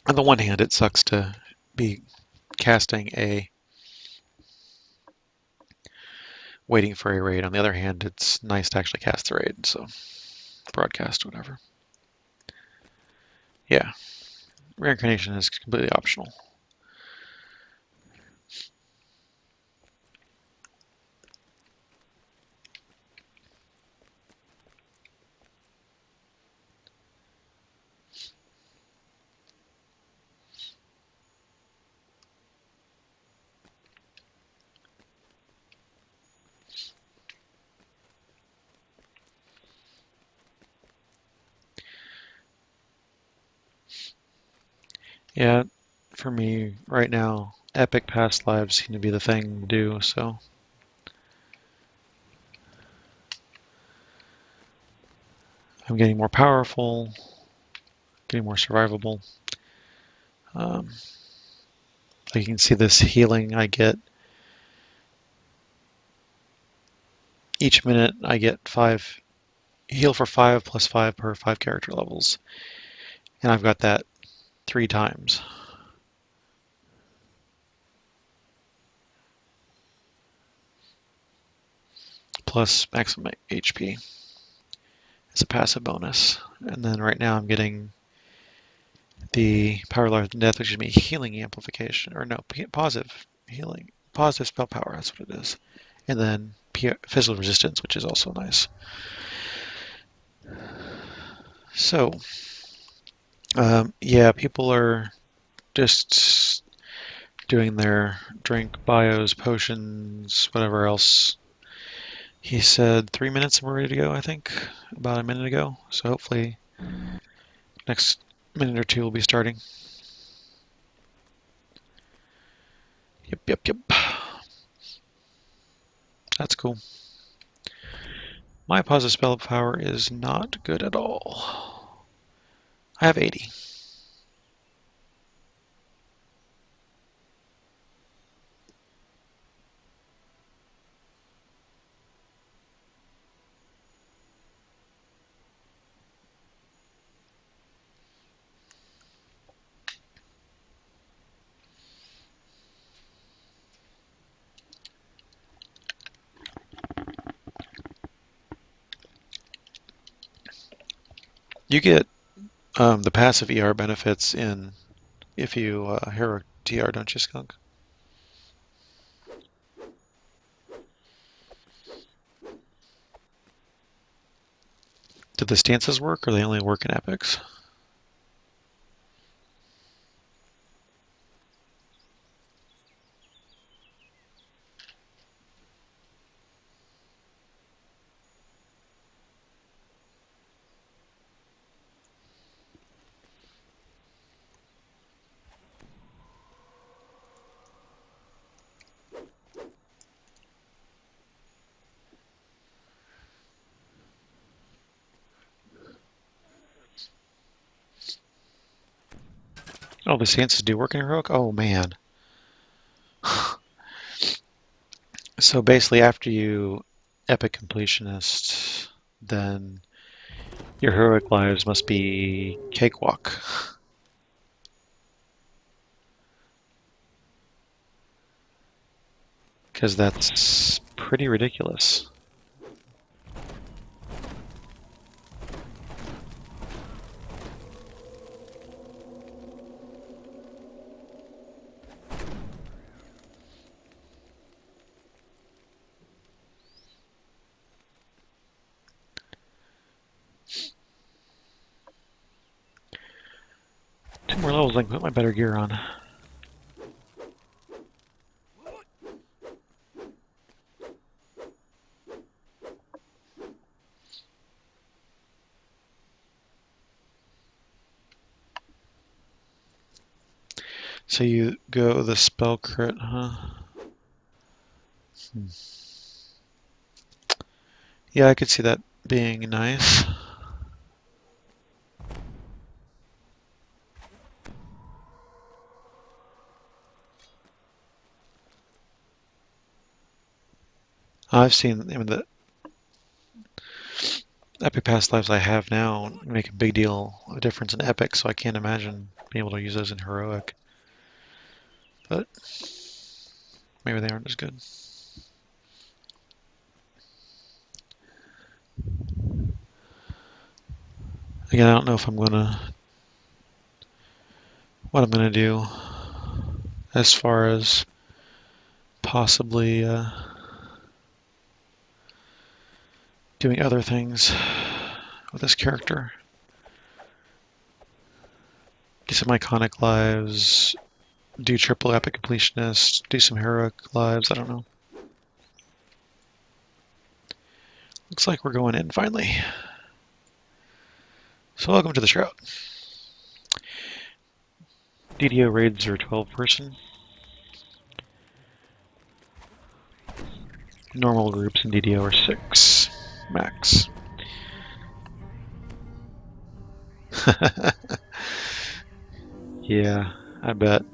On the one hand, it sucks to be casting waiting for a raid. On the other hand, it's nice to actually cast the raid, so broadcast, whatever. Yeah, reincarnation is completely optional. Yeah, for me right now, epic past lives seem to be the thing to do, so I'm getting more powerful, getting more survivable. You can see this healing I get. Each minute I get 5, heal for 5 plus 5 per 5 character levels. And I've got that 3 times. Plus maximum HP as a passive bonus. And then right now I'm getting the Power Life and Death, which gives me healing amplification, or no, positive healing, positive spell power, that's what it is. And then physical resistance, which is also nice. So, yeah, people are just doing their drink, bios, potions, whatever else. He said 3 minutes and we're ready to go, I think, about a minute ago. So hopefully next minute or two we'll be starting. Yep. That's cool. My positive spell power is not good at all. I have 80. You get the passive ER benefits in if you hero TR, don't you, Skunk? Did the stances work, or they only work in epics? Oh, the stances do work in heroic? Oh, man. So basically, after you epic completionist, then your heroic lives must be cakewalk. Because that's pretty ridiculous. Two more levels, I can put my better gear on. So you go the spell crit, huh? Yeah, I could see that being nice. I've seen, I mean, the epic past lives I have now make a big deal of difference in epic, so I can't imagine being able to use those in heroic. But maybe they aren't as good. Again, I don't know if I'm gonna what I'm gonna do as far as possibly doing other things with this character. Get some iconic lives, do triple epic completionist, do some heroic lives, I don't know. Looks like we're going in finally. So welcome to the Shroud. DDO raids are 12 person. Normal groups in DDO are 6 max. Yeah, I bet.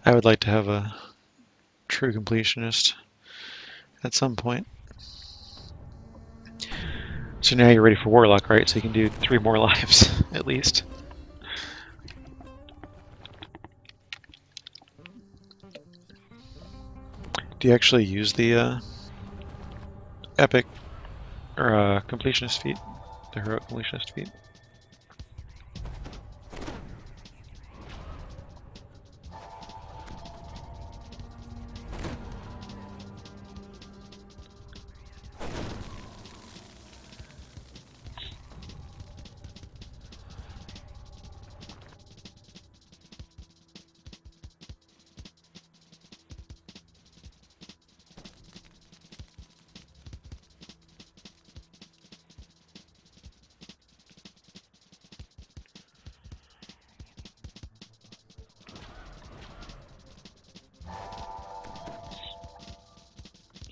I would like to have a true completionist at some point. So now you're ready for Warlock, right? So you can do 3 more lives, at least. Do you actually use the epic or completionist feat? The heroic completionist feat?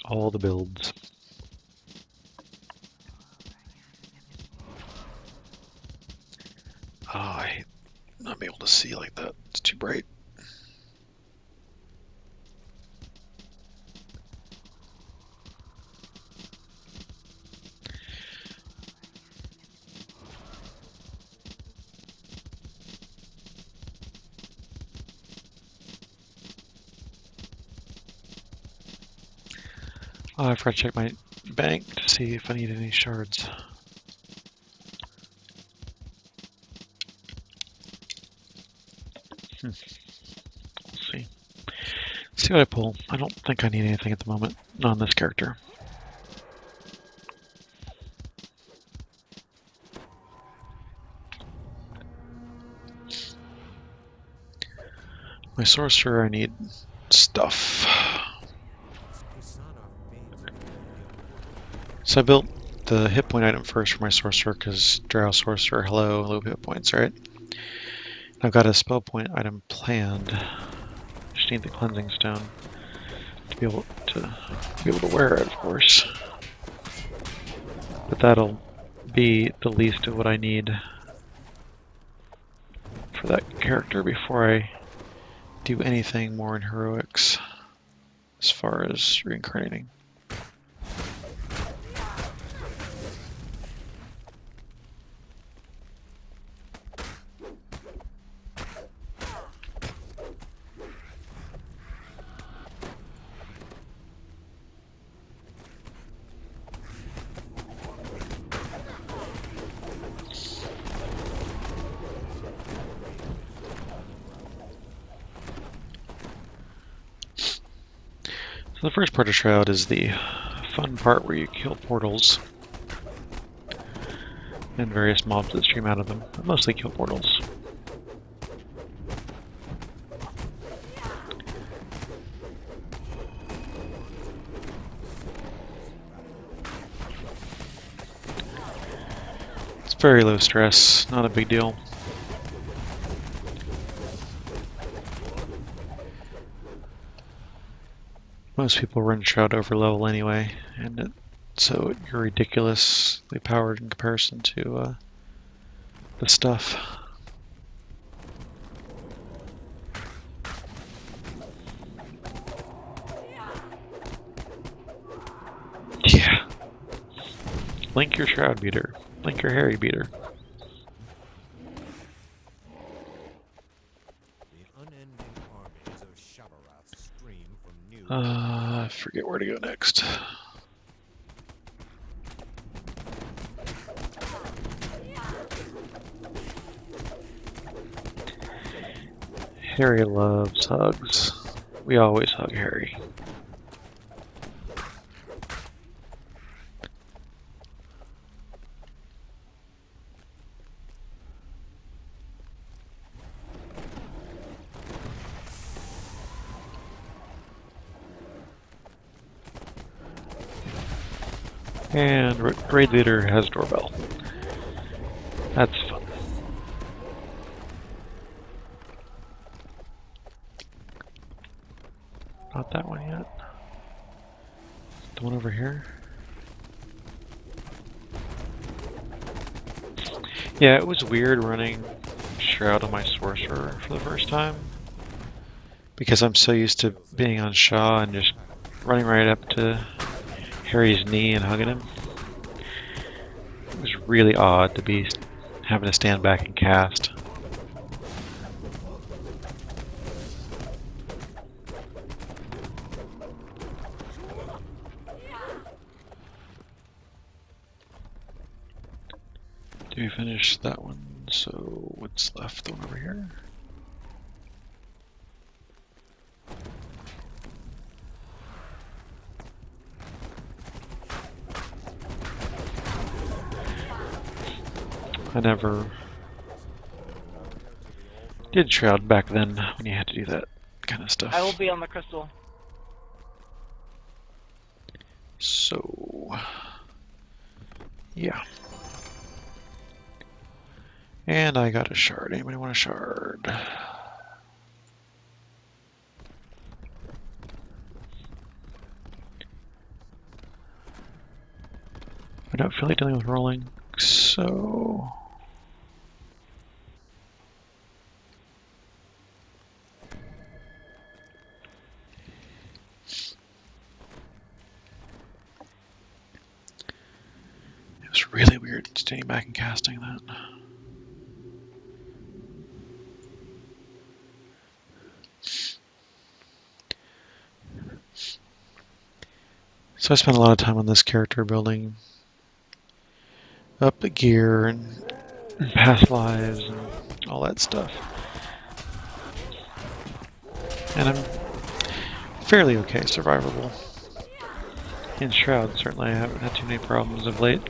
All the builds. Oh, I hate not being able to see like that. It's too bright. I forgot to check my bank to see if I need any shards. We'll see. See what I pull. I don't think I need anything at the moment. Not on this character. My sorcerer, I need stuff. So I built the hit point item first for my sorcerer because drow sorcerer, hello, low hit points, right? I've got a spell point item planned. Just need the cleansing stone to be able to wear it, of course. But that'll be the least of what I need for that character before I do anything more in heroics as far as reincarnating. So the first part of Shroud is the fun part where you kill portals and various mobs that stream out of them, but mostly kill portals. It's very low stress, not a big deal. Most people run Shroud over level anyway, and so you're ridiculously powered in comparison to the stuff. Yeah. Link your Shroud beater. Link your Harry beater. I forget where to go next. Harry loves hugs. We always hug Harry. And Raid Leader has doorbell. That's fun. Not that one yet. The one over here. Yeah, it was weird running Shroud on my Sorcerer for the first time. Because I'm so used to being on Shaw and just running right up to Harry's knee and hugging him. It was really odd to be having to stand back and cast. Did we finish that one? So what's left? The one over here? I never did Shroud back then when you had to do that kind of stuff. I will be on the crystal. So, yeah. And I got a shard. Anybody want a shard? I don't feel like dealing with rolling, so... It was really weird standing back and casting that. So I spent a lot of time on this character building up the gear and past lives and all that stuff. And I'm fairly okay survivable. In Shroud, certainly I haven't had too many problems of late.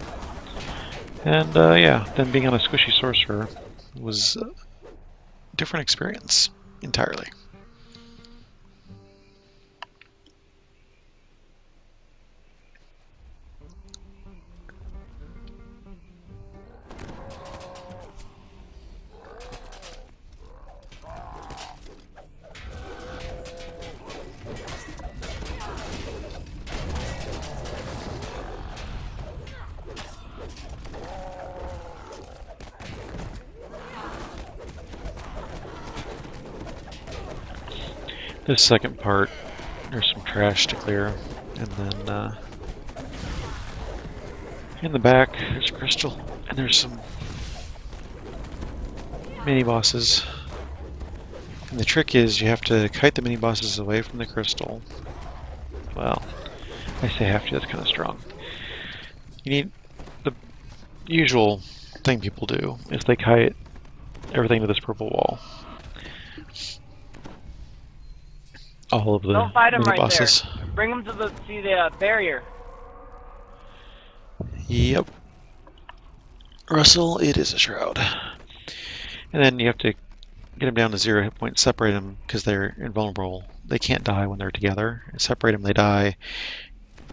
And yeah, then being on a squishy sorcerer was a different experience entirely. This second part, there's some trash to clear, and then in the back there's a crystal, and there's some mini bosses. And the trick is you have to kite the mini bosses away from the crystal. Well, I say have to, that's kind of strong. You need the usual thing people do is they kite everything to this purple wall. All of the Don't fight him mini right bosses. there. Bring him to the barrier. Yep. Russell, it is a shroud. And then you have to get them down to 0 hit points, separate them because they're invulnerable. They can't die when they're together. Separate them, they die.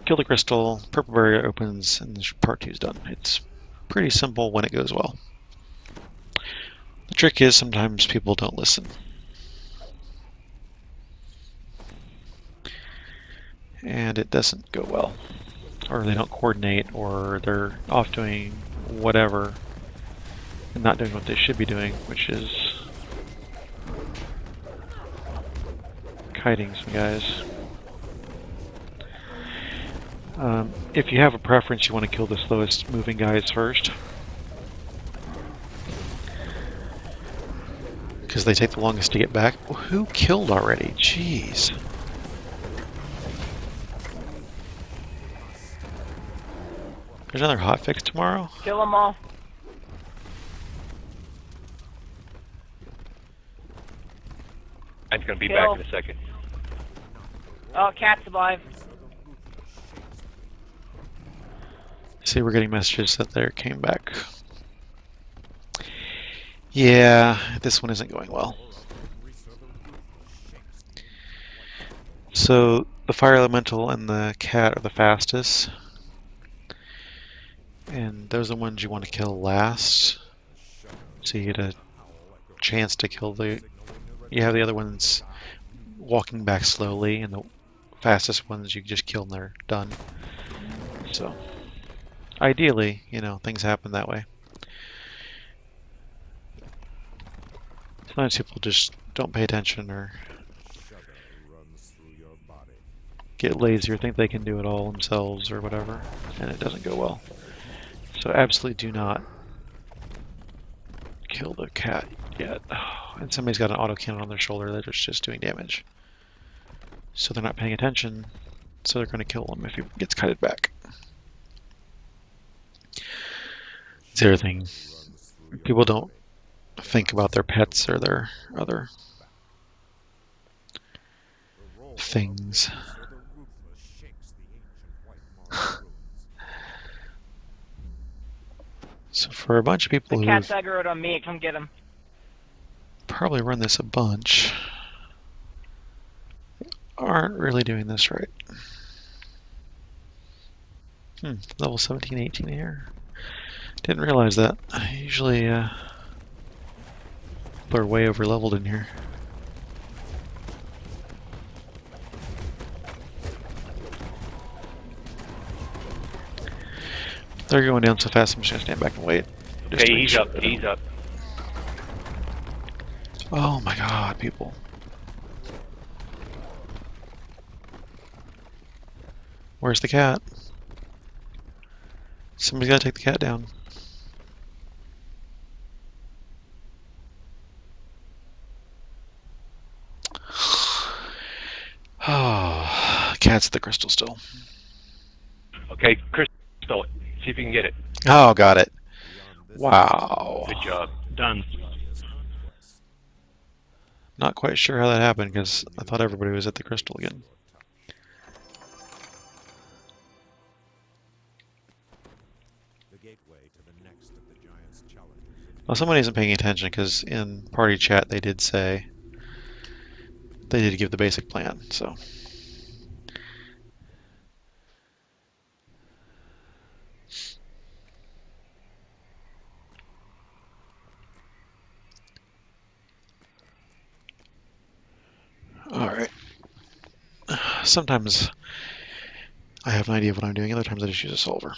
Kill the crystal, purple barrier opens, and part 2 is done. It's pretty simple when it goes well. The trick is sometimes people don't listen. And it doesn't go well. Or they don't coordinate, or they're off doing whatever and not doing what they should be doing, which is kiting some guys. If you have a preference, you want to kill the slowest moving guys first, because they take the longest to get back. Who killed already? Jeez. There's another hotfix tomorrow? Kill them all. I'm gonna be Kill. back in a second. Oh, cat's alive. See, we're getting messages that they came back. Yeah, this one isn't going well. So the fire elemental and the cat are the fastest, and those are the ones you want to kill last, so you get a chance to kill the. You have the other ones walking back slowly, and the fastest ones you just kill and they're done. So ideally, you know, things happen that way. Sometimes people just don't pay attention or get lazy or think they can do it all themselves or whatever, and it doesn't go well. So absolutely do not kill the cat yet. And somebody's got an autocannon on their shoulder that's just doing damage. So they're not paying attention, so they're going to kill him if he gets kited back. It's the other thing. People don't think about their pets or their other things. So for a bunch of people The who cat's aggroed on me. Come get him. probably run this a bunch, aren't really doing this right. Level 17, 18 here. Didn't realize that. Usually people are way over leveled in here. They're going down so fast, I'm just gonna stand back and wait. Just to Okay, make he's sure up. that- He's up. Oh my god, people. Where's the cat? Somebody's gotta take the cat down. Oh, cat's at the crystal still. Okay, Crystal, see if you can get it. Oh, got it. Beyond this Wow. Good job. Done. obvious conquest. Not quite sure how that happened because I thought everybody was at the crystal again. The gateway to the next of the giant's challenges. Well, somebody isn't paying attention because in party chat they did say they did give the basic plan. So all right. Sometimes I have an idea of what I'm doing. Other times I just use a solver.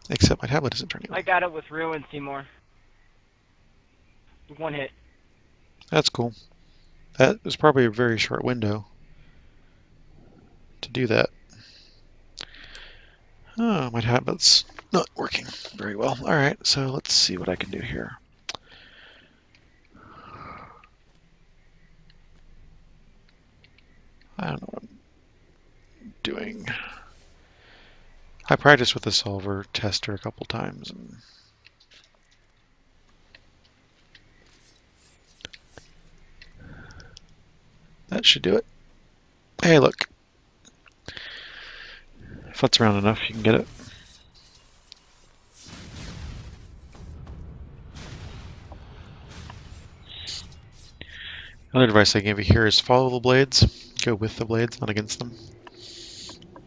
Except my tablet isn't turning on. I got it with Ruin, Seymour. One hit. That's cool. That was probably a very short window to do that. Oh, my tablet's not working very well. All right, so let's see what I can do here. I don't know what I'm doing. I practiced with the solver tester a couple times, and that should do it. Hey, look. If that's around enough, you can get it. Another advice I give you here is follow the blades. Go with the blades, not against them.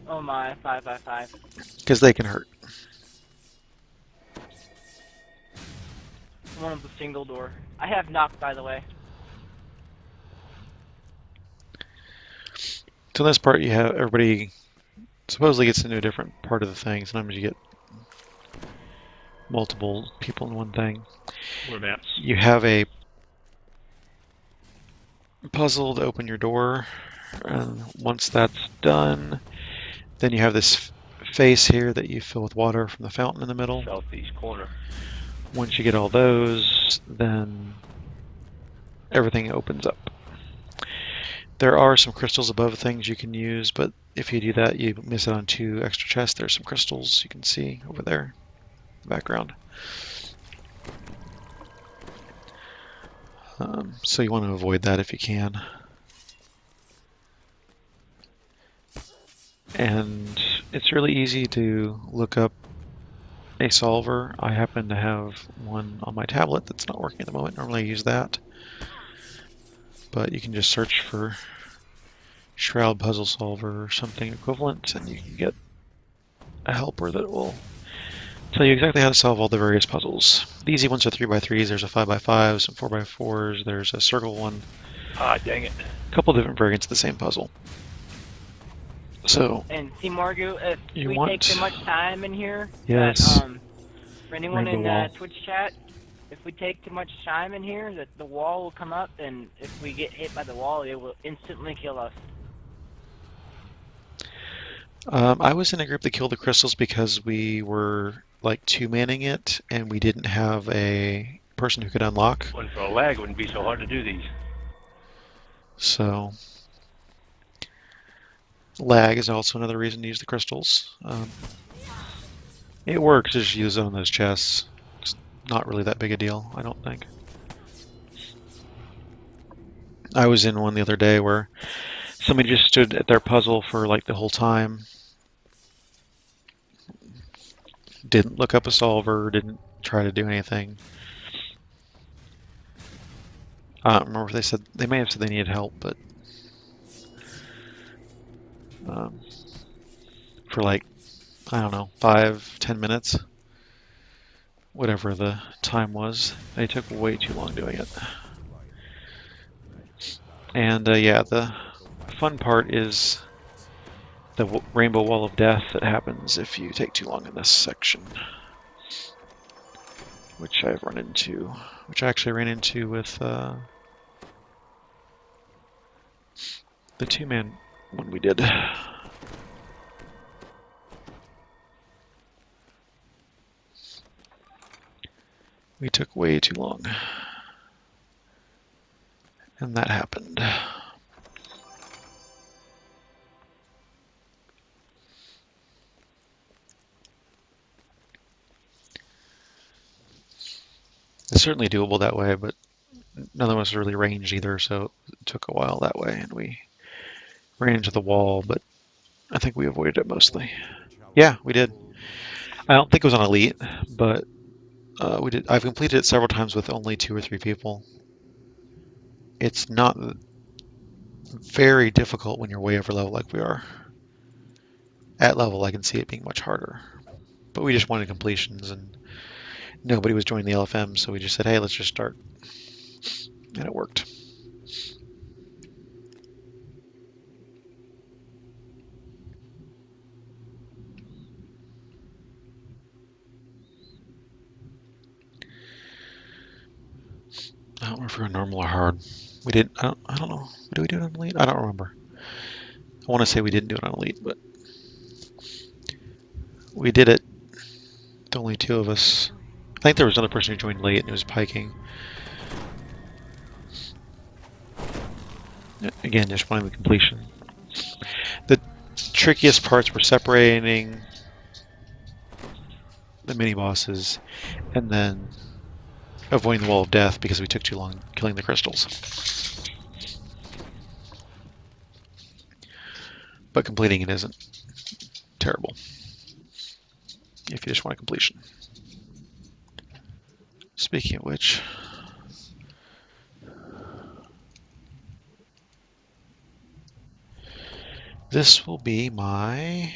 Oh my, 5x5. Because they can hurt. One of the single door. I have knock, by the way. So in this part, you have everybody supposedly gets into a different part of the thing. Sometimes you get multiple people in one thing. Whereabouts? You have a puzzle to open your door, and once that's done, then you have this face here that you fill with water from the fountain in the middle. Southeast corner. Once you get all those, then everything opens up. There are some crystals above things you can use, but if you do that, you miss out on 2 extra chests. There's some crystals you can see over there in the background. So you want to avoid that if you can. And it's really easy to look up a solver. I happen to have one on my tablet that's not working at the moment. Normally I use that. But you can just search for Shroud Puzzle Solver or something equivalent, and you can get a helper that will tell you exactly how to solve all the various puzzles. The easy ones are 3x3s, there's a 5x5, some 4x4s, there's a circle one. Ah, dang it. A couple different variants of the same puzzle. So, And CMorrigu, if You we want- take too much time in here, Yes. that, for anyone Rainbow in wall. Twitch chat, if we take too much time in here, that the wall will come up, and if we get hit by the wall, it will instantly kill us. I was in a group that killed the crystals because we were like 2-manning it, and we didn't have a person who could unlock. One for a lag wouldn't be so hard to do these. So, lag is also another reason to use the crystals. It works, just use it on those chests. It's not really that big a deal, I don't think. I was in one the other day where somebody just stood at their puzzle for like the whole time. Didn't look up a solver, didn't try to do anything. I don't remember if they may have said they needed help, but for like, I don't know, 5-10 minutes, whatever the time was, they took way too long doing it. And yeah, the fun part is the rainbow wall of death that happens if you take too long in this section, which I've run into, which I actually ran into with the 2-man one we did. We took way too long, and that happened. It's certainly doable that way, but none of us really ranged either, so it took a while that way, and we ran into the wall, but I think we avoided it mostly. Yeah, we did. I don't think it was on Elite, but we did. I've completed it several times with only 2 or 3 people. It's not very difficult when you're way over level like we are. At level, I can see it being much harder. But we just wanted completions, and nobody was joining the LFM, so we just said, hey, let's just start. And it worked. I don't remember if we were normal or hard. We didn't. I don't know. Did we do it on Elite? I don't remember. I want to say we didn't do it on Elite, but we did it. The only 2 of us. I think there was another person who joined late, and it was piking. Again, just wanting the completion. The trickiest parts were separating the mini bosses and then avoiding the wall of death because we took too long killing the crystals. But completing it isn't terrible if you just want a completion. Speaking of which, this will be my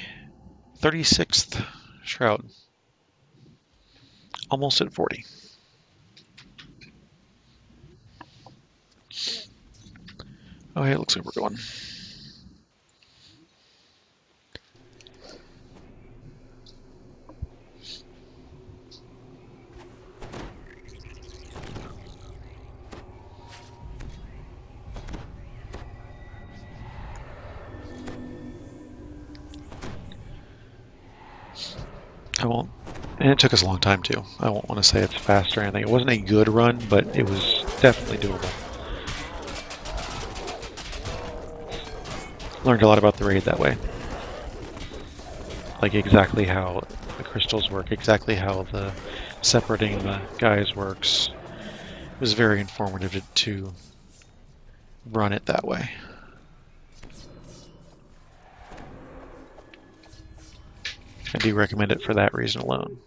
36th shroud. Almost at 40. Oh, hey, it looks like we're going. I won't, and it took us a long time too. I won't want to say it's fast or anything. It wasn't a good run, but it was definitely doable. Learned a lot about the raid that way. Like exactly how the crystals work, exactly how the separating the guys works. It was very informative to run it that way. I do recommend it for that reason alone.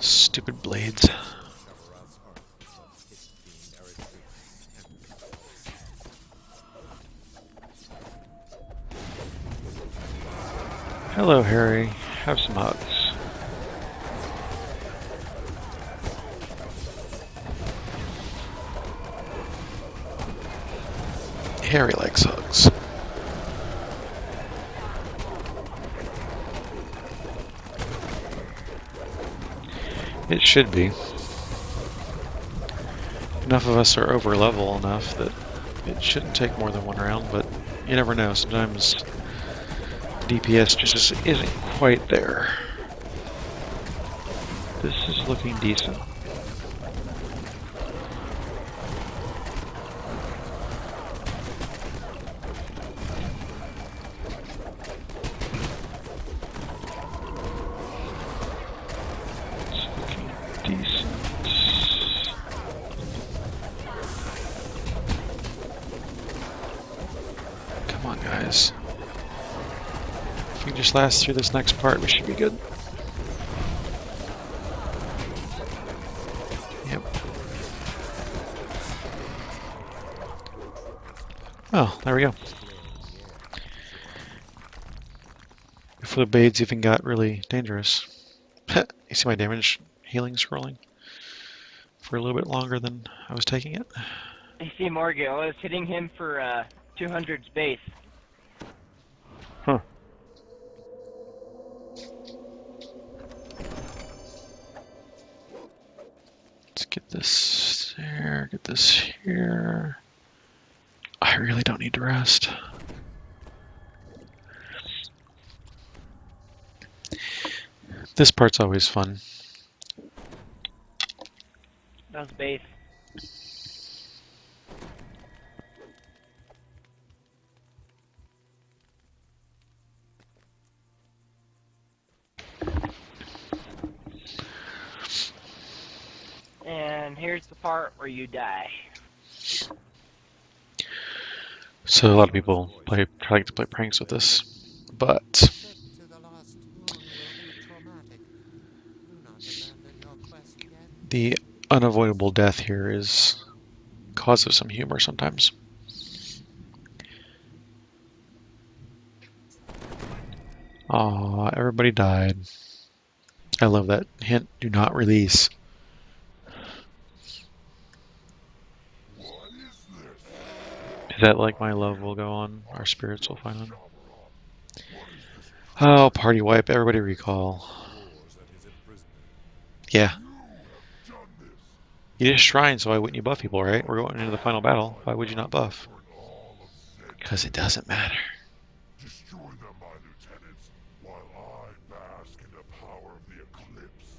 Stupid blades. Hello, Harry. Have some hugs. Harry likes hugs. It should be. Enough of us are over level enough that it shouldn't take more than one round, but you never know. Sometimes DPS just isn't quite there. This is looking decent. Come on, guys. If we can just last through this next part, we should be good. Yep. Oh, there we go. Before the blades even got really dangerous. You see my damage healing scrolling for a little bit longer than I was taking it? I see Morrigu. I was hitting him for 200 space. Huh. Let's get this there, get this here. I really don't need to rest. This part's always fun. That was base. And here's the part where you die. So a lot of people try to play pranks with this, but Trip to the lost moon will be traumatic. Do not abandon your quest yet. the unavoidable death here is cause of some humor sometimes. Aw, everybody died. I love that hint, do not release. Is that like my love will go on, our spirits will find on? Oh, party wipe, everybody recall. Yeah. You did a shrine, so why wouldn't you buff people, right? We're going into the final battle. Why would you not buff? Because it doesn't matter. Destroy them, my lieutenants, while I bask in the power of the eclipse.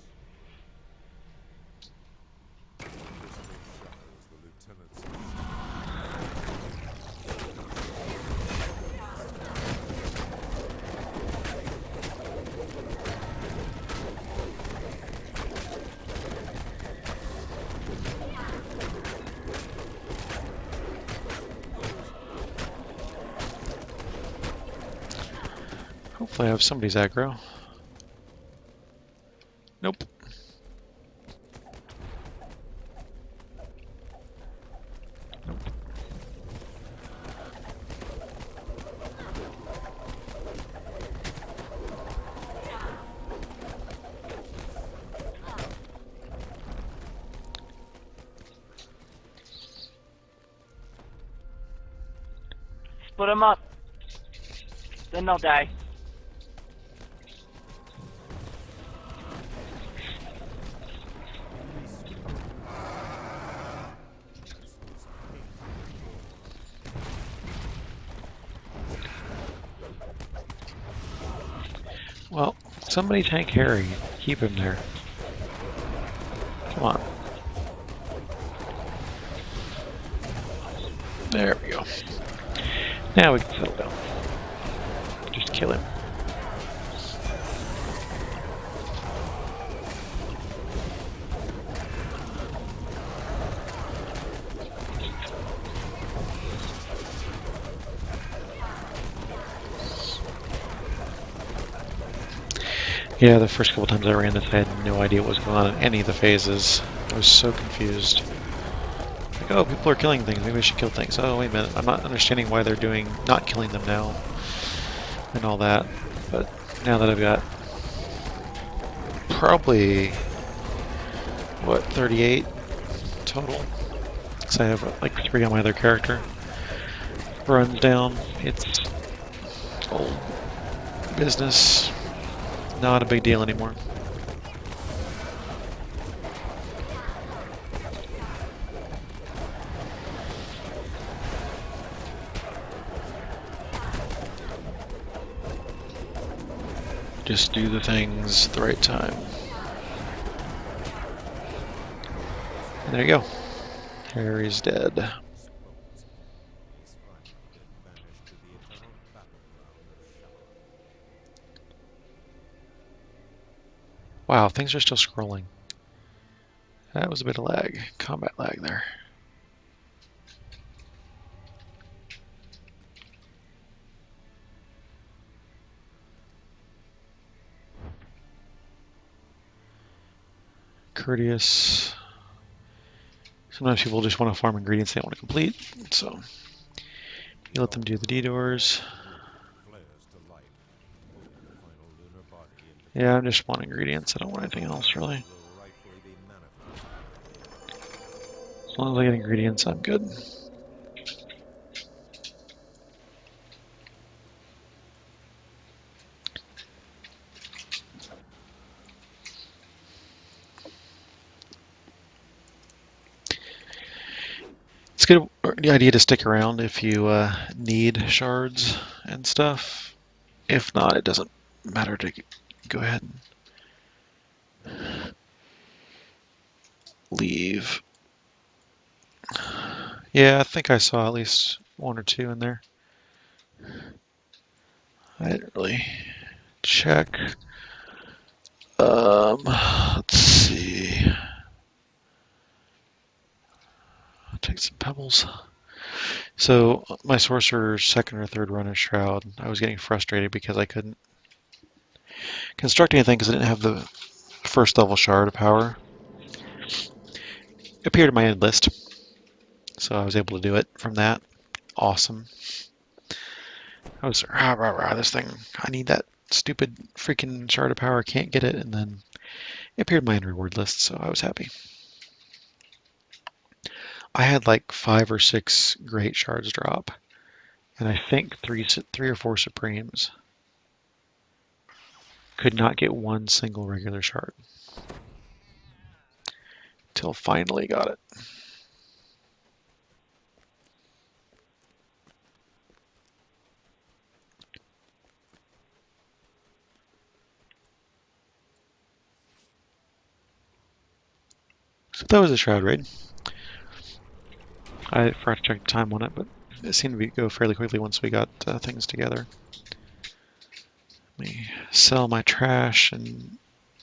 Hopefully I have somebody's aggro. Nope. Split them up. Then they'll die. Well, somebody tank Harry. Keep him there. Come on. There we go. Now we can settle down. Just kill him. Yeah, the first couple times I ran this, I had no idea what was going on in any of the phases. I was so confused. Like, oh, people are killing things. Maybe we should kill things. Oh, wait a minute. I'm not understanding why they're not killing them now. And all that. But now that I've got probably, what, 38 total? Because I have like 3 on my other character. Runs down. It's old business. Not a big deal anymore. Just do the things at the right time. And there you go. Harry's dead. Wow, things are still scrolling. That was a bit of lag, combat lag there. Courteous. Sometimes people just want to farm ingredients they don't want to complete, so you let them do the detours. Yeah, I just want ingredients. I don't want anything else, really. As long as I get ingredients, I'm good. It's good the idea to stick around if you need shards and stuff. If not, it doesn't matter to go ahead and leave. Yeah, I think I saw at least one or two in there. I didn't really check. Let's see. I'll take some pebbles. So my sorcerer's second or third run of Shroud, I was getting frustrated because I couldn't construct anything because I didn't have the first level shard of power. It appeared in my end list, so I was able to do it from that. Awesome. I was rah rah rah this thing. I need that stupid freaking shard of power. I can't get it, and then it appeared in my end reward list, so I was happy. I had like 5 or 6 great shards drop, and I think three or four supremes. Could not get one single regular shard. Till finally got it. So that was a shroud raid. I forgot to check the time on it, but it seemed to go fairly quickly once we got things together. Let me sell my trash and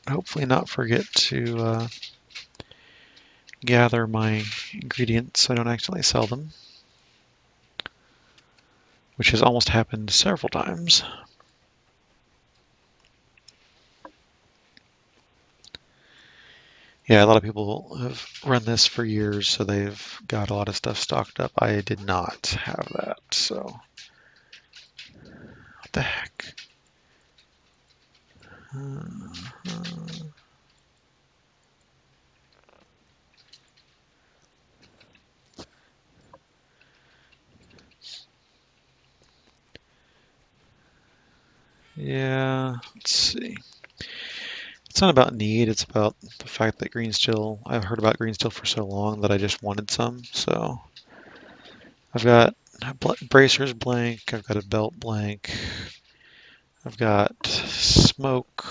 hopefully not forget to gather my ingredients so I don't accidentally sell them, which has almost happened several times. Yeah, a lot of people have run this for years, so they've got a lot of stuff stocked up. I did not have that, so what the heck? Yeah, let's see. It's not about need, it's about the fact that green steel, I've heard about green steel for so long that I just wanted some. So I've got bracers blank, I've got a belt blank, I've got smoke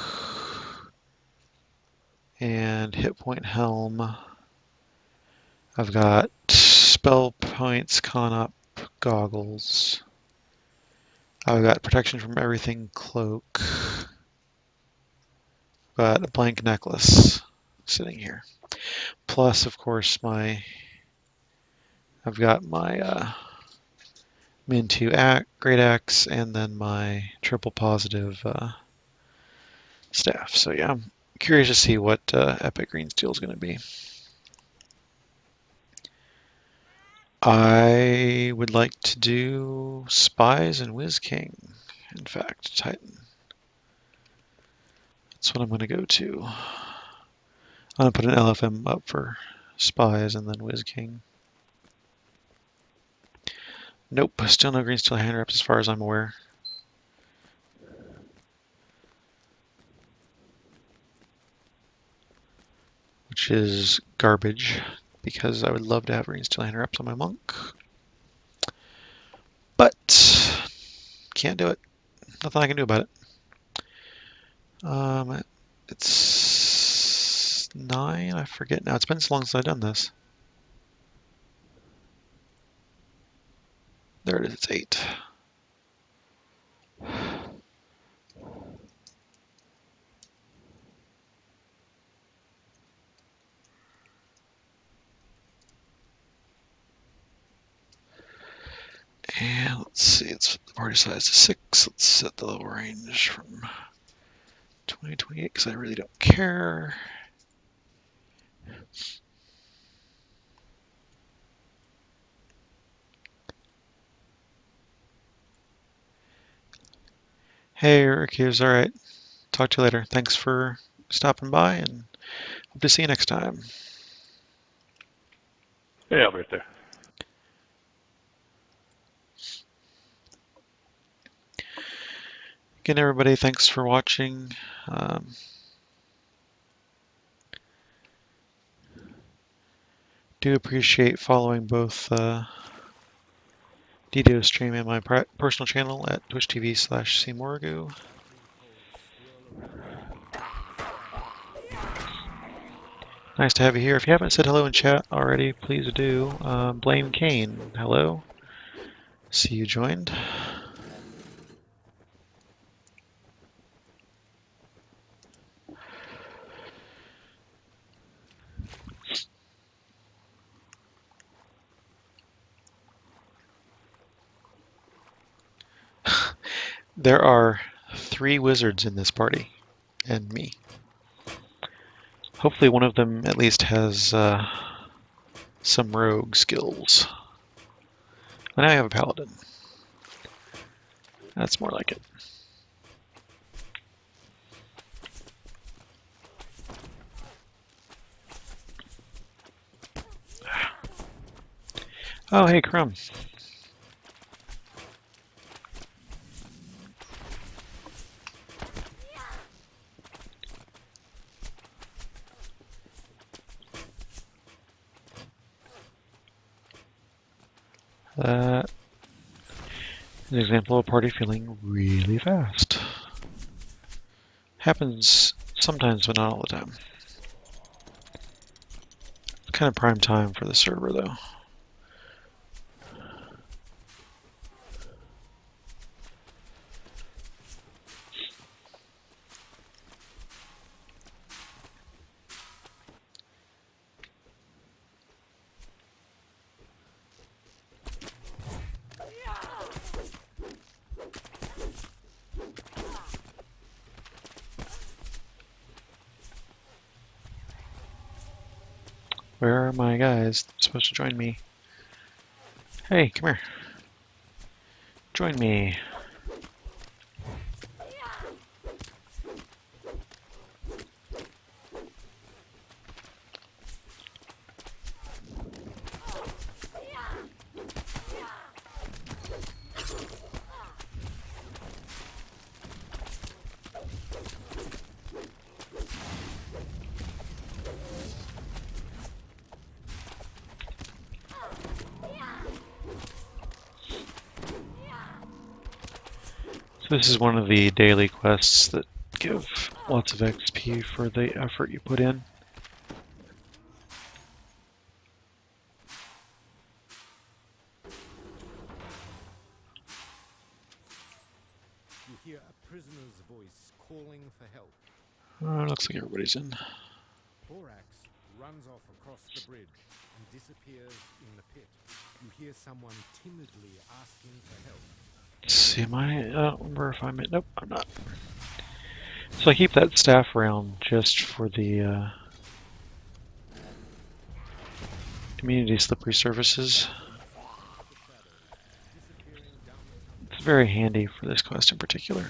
and hit point helm. I've got spell points, con up, goggles. I've got protection from everything cloak. Got a blank necklace sitting here. Plus, of course, I've got my Min 2 Great Axe and then my triple positive staff. So yeah, I'm curious to see what Epic Green Steel is going to be. I would like to do Spies and Whiz King. In fact, Titan. That's what I'm going to go to. I'm going to put an LFM up for Spies and then Whiz King. Nope, still no Green Steel hand reps as far as I'm aware. Which is garbage because I would love to have Green Steel hand reps on my monk. But can't do it. Nothing I can do about it. It's 9. I forget now. It's been so long since I've done this. There it is. It's 8. And let's see. It's the party size to 6. Let's set the level range from 2028 because I really don't care. Hey, Ricky, all right. Talk to you later. Thanks for stopping by and hope to see you next time. Yeah, I'll be right there. Again, everybody, thanks for watching. Do appreciate following both DDO stream and my personal channel at twitch.tv/CMorrigu. Nice to have you here. If you haven't said hello in chat already, please do. Blame Kane. Hello. See you joined. There are 3 wizards in this party, and me. Hopefully one of them at least has some rogue skills. And now I have a paladin. That's more like it. Oh, hey, Crumb. That is an example of a party feeling really fast. Happens sometimes, but not all the time. It's kind of prime time for the server, though. Where are my guys supposed to join me? Hey, come here. Join me. This is one of the daily quests that give lots of XP for the effort you put in. You hear a prisoner's voice calling for help. Looks like everybody's in. Borax runs off across the bridge and disappears in the pit. You hear someone timidly asking for help. Let's see, am I don't remember if I'm in. Nope, I'm not. So I keep that staff around just for the immunity slippery surfaces. It's very handy for this quest in particular.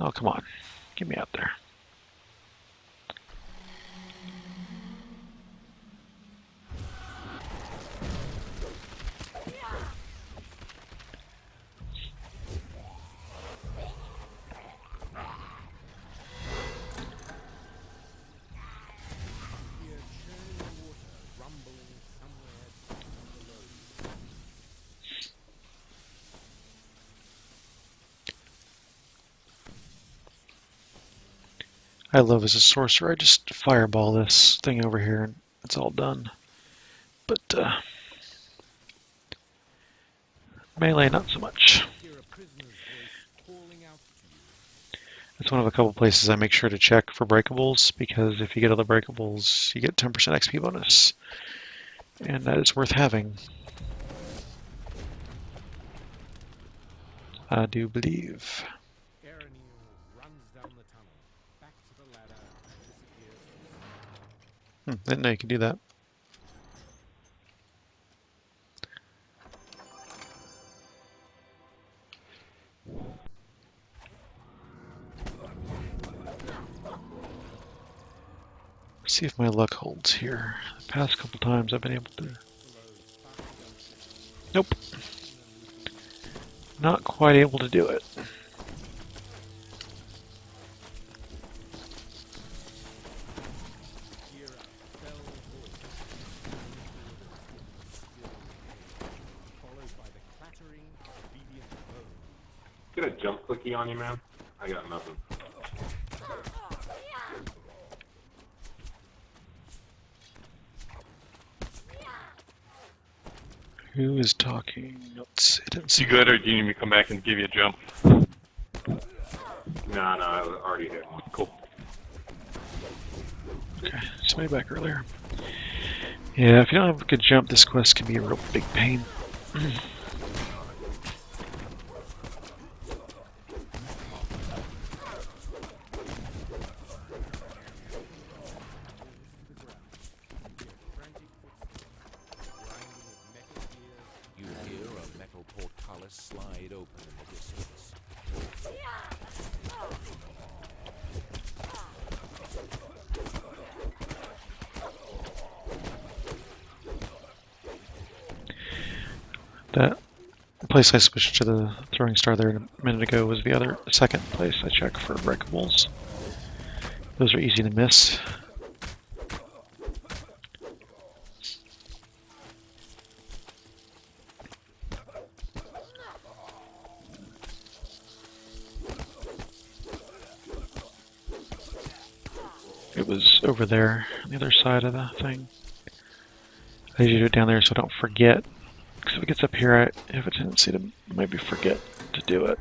Oh, come on. Get me out there. I love as a sorcerer, I just fireball this thing over here and it's all done. But melee, not so much. It's one of a couple places I make sure to check for breakables, because if you get other breakables, you get 10% XP bonus. And that is worth having. I do believe. Didn't know you could do that. Let's see if my luck holds here. The past couple times I've been able to... Nope. Not quite able to do it. Get a jump clicky on you, man. I got nothing. Who is talking? Let's see. I didn't see. You good, or do you need me to come back and give you a jump? No, I was already hit. Cool. Okay, somebody back earlier. Yeah, if you don't have a good jump, this quest can be a real big pain. You hear a metal portcullis slide open in the distance. That place I switched to the throwing star there a minute ago was the other second place I check for breakables. Those are easy to miss. It was over there on the other side of the thing. I usually do it down there so I don't forget. Because if it gets up here, I have a tendency to maybe forget to do it.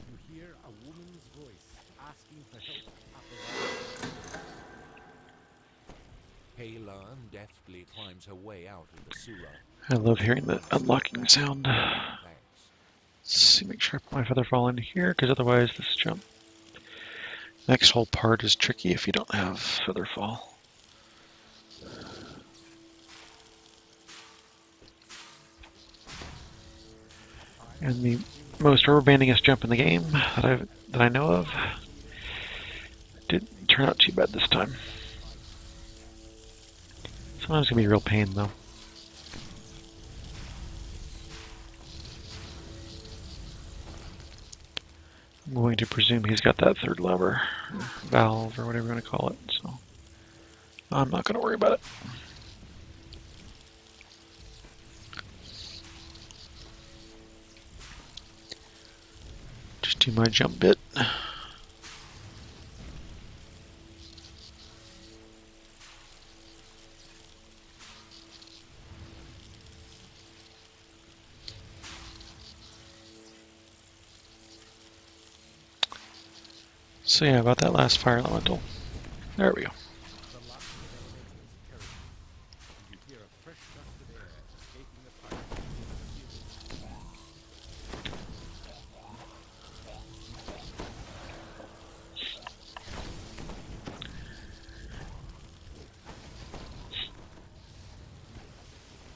You hear a woman's voice asking for help up above. Paylon deftly climbs her way out of the sewer. I love hearing the unlocking sound. Thanks. Let's see, make sure I put my featherfall in here, because otherwise this jump. Next whole part is tricky if you don't have featherfall. And the most rubber-bandingest jump in the game that I know of didn't turn out too bad this time. Sometimes it can be a real pain though. I'm going to presume he's got that third lever, or valve, or whatever you want to call it, so I'm not going to worry about it. Just do my jump bit. So yeah, about that last fire elemental. There we go. You hear a fresh gust of air escaping the pipe.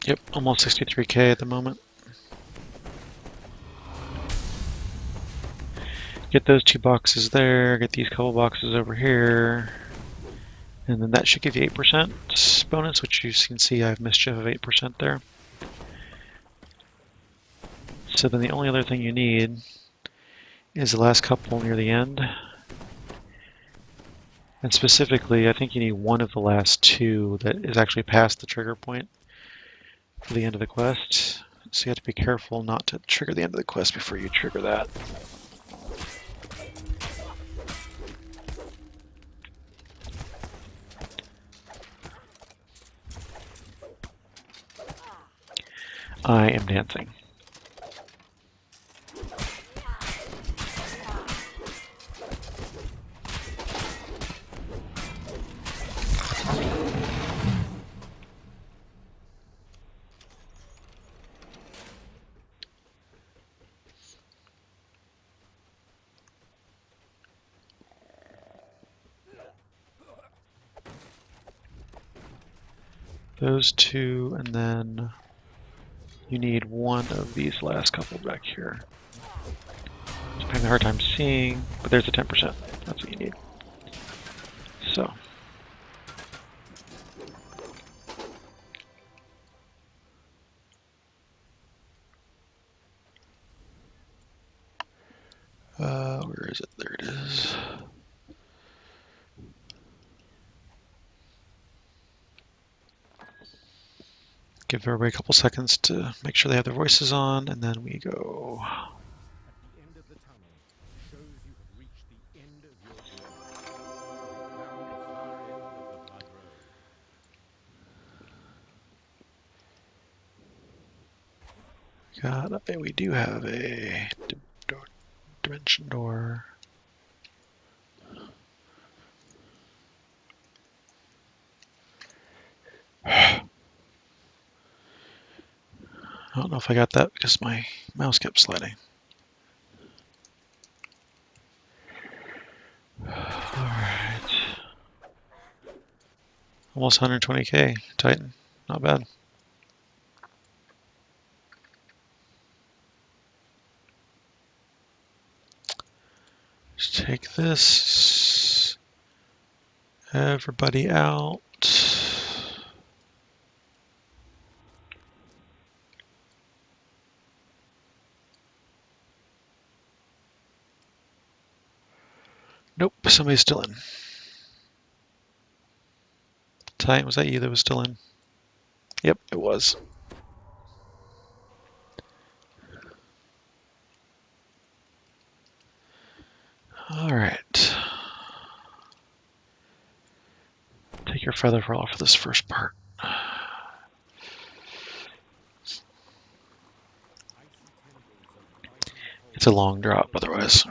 Yep, almost 63k at the moment. Get those 2 boxes there, get these couple boxes over here, and then that should give you 8% bonus, which you can see I have mischief of 8% there. So then the only other thing you need is the last couple near the end. And specifically, I think you need one of the last 2 that is actually past the trigger point for the end of the quest. So you have to be careful not to trigger the end of the quest before you trigger that. I am dancing. Those 2, and then you need one of these last couple back here. I'm having a hard time seeing, but there's a 10%. That's what you need. So. Where is it? There it is. Give everybody a couple seconds to make sure they have their voices on, and then we go. At the end of the tunnel shows you have reached the end of your journey. You have found the far end of the Blood Road. We do have a dimension door. I don't know if I got that because my mouse kept sliding. Alright. Almost 120k, Titan. Not bad. Let's take this. Everybody out. Nope, somebody's still in. Titan, was that you that was still in? Yep, it was. Alright. Take your feather fall for this first part. It's a long drop otherwise.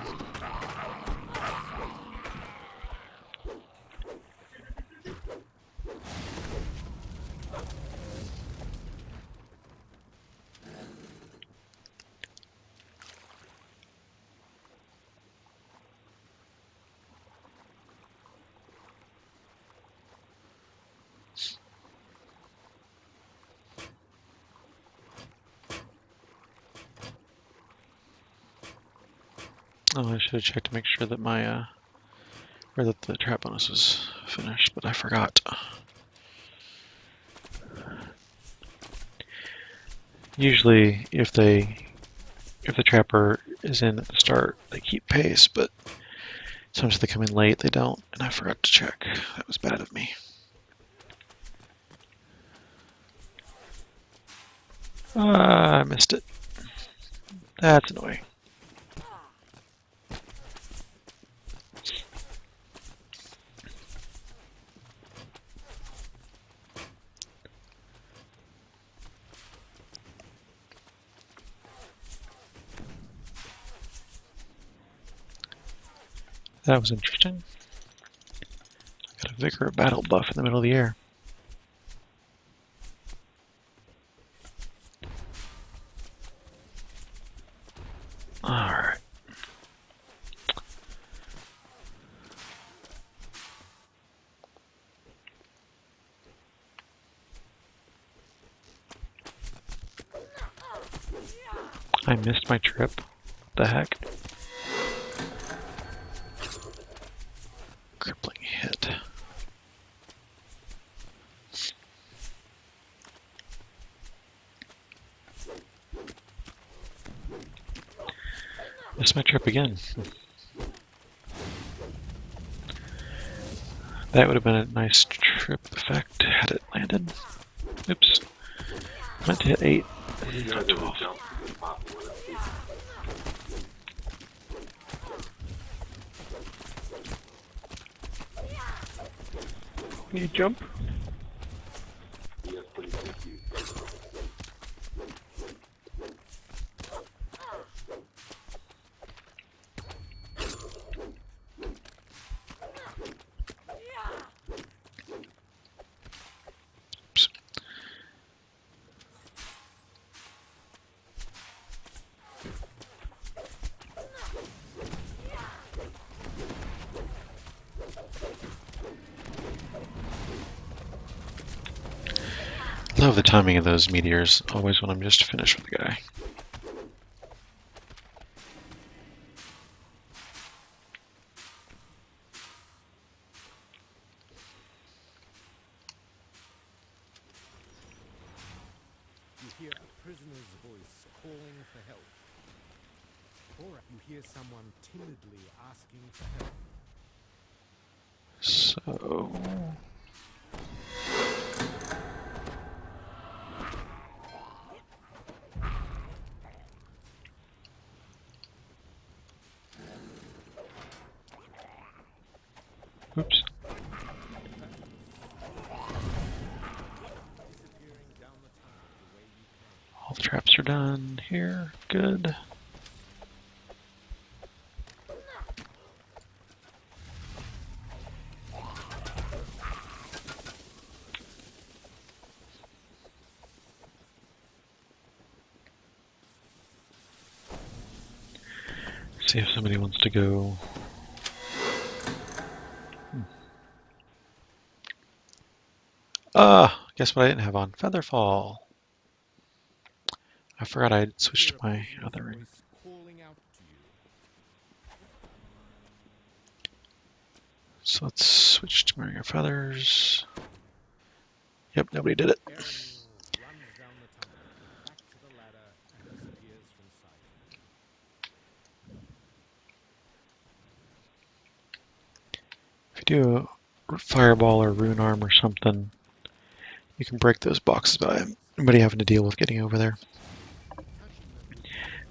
Oh, I should have checked to make sure that my or that the trap bonus was finished, but I forgot. Usually, if the trapper is in at the start, they keep pace, but sometimes if they come in late, they don't, and I forgot to check. That was bad of me. I missed it. That's annoying. That was interesting. Got a Vigor of Battle buff in the middle of the air. Alright. I missed my trip. What the heck? Crippling hit. Missed my trip again. That would have been a nice trip effect had it landed. Oops. Meant to hit 8. Not 12. Can you jump? Oops. Love the timing of those meteors, always when I'm just finished with the guy. You hear a prisoner's voice calling for help. Or you hear someone timidly asking for help. So Oops. All the traps are done here. Good. See if somebody wants to go. Guess what I didn't have on? Featherfall. I forgot I had switched to my other ring. So let's switch to my ring of feathers. Yep, nobody did it. If you do a fireball or rune arm or something, you can break those boxes by anybody having to deal with getting over there.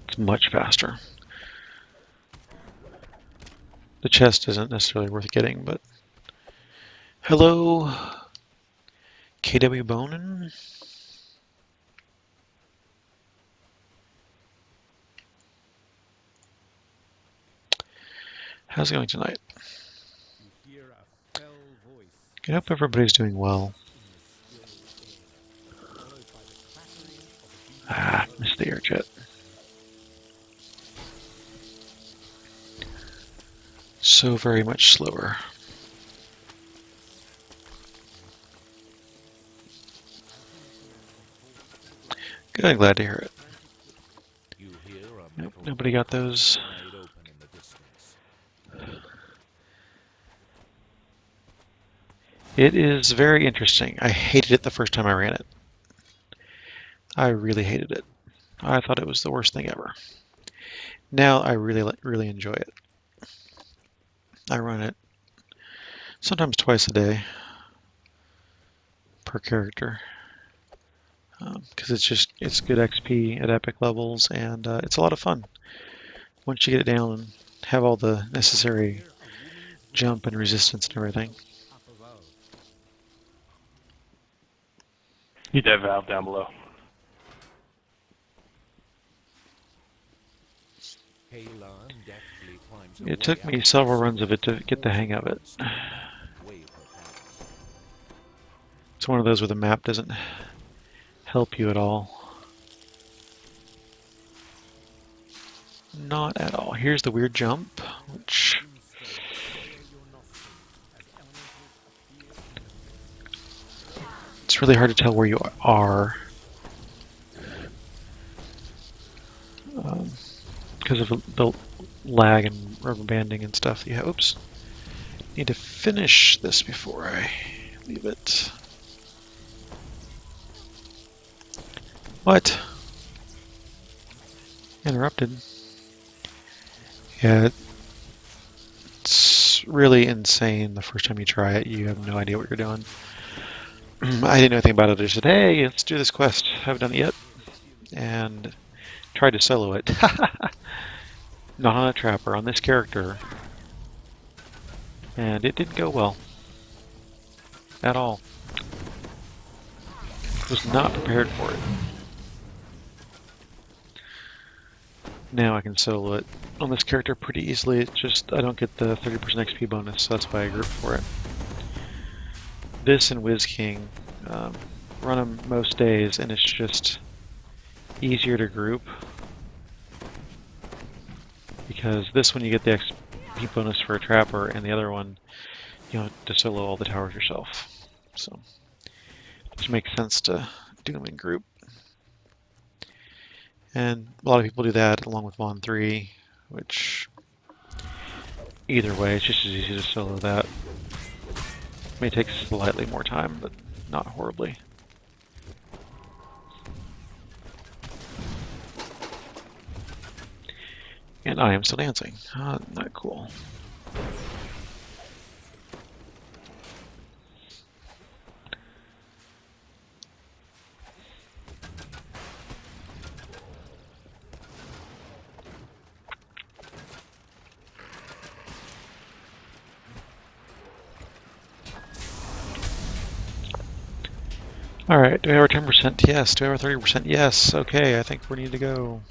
It's much faster. The chest isn't necessarily worth getting, but hello, KW Bonin. How's it going tonight? I hope everybody's doing well. Missed the air jet. So very much slower. Good, glad to hear it. Nope, nobody got those. It is very interesting. I hated it the first time I ran it. I really hated it. I thought it was the worst thing ever. Now I really enjoy it. I run it sometimes twice a day per character because it's good XP at epic levels, and it's a lot of fun once you get it down and have all the necessary jump and resistance and everything. Need that valve down below. It took me several runs of it to get the hang of it. It's one of those where the map doesn't help you at all. Not at all. Here's the weird jump, which it's really hard to tell where you are because of the lag and rubber banding and stuff. Yeah, oops. Need to finish this before I leave it. What? Interrupted. Yeah, it's really insane the first time you try it. You have no idea what you're doing. I didn't know anything about it. I said, hey, let's do this quest. Haven't done it yet. And tried to solo it. Not on a trapper, on this character. And it didn't go well. At all. Was not prepared for it. Now I can solo it on this character pretty easily. It's just I don't get the 30% XP bonus, so that's why I group for it. This and Wiz King run them most days, and it's just easier to group because this one you get the XP bonus for a trapper, and the other one you have to solo all the towers yourself. So it just makes sense to do them in group. And a lot of people do that along with Von 3, which either way, it's just as easy to solo that. It may take slightly more time, but not horribly. And I am still dancing. Not cool. All right, do we have our 10%? Yes. Do we have our 30%? Yes. Okay, I think we need to go.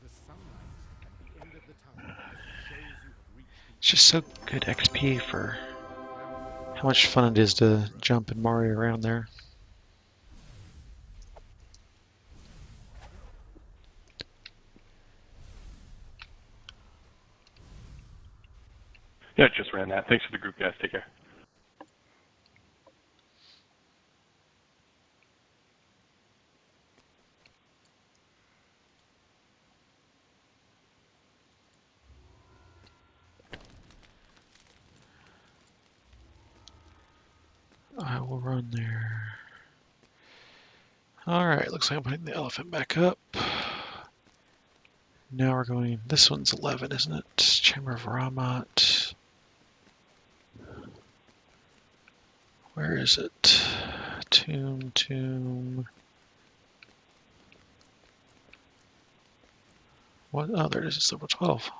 The sunlight at the end of the tunnel shows you have reached the It's just so good XP for how much fun it is to jump and Mario around there. Yeah, just ran that. Thanks for the group, guys. Take care. I will run there. All right, looks like I'm putting the elephant back up. Now we're going, this one's 11, isn't it? Chamber of Ramat. Where is it? Tomb. What? Oh, there it is. It's level 12.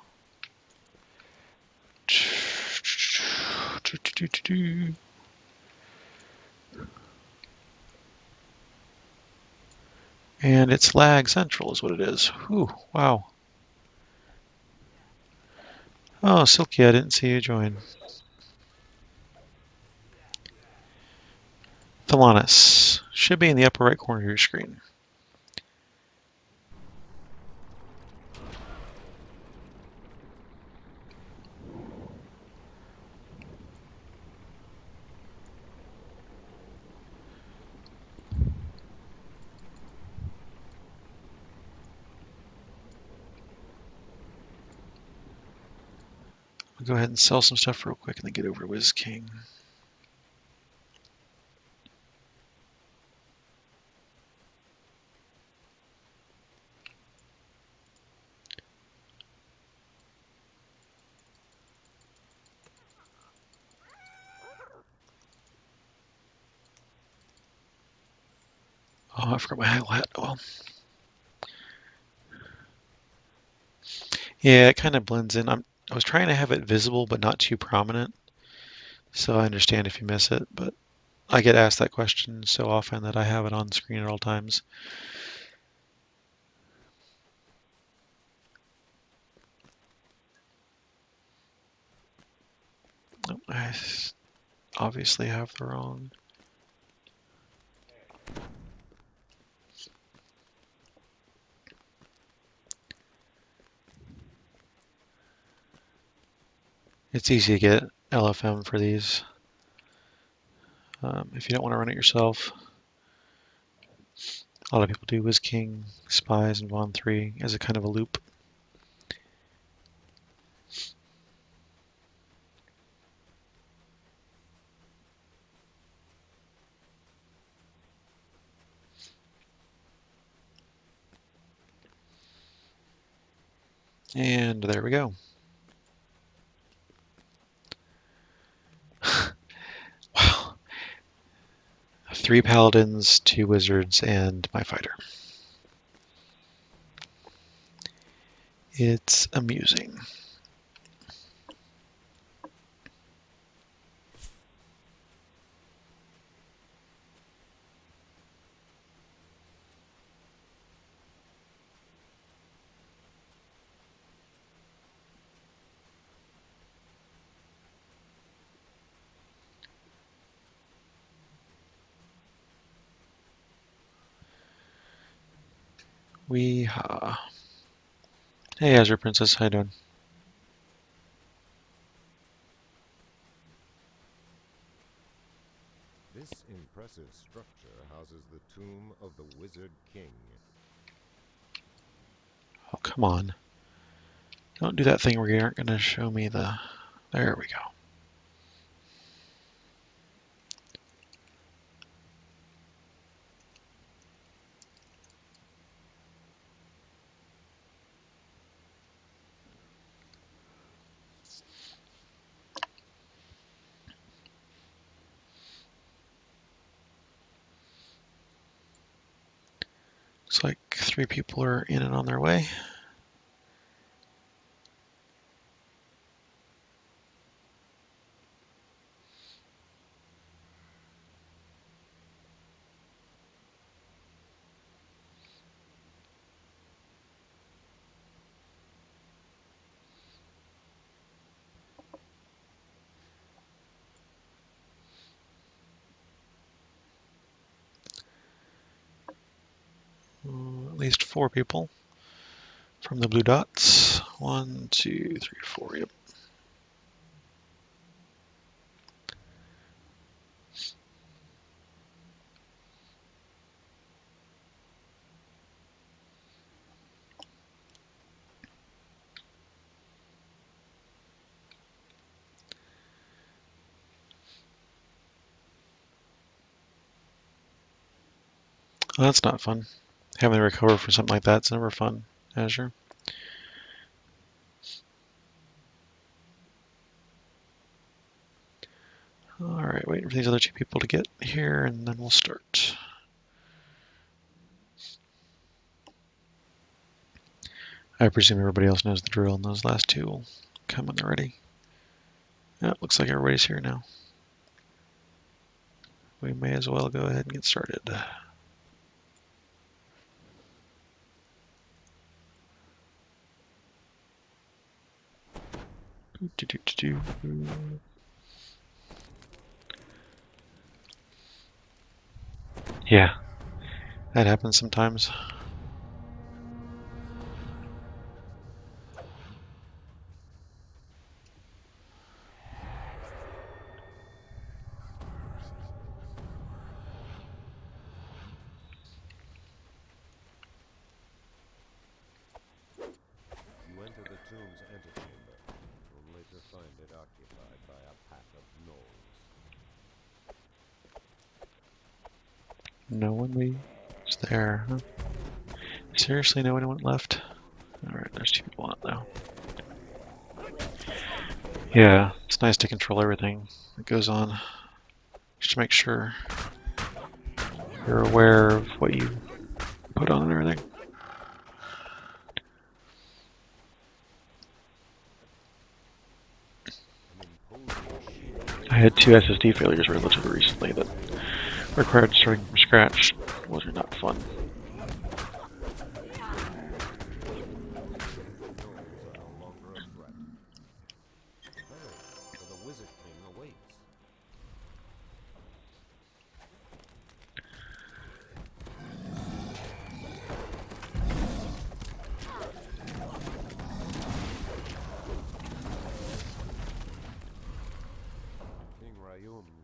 And it's lag central is what it is. Whew, wow. Oh, Silky, I didn't see you join. Thelanis. Should be in the upper right corner of your screen. I'll go ahead and sell some stuff real quick and then get over to Wiz King. Oh, I forgot my hat. Oh, well. Yeah, it kind of blends in. I was trying to have it visible but not too prominent, so I understand if you miss it, but I get asked that question so often that I have it on screen at all times. Oh, I obviously have the wrong. It's easy to get LFM for these if you don't want to run it yourself. A lot of people do Wiz King, Spies, and Von 3 as a kind of a loop. And there we go. Wow. 3 paladins, 2 wizards, and my fighter. It's amusing. Weehaw. Hey, Azure Princess, how you doing? This impressive structure houses the tomb of the Wizard King. Oh, come on. Don't do that thing where you aren't going to show me the... There we go. Looks like 3 people are in and on their way. At least 4 people from the blue dots. 1, 2, 3, 4. Yep. Well, that's not fun. Having to recover from something like that's never fun, Azure. Alright, waiting for these other 2 people to get here, and then we'll start. I presume everybody else knows the drill, and those last 2 will come when they're ready. Yeah, looks like everybody's here now. We may as well go ahead and get started. Yeah, that happens sometimes. You enter the tomb's antechamber, only to find it occupied by a pack of gnolls. No one leaves there, huh? Seriously, no one went left? Alright, there's 2 people on it now. Yeah, it's nice to control everything that goes on. Just to make sure you're aware of what you put on and everything. I had 2 SSD failures relatively recently that required starting from scratch. Was not fun.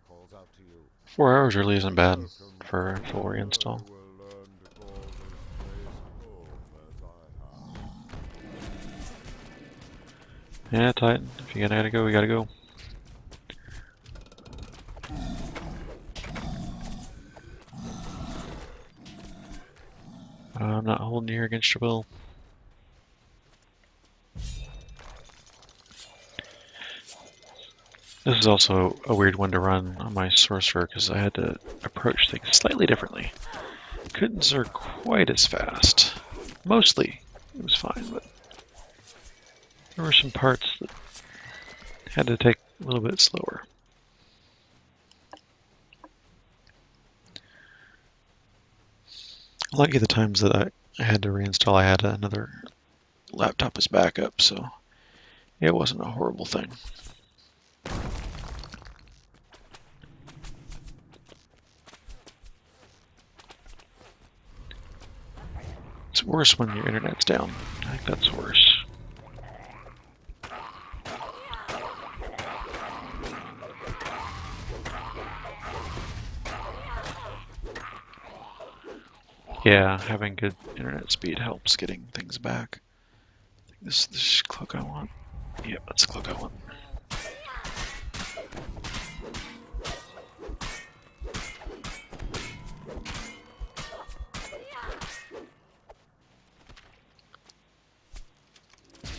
Calls out to you. 4 hours really isn't bad for a full reinstall. Yeah, Titan. If you gotta go, we gotta go. I'm not holding you here against your will. This is also a weird one to run on my sorcerer because I had to approach things slightly differently. Couldn't zerg quite as fast. Mostly, it was fine, but there were some parts that had to take a little bit slower. Lucky the times that I had to reinstall, I had another laptop as backup, so it wasn't a horrible thing. It's worse when your internet's down. I think that's worse. Yeah, having good internet speed helps getting things back. I think this is the cloak I want. Yep, that's the cloak I want.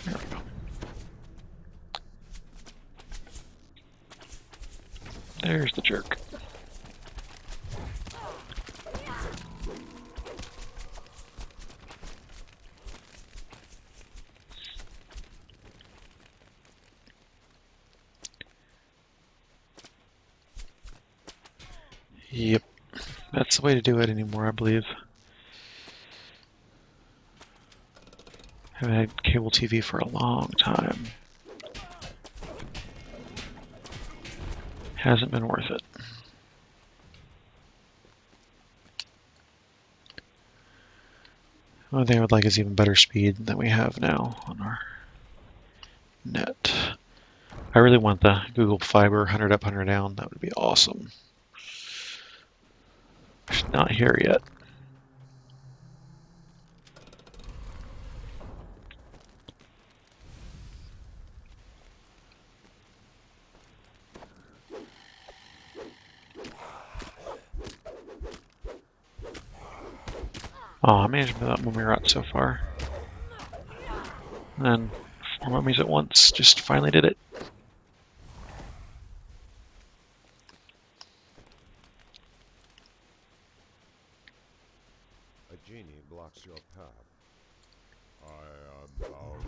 There we go. There's the jerk. Yep, that's the way to do it anymore, I believe. Haven't had cable TV for a long time. Hasn't been worth it. One thing I would like is even better speed than we have now on our net. I really want the Google Fiber 100 up, 100 down. That would be awesome. It's not here yet. Oh, I managed to move that mummy rot so far. And then 4 mummies at once. Just finally did it. A genie blocks your path. I am bound.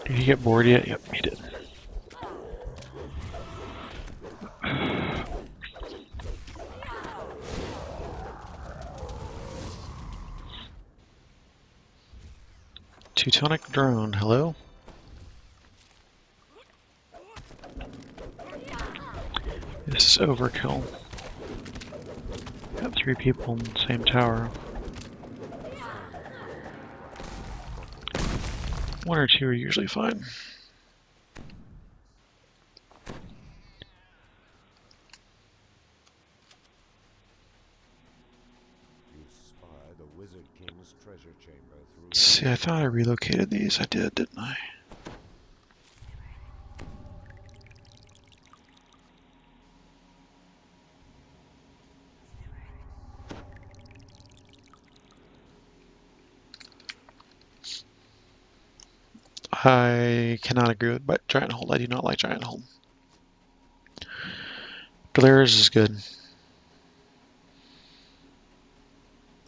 Did he get bored yet? Yep, he did. Teutonic drone, hello? This is overkill. Got 3 people in the same tower. 1 or 2 are usually fine. You spy the Wizard King's treasure chamber through. See, I thought I relocated these. I did, didn't I? I cannot agree with Giant Hold. I do not like Giant Hold. Polaris is good.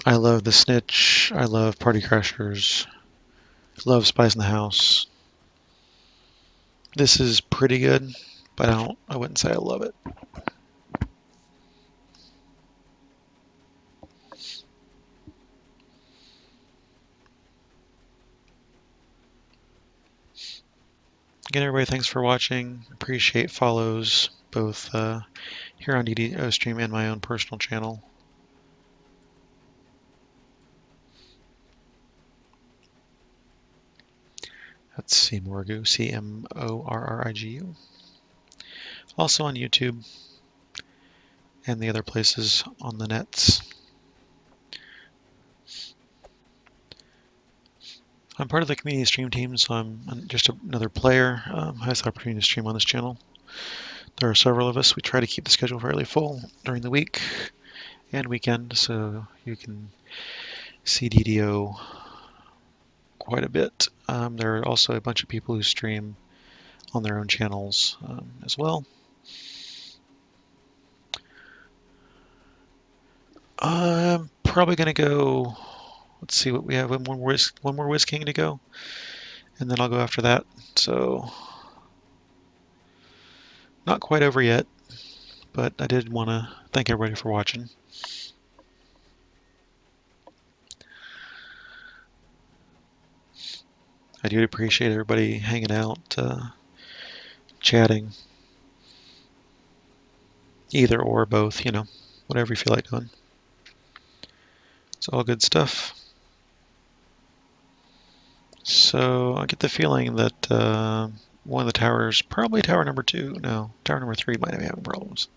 I love the Snitch. I love Party Crashers. Love Spies in the House. This is pretty good, but I wouldn't say I love it. Again, everybody, thanks for watching. Appreciate follows, both here on DDO Stream and my own personal channel. That's CMorrigu, CMorrigu. Also on YouTube and the other places on the nets. I'm part of the community stream team, so I'm just another player. Has the opportunity to stream on this channel. There are several of us. We try to keep the schedule fairly full during the week and weekend, so you can see DDO quite a bit. There are also a bunch of people who stream on their own channels as well. I'm probably going to go, let's see what we have, one more Wiz King to go, and then I'll go after that. So, not quite over yet, but I did want to thank everybody for watching. I do appreciate everybody hanging out, chatting, either or both, you know, whatever you feel like doing. It's all good stuff. So I get the feeling that one of the towers, probably tower number 2, no, tower number 3 might be having problems.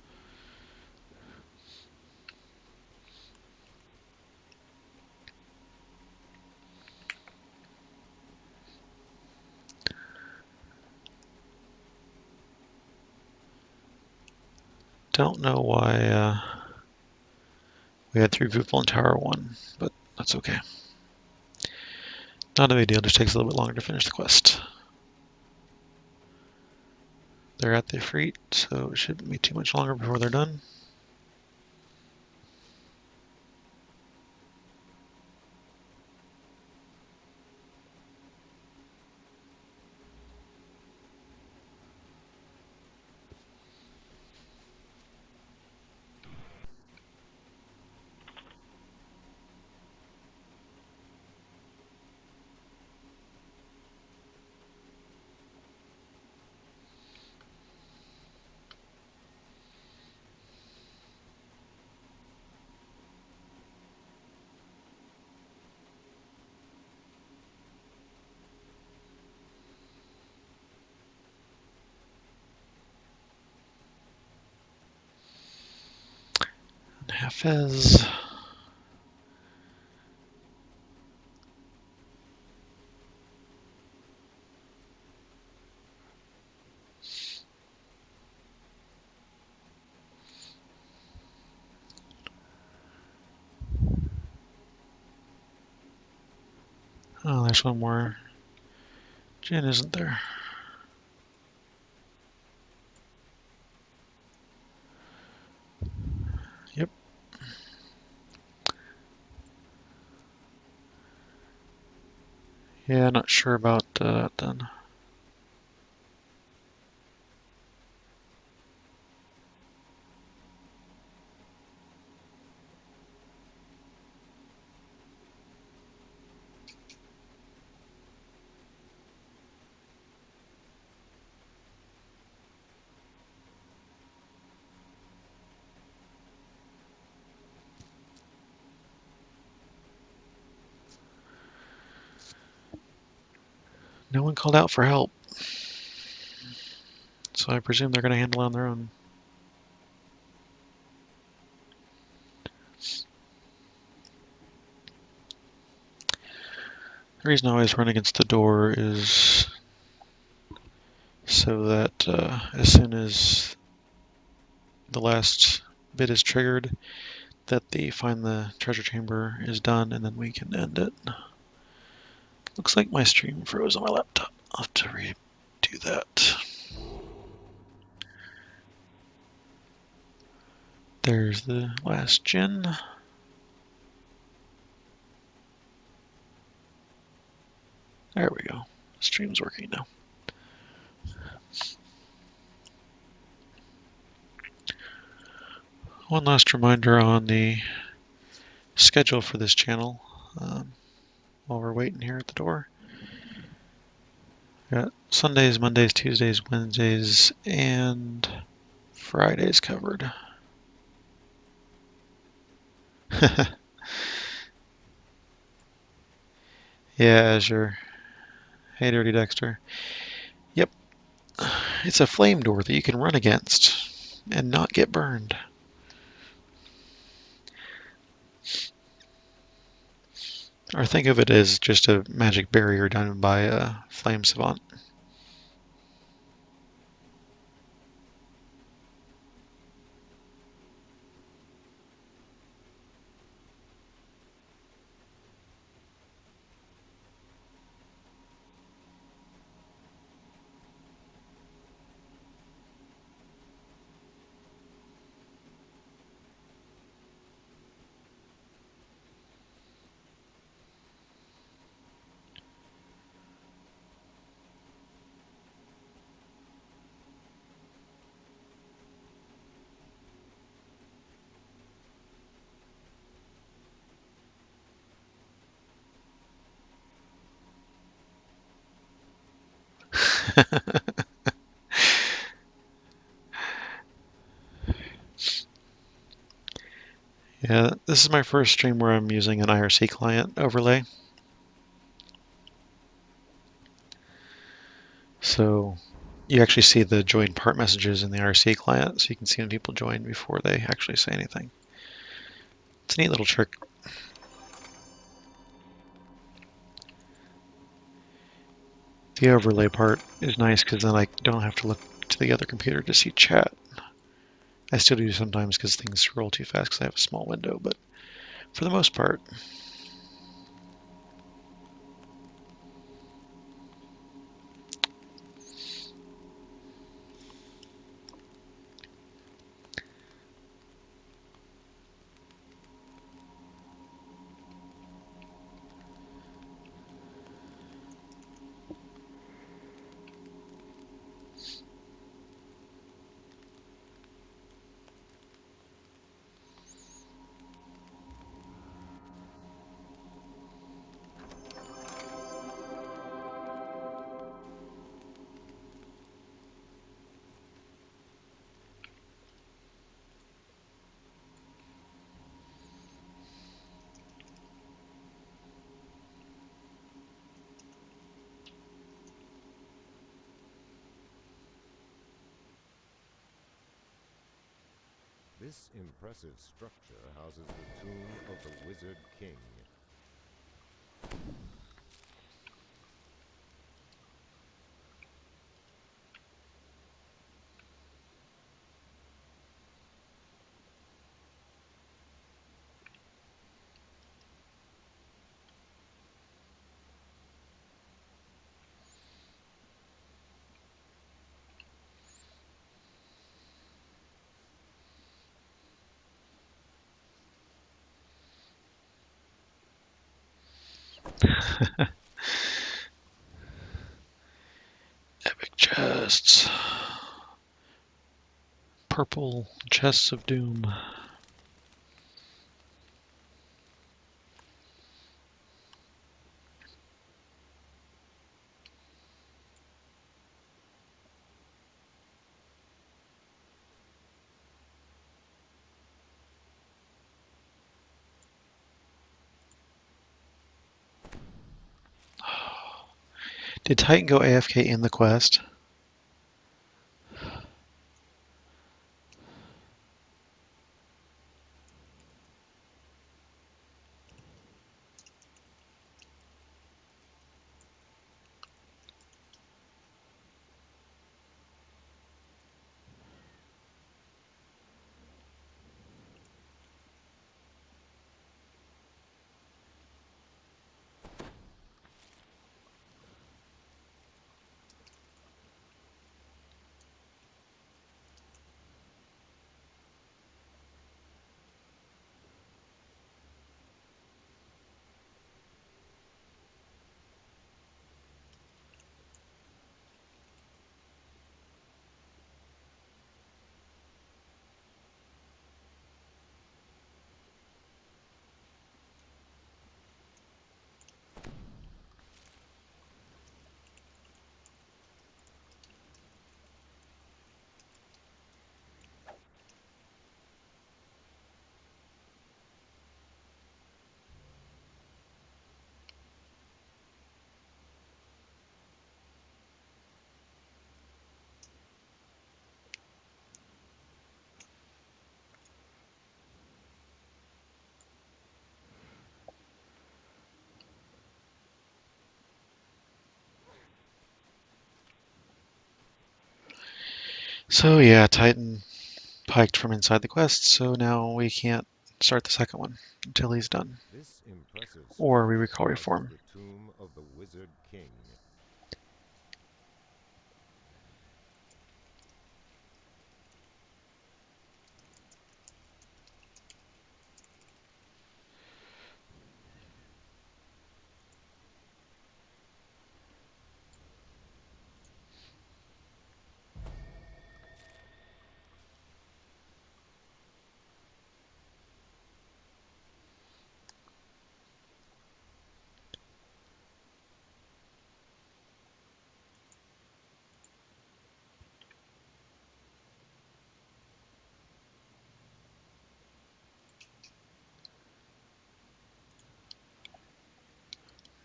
Don't know why we had 3 people in tower 1, but that's okay. Not a big deal, just takes a little bit longer to finish the quest. They're at the Efreet, so it shouldn't be too much longer before they're done. Hafez. Oh, there's one more. Jen isn't there. Yep. Yeah, not sure about that then. No one called out for help. So I presume they're going to handle it on their own. The reason I always run against the door is so that as soon as the last bit is triggered, that the find the treasure chamber is done, and then we can end it. Looks like my stream froze on my laptop. I'll have to redo that. There's the last gen. There we go. Stream's working now. One last reminder on the schedule for this channel while we're waiting here at the door. Got Sundays, Mondays, Tuesdays, Wednesdays, and Fridays covered. Yeah, Azure. Hey, Dirty Dexter. Yep. It's a flame door that you can run against and not get burned. Or think of it as just a magic barrier done by a flame savant. Yeah, this is my first stream where I'm using an IRC client overlay. So you actually see the join part messages in the IRC client, so you can see when people join before they actually say anything. It's a neat little trick. The overlay part is nice because then I don't have to look to the other computer to see chat. I still do sometimes because things scroll too fast because I have a small window, but for the most part, This impressive structure houses the tomb of the Wizard King. Epic chests. Purple chests of doom. Did Titan go AFK in the quest? So yeah, Titan piked from inside the quest, so now we can't start the second one until he's done. This impressive Or we structure recall houses reform. the tomb of the Wizard King.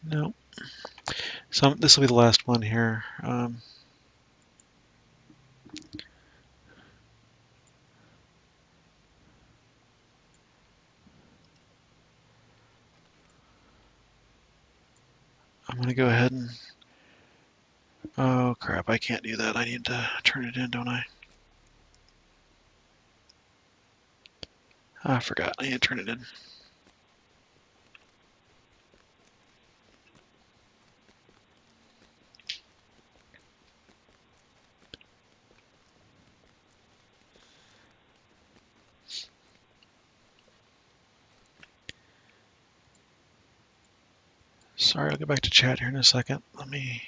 No. So this will be the last one here. I'm gonna go ahead and... Oh crap, I can't do that. I need to turn it in, don't I? I forgot. I need to turn it in. Sorry, I'll get back to chat here in a second. Let me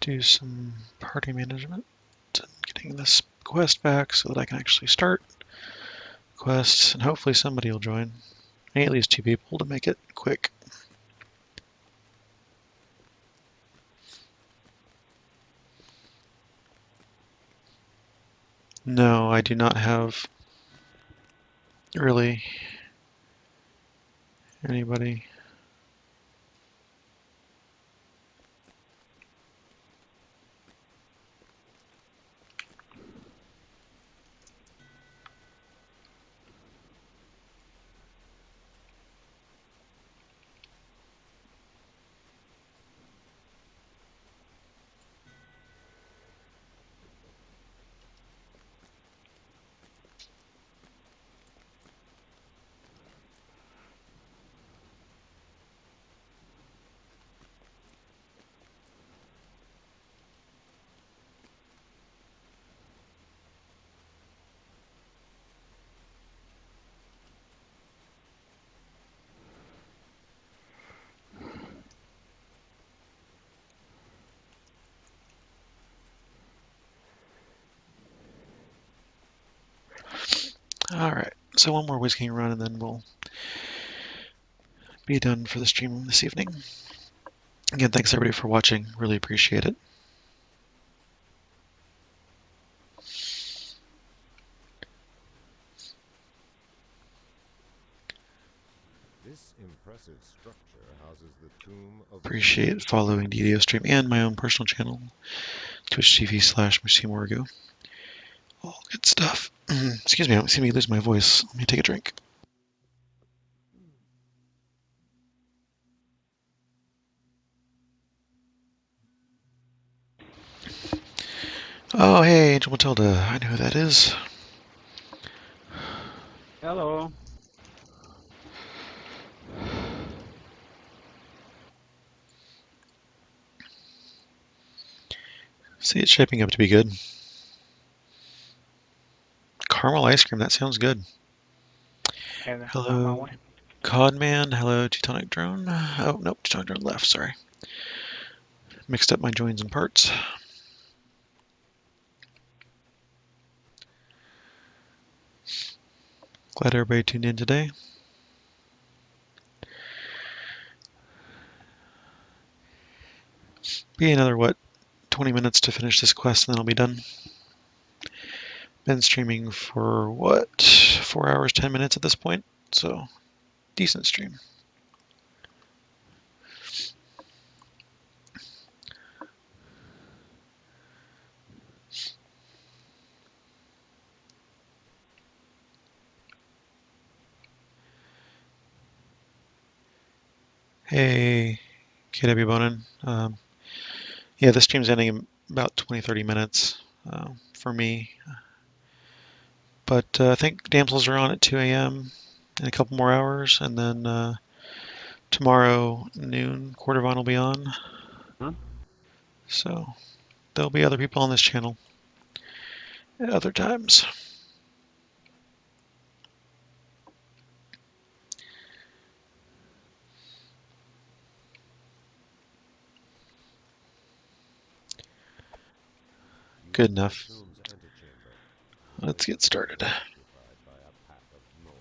do some party management and getting this quest back so that I can actually start quests, and hopefully somebody will join. I need at least 2 people to make it quick. No, I do not have really anybody. All right, so one more Whiz King run, and then we'll be done for the stream this evening. Again, thanks everybody for watching. Really appreciate it. This impressive structure houses the tomb of Appreciate following the video stream and my own personal channel, Twitch TV/CMorrigu. All good stuff. Excuse me, I don't see me lose my voice. Let me take a drink. Oh, hey, Angel Matilda. I know who that is. Hello. See, it's shaping up to be good. Caramel ice cream, that sounds good. And on my Hello, way. Codman. Hello, Teutonic Drone. Oh, nope, Teutonic Drone left, sorry. Mixed up my joins and parts. Glad everybody tuned in today. Be another, what, 20 minutes to finish this quest and then I'll be done. Been streaming for, what, 4 hours, 10 minutes at this point, so decent stream. Hey, KW Bonin. Yeah, this stream's ending in about 20-30 minutes for me. But I think Damsels are on at 2 a.m. in a couple more hours, and then tomorrow noon, Quartervine will be on. Huh? So there'll be other people on this channel at other times. Good enough. tomb's antechamber. Let's get started. Occupied by a pack of moles.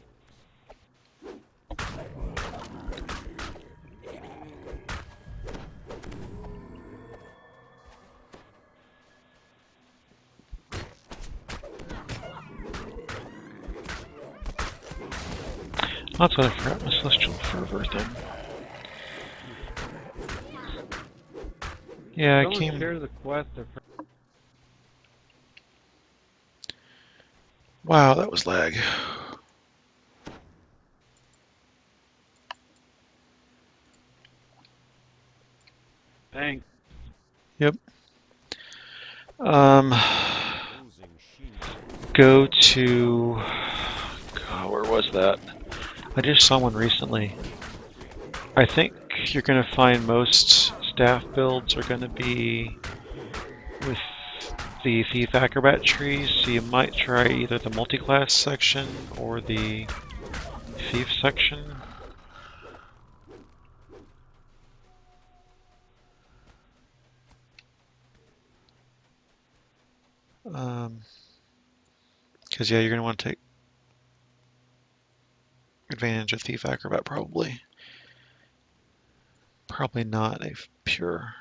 That's what I forgot, my Celestial Fervor thing. Yeah, I Someone came... share the quest. Wow, that was lag. Thanks. Yep. Opposing sheen. Go to... God, where was that? I just saw one recently. I think you're going to find most staff builds are going to be with the Thief Acrobat trees, so you might try either the multi-class section or the Thief section. Because yeah, you're going to want to take advantage of Thief Acrobat probably. Probably not a pure.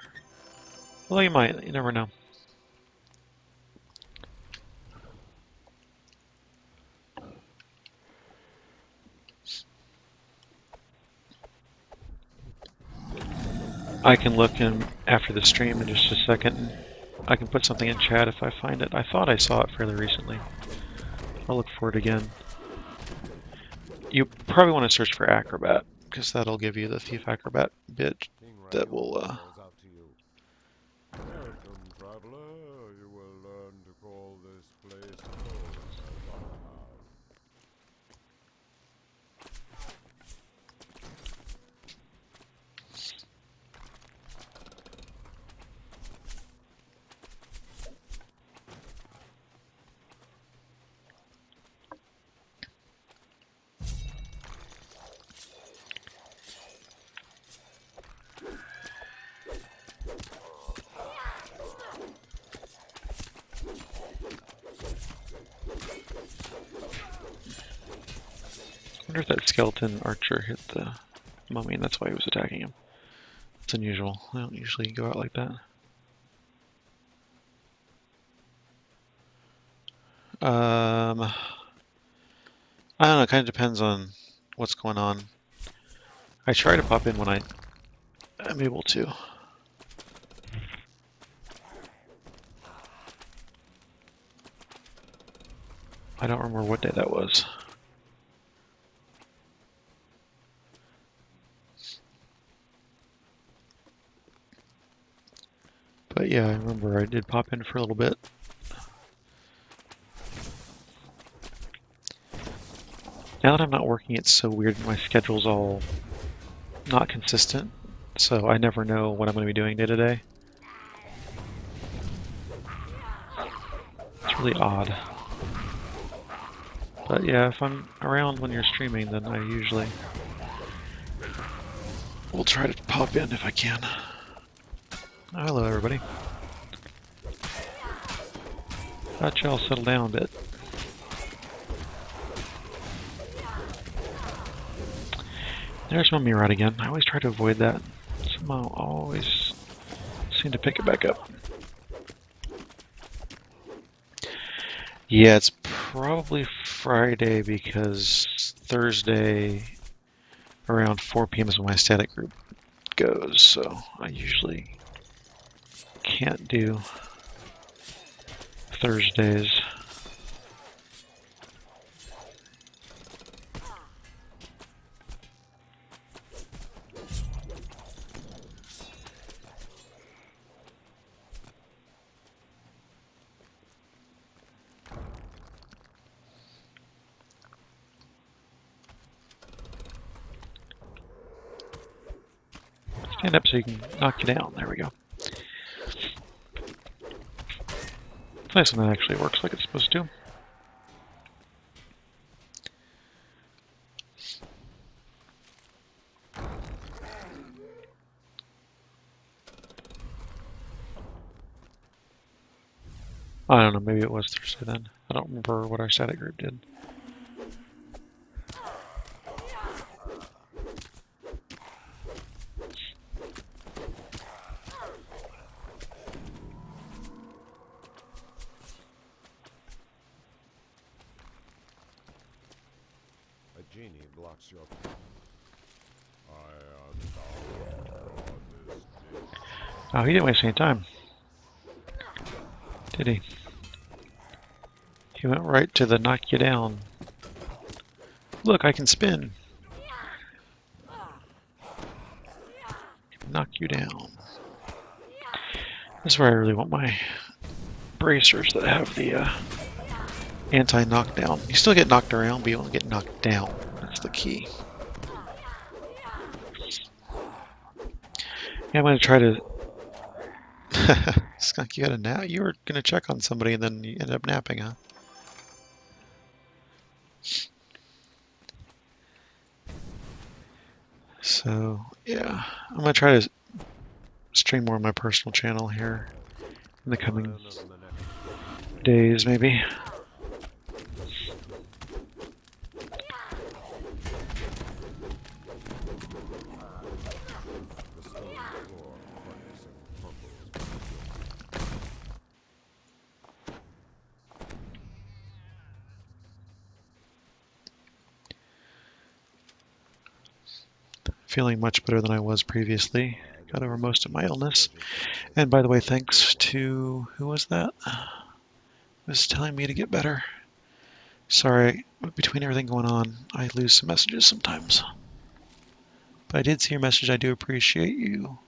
Well, you might. You never know. I can look in after the stream in just a second. I can put something in chat if I find it. I thought I saw it fairly recently. I'll look for it again. You probably want to search for Acrobat, because that'll give you the Thief Acrobat bit that will... Calls out to you. Welcome, traveler. You will learn to call this place home as I have. wonder if that skeleton archer hit the mummy and that's why he was attacking him. It's unusual. I don't usually go out like that. I don't know, it kind of depends on what's going on. I try to pop in when I'm able to. I don't remember what day that was. But yeah, I remember I did pop in for a little bit. Now that I'm not working, it's so weird. My schedule's all not consistent, so I never know what I'm going to be doing day to day. It's really odd. But yeah, if I'm around when you're streaming, then I usually will try to pop in if I can. Hello, everybody. Thought y'all settle down a bit. There's my mirror again. I always try to avoid that. Somehow always seem to pick it back up. Yeah, it's probably Friday because Thursday around 4 p.m. is when my static group goes, so I usually can't do Thursdays. Stand up so you can knock you down. There we go. It's nice when that actually works like it's supposed to. I don't know, maybe it was Thursday then. I don't remember what our static group did. A genie blocks your Oh, he didn't waste any time. Did he? He went right to the knock you down. Look, I can spin. Knock you down. This is where I really want my bracers that have the anti-knockdown. You still get knocked around, but you don't get knocked down. That's the key. Yeah, I'm going to try to... Skunk, you got a nap? You were going to check on somebody and then you ended up napping, huh? So, yeah. I'm going to try to stream more on my personal channel here in the coming days, maybe. Feeling much better than I was previously. Got over most of my illness. And by the way, thanks to... who was that? Was telling me to get better. Sorry, between everything going on, I lose some messages sometimes. But I did see your message. I do appreciate you.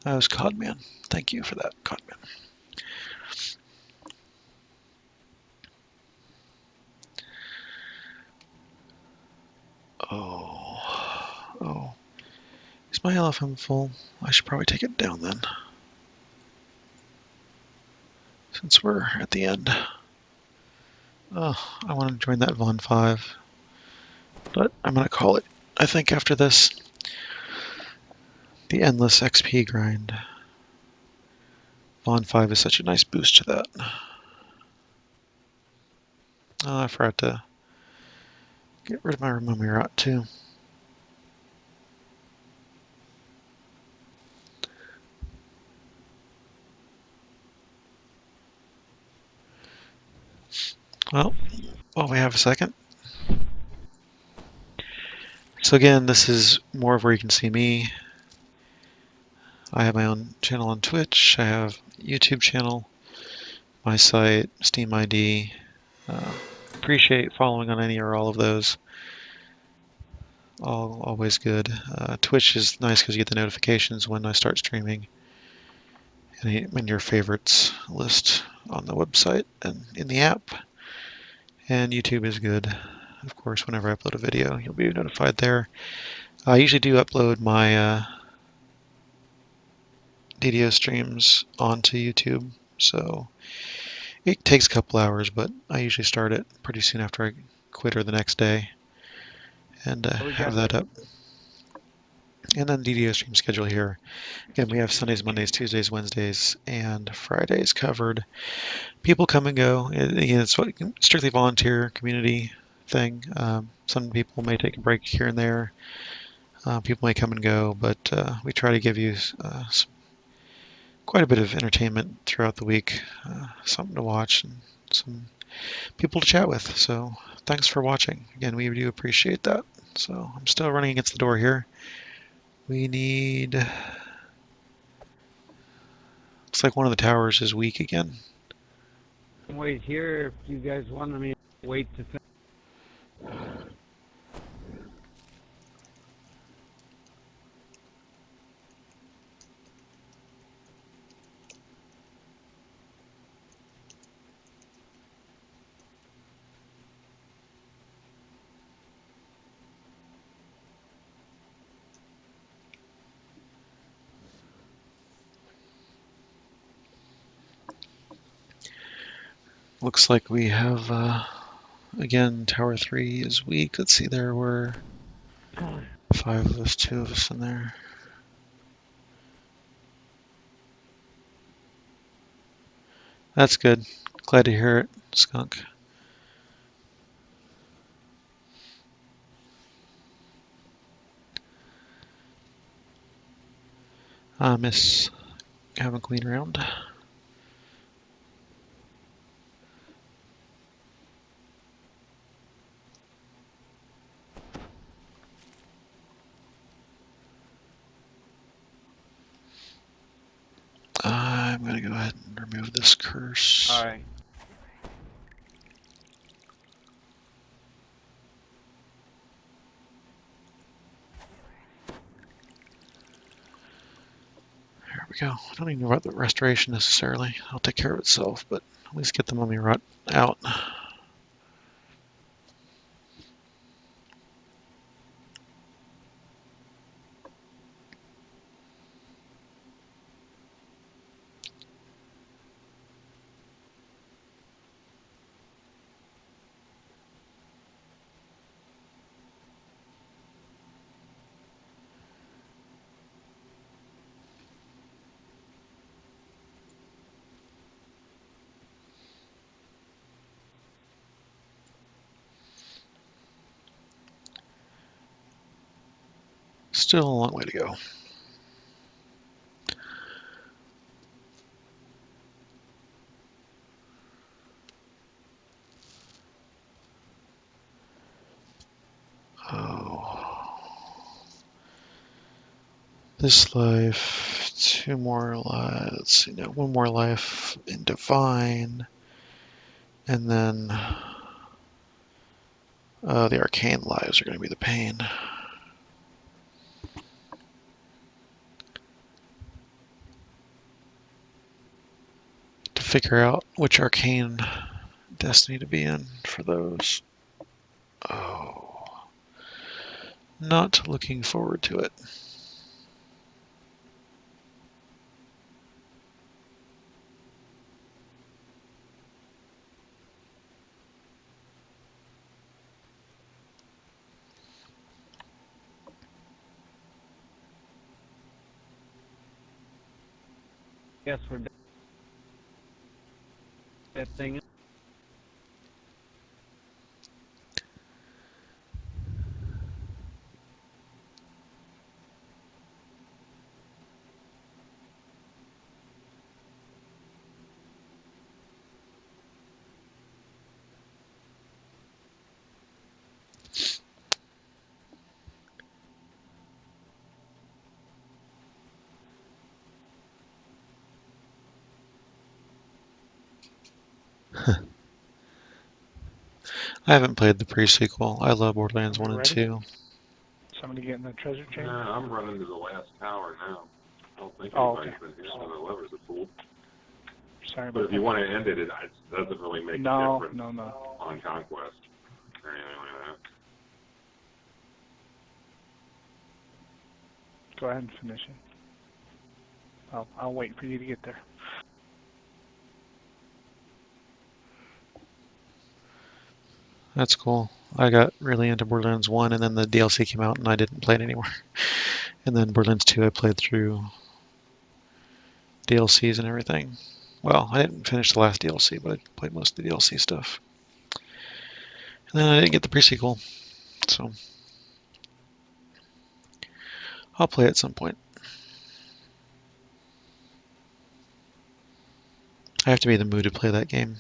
That was Codman. Thank you for that, Codman. Oh. Is my LFM full? I should probably take it down then. Since we're at the end. Oh, I want to join that Von 5. But I'm going to call it, I think, after this. The endless XP grind. Von 5 is such a nice boost to that. Oh, I forgot to Get rid of my mummy rot too. Well, while we have a second. So again, this is more of where you can see me. I have my own channel on Twitch. I have a YouTube channel, my site, Steam ID. Appreciate following on any or all of those. Always good. Twitch is nice because you get the notifications when I start streaming. And your favorites list on the website and in the app. And YouTube is good. Of course, whenever I upload a video, you'll be notified there. I usually do upload my DDO streams onto YouTube, so it takes a couple hours, but I usually start it pretty soon after I quit or the next day and have that up. And then DDO stream schedule here. Again, we have Sundays, Mondays, Tuesdays, Wednesdays, and Fridays covered. People come and go. Again, it's strictly volunteer community thing. Some people may take a break here and there. People may come and go, but we try to give you quite a bit of entertainment throughout the week, something to watch and some people to chat with. So thanks for watching. Again, we do appreciate that. So I'm still running against the door here. We need... Looks like one of the towers is weak again. Wait here if you guys want me to wait to finish. Looks like we have, again, Tower 3 is weak. Let's see, there were 5 of us, 2 of us in there. That's good. Glad to hear it, Skunk. Miss having a clean round. I'm going to go ahead and remove this curse. All right. There we go. I don't even know about the restoration necessarily. I'll take care of itself, but at least get the mummy rot out. Still a long way to go. Oh. This life, 2 more lives, let's see now, 1 more life in Divine, and then the Arcane lives are going to be the pain. To figure out which Arcane Destiny to be in for those. Oh. Not looking forward to it. Yes, we're done. That thing. I haven't played the pre-sequel. I love Borderlands 1 and Ready? 2. Somebody getting the treasure chamber? Nah, I'm running to the last tower now. I don't think Oh, anybody's okay. been hitting the levers of pool. Sorry But about if you that. want to end it, it doesn't really make a No, difference no. on Conquest or anything like that. Go ahead and finish it. I'll wait for you to get there. That's cool. I got really into Borderlands 1 and then the DLC came out and I didn't play it anymore. And then Borderlands 2 I played through DLCs and everything. Well, I didn't finish the last DLC, but I played most of the DLC stuff. And then I didn't get the pre-sequel, so I'll play it at some point. I have to be in the mood to play that game.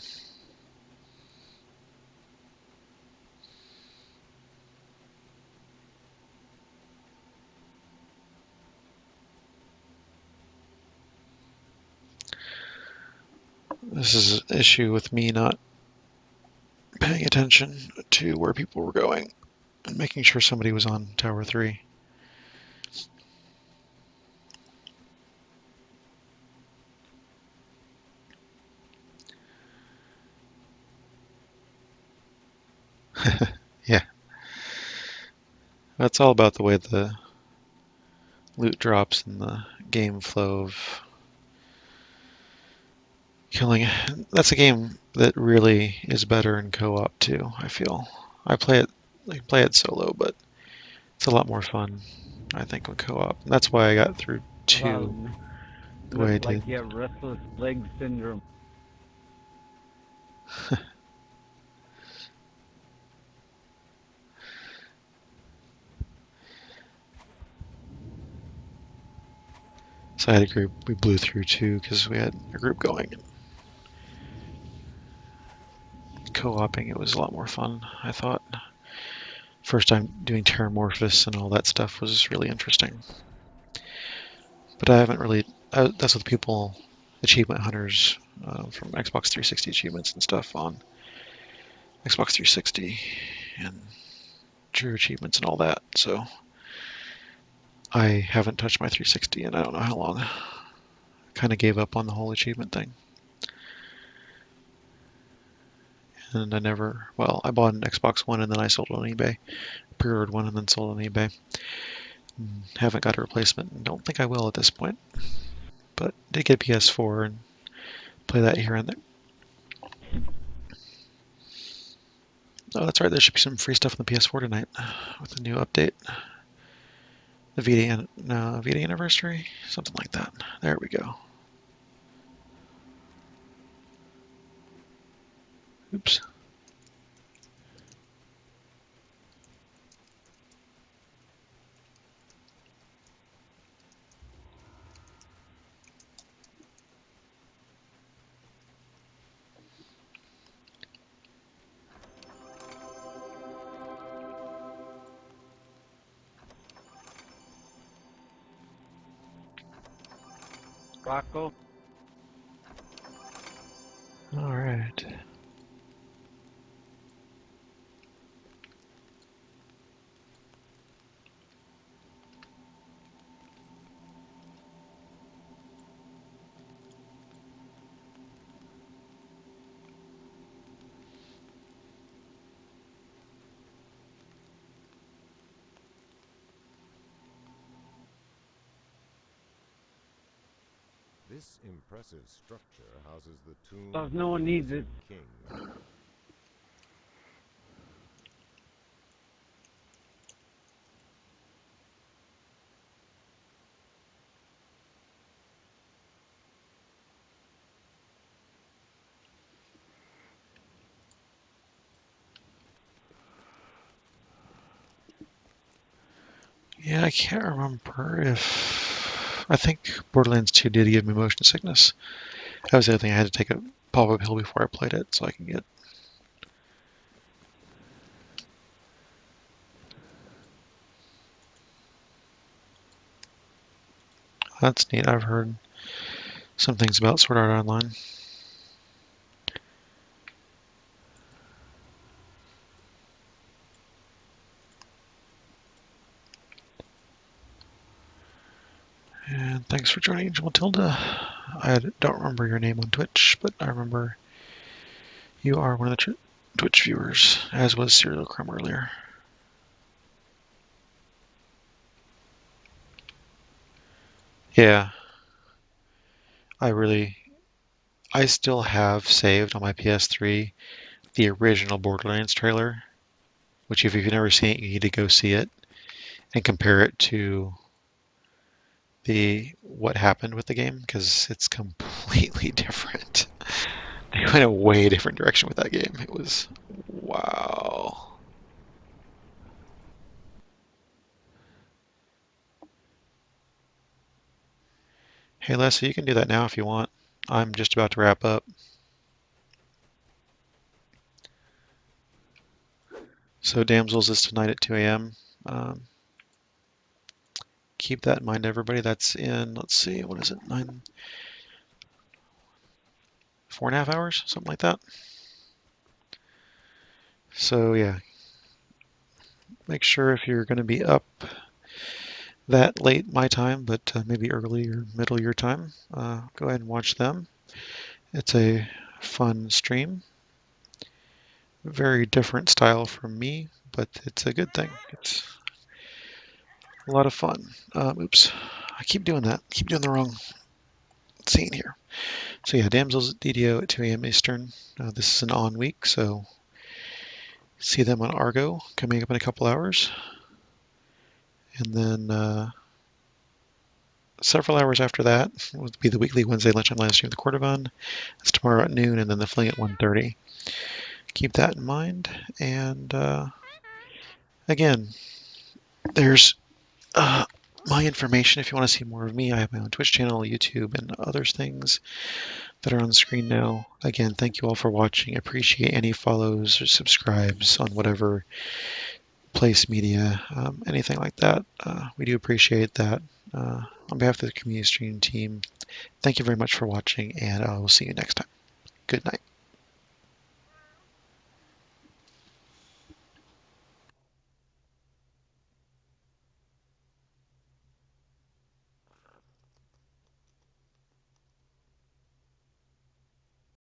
This is an issue with me not paying attention to where people were going and making sure somebody was on Tower 3. Yeah. That's all about the way the loot drops and the game flow of killing. That's a game that really is better in co-op too, I feel. I play it solo, but it's a lot more fun, I think, with co-op. That's why I got through 2 the way I Looks like did. you have restless leg syndrome. So I had a group, we blew through 2 because we had a group going. Co-oping, it was a lot more fun, I thought. First time doing Terramorphous and all that stuff was really interesting. But I haven't really, that's with people, achievement hunters from Xbox 360 achievements and stuff on Xbox 360 and True achievements and all that. So I haven't touched my 360 and I don't know how long. I kind of gave up on the whole achievement thing. And I never, well, I bought an Xbox One and then I sold it on eBay. Pre-ordered one and then sold on eBay. Haven't got a replacement and don't think I will at this point. But did get a PS4 and play that here and there. Oh, that's right. There should be some free stuff on the PS4 tonight with the new update. The Vita anniversary, something like that. There we go. Oops. Rocco? All right. This impressive structure houses the tomb Well, of no one the needs Lizard it. King. Yeah, I can't remember if... I think Borderlands 2 did give me motion sickness. That was the other thing. I had to take a pop-up pill before I played it so I can get... That's neat. I've heard some things about Sword Art Online. And thanks for joining, Angel Matilda. I don't remember your name on Twitch, but I remember you are one of the Twitch viewers, as was Serial Crumb earlier. Yeah, I still have saved on my PS3 the original Borderlands trailer, which if you've never seen it, you need to go see it and compare it to what happened with the game, because it's completely different. They went a way different direction with that game. It was wow. Hey Leslie, you can do that now if you want. I'm just about to wrap up. So Damsels is tonight at 2 a.m. Keep that in mind, everybody. That's in, let's see, what is it? 4.5 hours, something like that. So yeah, make sure if you're going to be up that late my time, but maybe early or middle your time, go ahead and watch them. It's a fun stream. Very different style from me, but it's a good thing. It's a lot of fun. Oops, I keep doing that. Keep doing the wrong scene here. So yeah, Damsels DDO at 2 a.m. Eastern. This is an on week, so see them on Argo coming up in a couple hours. And then several hours after that will be the weekly Wednesday lunchtime live stream with the Cordovon. That's tomorrow at noon, and then the Fling at 1:30. Keep that in mind. And again, there's my information if you want to see more of me. I have my own Twitch channel, YouTube, and other things that are on the screen now. Again, thank you all for watching. I appreciate any follows or subscribes on whatever place media, anything like that. We do appreciate that. On behalf of the community stream team, thank you very much for watching, and I will see you next time. Good night.